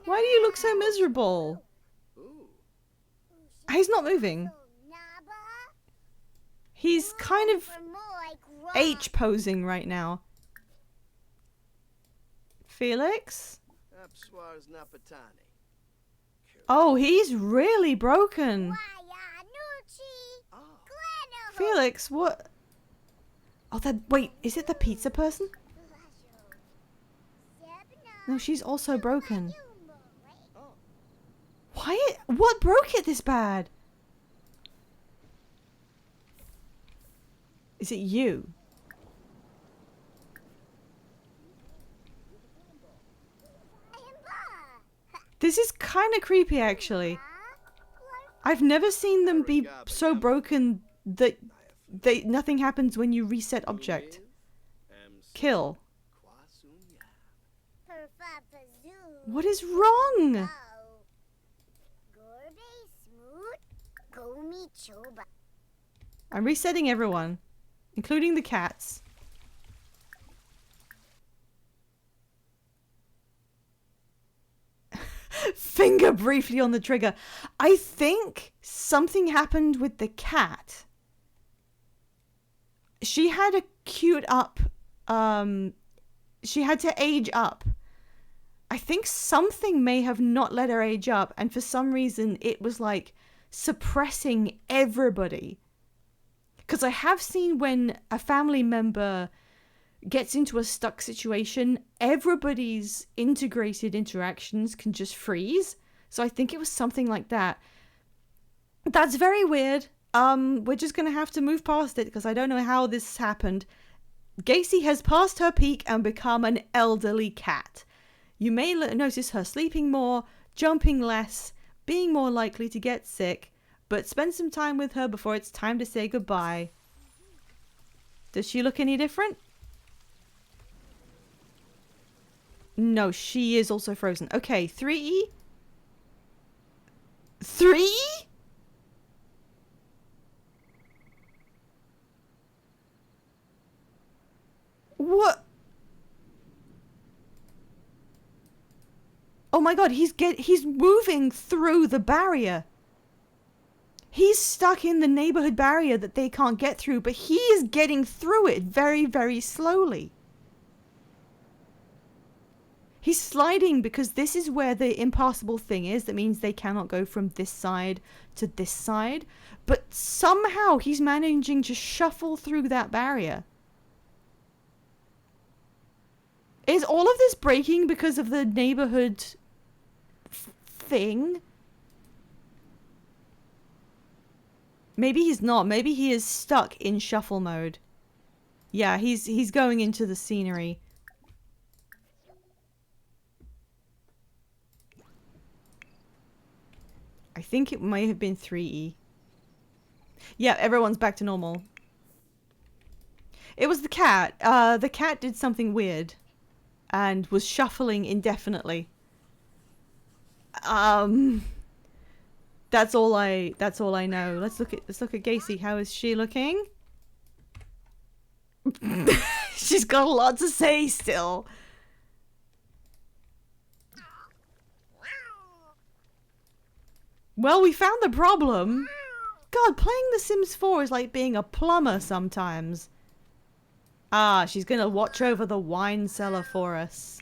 Why do you look so miserable? He's not moving. He's kind of H posing right now. Felix? Oh, he's really broken. Felix, what? Oh, wait, is it the pizza person? No, she's also broken. What broke it this bad? Is it you? This is kind of creepy, actually. I've never seen them be so broken that nothing happens when you reset object. Kill. What is wrong? I'm resetting everyone, including the cats. Finger briefly on the trigger. I think something happened with the cat. She had a queued up, she had to age up. I think something may have not let her age up, and for some reason it was like suppressing everybody. Because I have seen when a family member gets into a stuck situation, everybody's integrated interactions can just freeze. So I think it was something like that. That's very weird. We're just gonna have to move past it because I don't know how this happened. Gacy has passed her peak and become an elderly cat. You may notice her sleeping more, jumping less, being more likely to get sick, but spend some time with her before it's time to say goodbye. Does she look any different? No, she is also frozen. Okay, 3E? 3? What? Oh my god, he's moving through the barrier. He's stuck in the neighborhood barrier that they can't get through, but he is getting through it very, very slowly. He's sliding because this is where the impassable thing is. That means they cannot go from this side to this side. But somehow he's managing to shuffle through that barrier. Is all of this breaking because of the neighborhood thing? Maybe he's not. Maybe he is stuck in shuffle mode. Yeah, he's going into the scenery. I think it may have been 3E. Yeah, everyone's back to normal. It was the cat. The cat did something weird and was shuffling indefinitely. That's all I know. Let's look at Gacy. How is she looking? She's got a lot to say still. Well, we found the problem. God, playing The Sims 4 is like being a plumber sometimes. Ah, she's gonna watch over the wine cellar for us.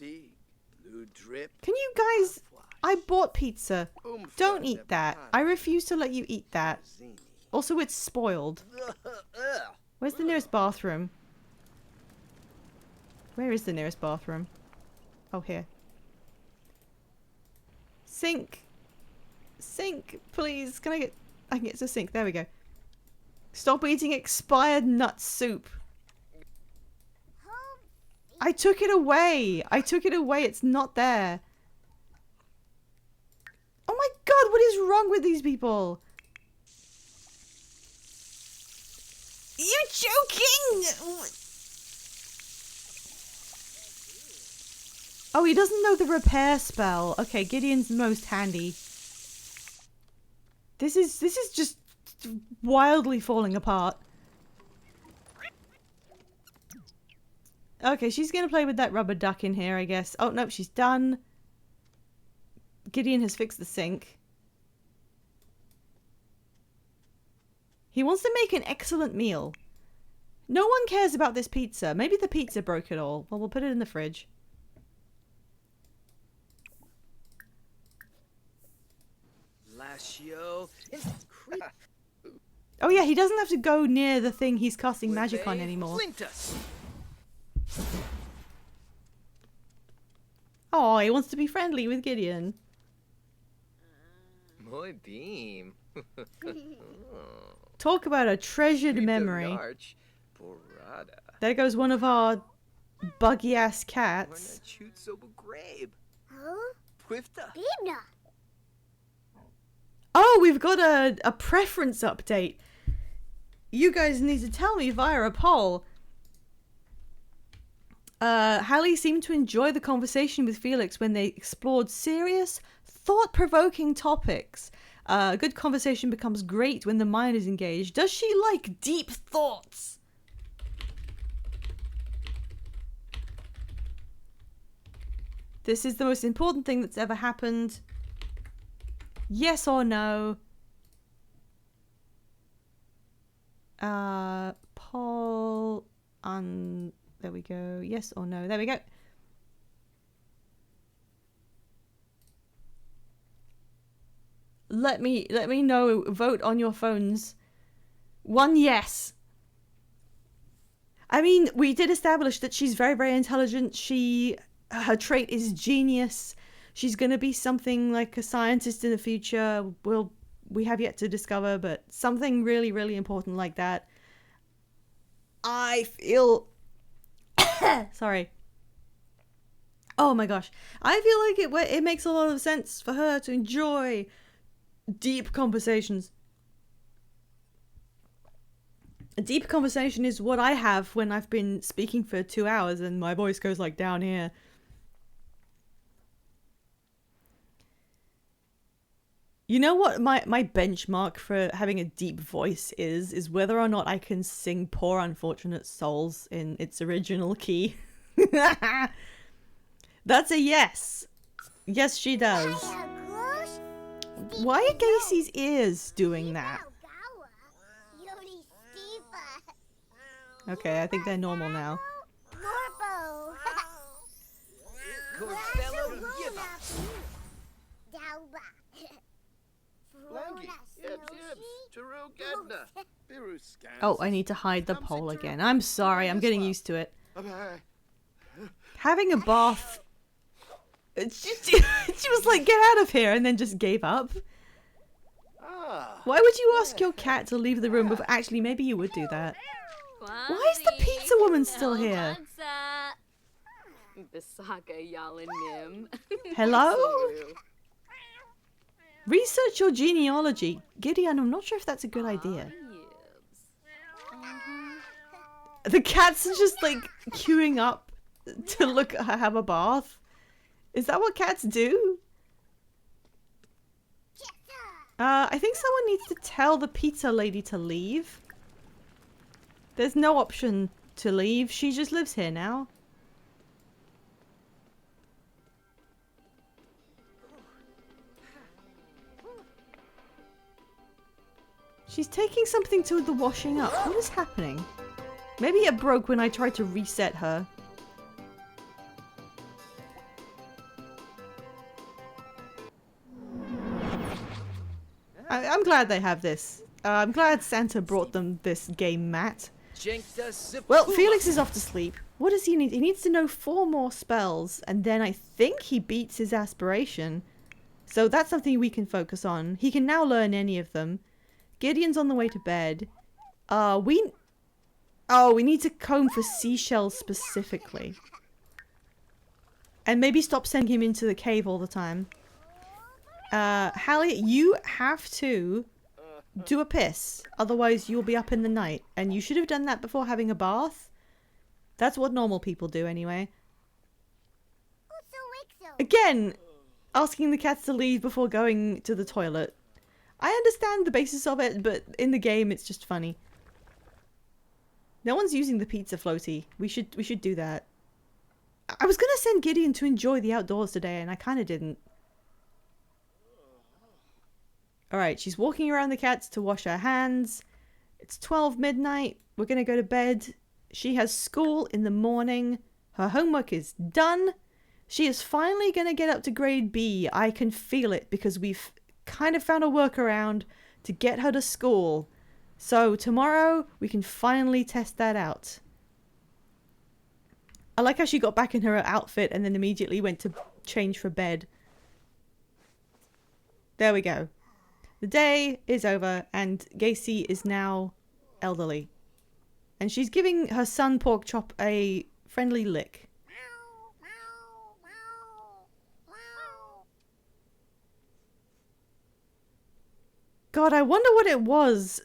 Can you guys... I bought pizza. Don't eat that. I refuse to let you eat that. Also, it's spoiled. Where's the nearest bathroom? Where is the nearest bathroom? Oh, here. Sink. Sink, please. I can get to the sink. There we go. Stop eating expired nut soup. I took it away. It's not there. Oh my god, what is wrong with these people? You joking? Oh, he doesn't know the repair spell. Okay, Gideon's most handy. This is just wildly falling apart. Okay, she's gonna play with that rubber duck in here, I guess. Oh, nope, she's done. Gideon has fixed the sink. He wants to make an excellent meal. No one cares about this pizza. Maybe the pizza broke it all. Well, we'll put it in the fridge. Oh yeah, he doesn't have to go near the thing he's casting magic on anymore. Oh, he wants to be friendly with Gideon. Muy beam. Talk about a treasured memory. There goes one of our buggy ass cats. Oh, we've got a preference update. You guys need to tell me via a poll. Hallie seemed to enjoy the conversation with Felix when they explored serious, thought-provoking topics. A good conversation becomes great when the mind is engaged. Does she like deep thoughts? This is the most important thing that's ever happened. Yes or no? Poll on... There we go. Yes or no? There we go. Let me know. Vote on your phones. 1 yes. I mean, we did establish that she's very, very intelligent. Her trait is genius. She's gonna be something like a scientist in the future. We have yet to discover, but something really, really important like that. I feel... Sorry. Oh my gosh. I feel like it makes a lot of sense for her to enjoy deep conversations. A deep conversation is what I have when I've been speaking for 2 hours and my voice goes like down here. You know what my benchmark for having a deep voice is whether or not I can sing Poor Unfortunate Souls in its original key. That's a yes. Yes, she does. Why are Gacy's ears doing that? Okay, I think they're normal now. Oh, I need to hide the pole again. I'm sorry, I'm getting used to it. Having a bath... She was like, get out of here, and then just gave up. Why would you ask your cat to leave the room before... Actually, maybe you would do that. Why is the pizza woman still here? Hello? Research your genealogy. Gideon, I'm not sure if that's a good idea. The cats are just like queuing up to look at her have a bath. Is that what cats do? I think someone needs to tell the pizza lady to leave. There's no option to leave. She just lives here now. She's taking something to the washing up. What is happening? Maybe it broke when I tried to reset her. I'm glad they have this. I'm glad Santa brought them this game mat. Well, Felix is off to sleep. What does he need? He needs to know 4 more spells, and then I think he beats his aspiration. So that's something we can focus on. He can now learn any of them. Gideon's on the way to bed. We need to comb for seashells specifically. And maybe stop sending him into the cave all the time. Hallie, you have to do a piss. Otherwise you'll be up in the night. And you should have done that before having a bath. That's what normal people do anyway. Again, asking the cats to leave before going to the toilet. I understand the basis of it, but in the game it's just funny. No one's using the pizza floaty. We should do that. I was gonna send Gideon to enjoy the outdoors today, and I kinda didn't. Alright, she's walking around the cats to wash her hands. It's 12 midnight. We're gonna go to bed. She has school in the morning. Her homework is done. She is finally gonna get up to grade B. I can feel it because we've kind of found a workaround to get her to school. So tomorrow we can finally test that out. I like how she got back in her outfit and then immediately went to change for bed. There we go. The day is over and Gacy is now elderly. And she's giving her son Pork Chop a friendly lick. God, I wonder what it was.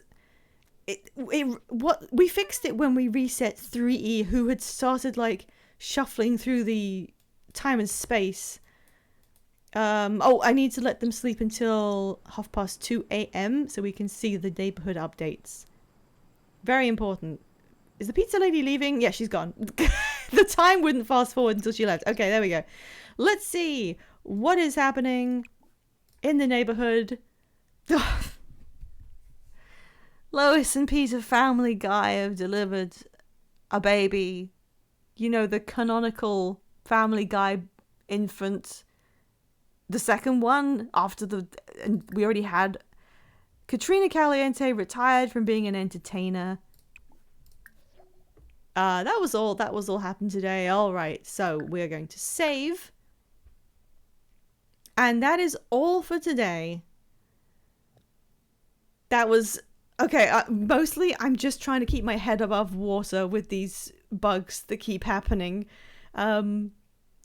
What we fixed it when we reset 3E, who had started like shuffling through the time and space. Oh, I need to let them sleep until 2:30 AM so we can see the neighborhood updates. Very important. Is the pizza lady leaving? Yeah, she's gone. The time wouldn't fast forward until she left. Okay, there we go. Let's see what is happening in the neighborhood. Lois and Peter Family Guy have delivered a baby. You know, the canonical Family Guy infant. The second one after and we already had Katrina Caliente retired from being an entertainer. That was all happened today. All right, so we're going to save. And that is all for today. That was okay. Mostly I'm just trying to keep my head above water with these bugs that keep happening. I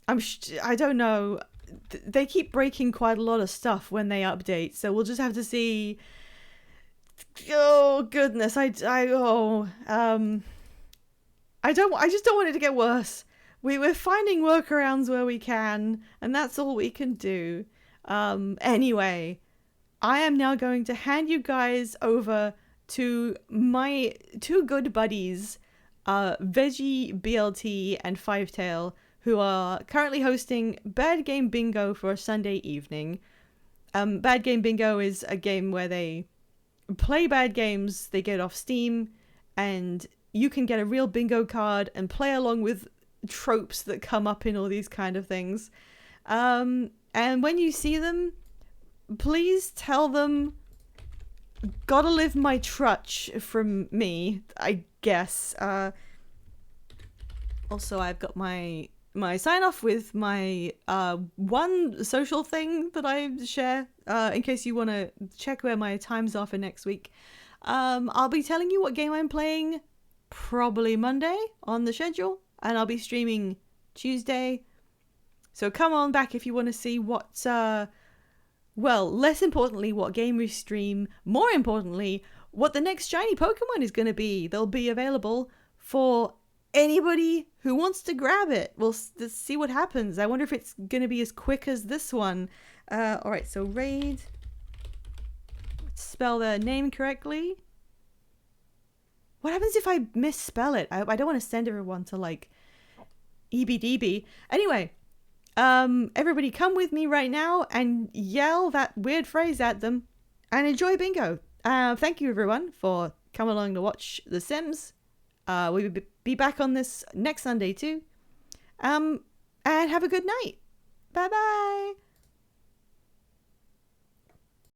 don't know. They keep breaking quite a lot of stuff when they update, so we'll just have to see. Oh goodness, I just don't want it to get worse. We're finding workarounds where we can, and that's all we can do. Anyway, I am now going to hand you guys over to my two good buddies, Veggie BLT and Fivetail, who are currently hosting Bad Game Bingo for a Sunday evening. Bad Game Bingo is a game where they play bad games, they get off Steam, and you can get a real bingo card and play along with tropes that come up in all these kind of things. And when you see them, please tell them, gotta live my trutch from me, I guess. Also, I've got my sign off with my one social thing that I share in case you want to check where my times are for next week. I'll be telling you what game I'm playing probably Monday on the schedule, and I'll be streaming Tuesday. So come on back if you want to see what, well, less importantly, what game we stream. More importantly, what the next shiny Pokemon is going to be. They'll be available for anybody who wants to grab it. Let's see what happens. I wonder if it's going to be as quick as this one. Alright, so Raid. Let's spell their name correctly. What happens if I misspell it? I don't want to send everyone to, like, EBDB. Anyway, everybody come with me right now and yell that weird phrase at them and enjoy bingo. Thank you, everyone, for coming along to watch The Sims. We'll be back on this next Sunday too. And have a good night. Bye bye.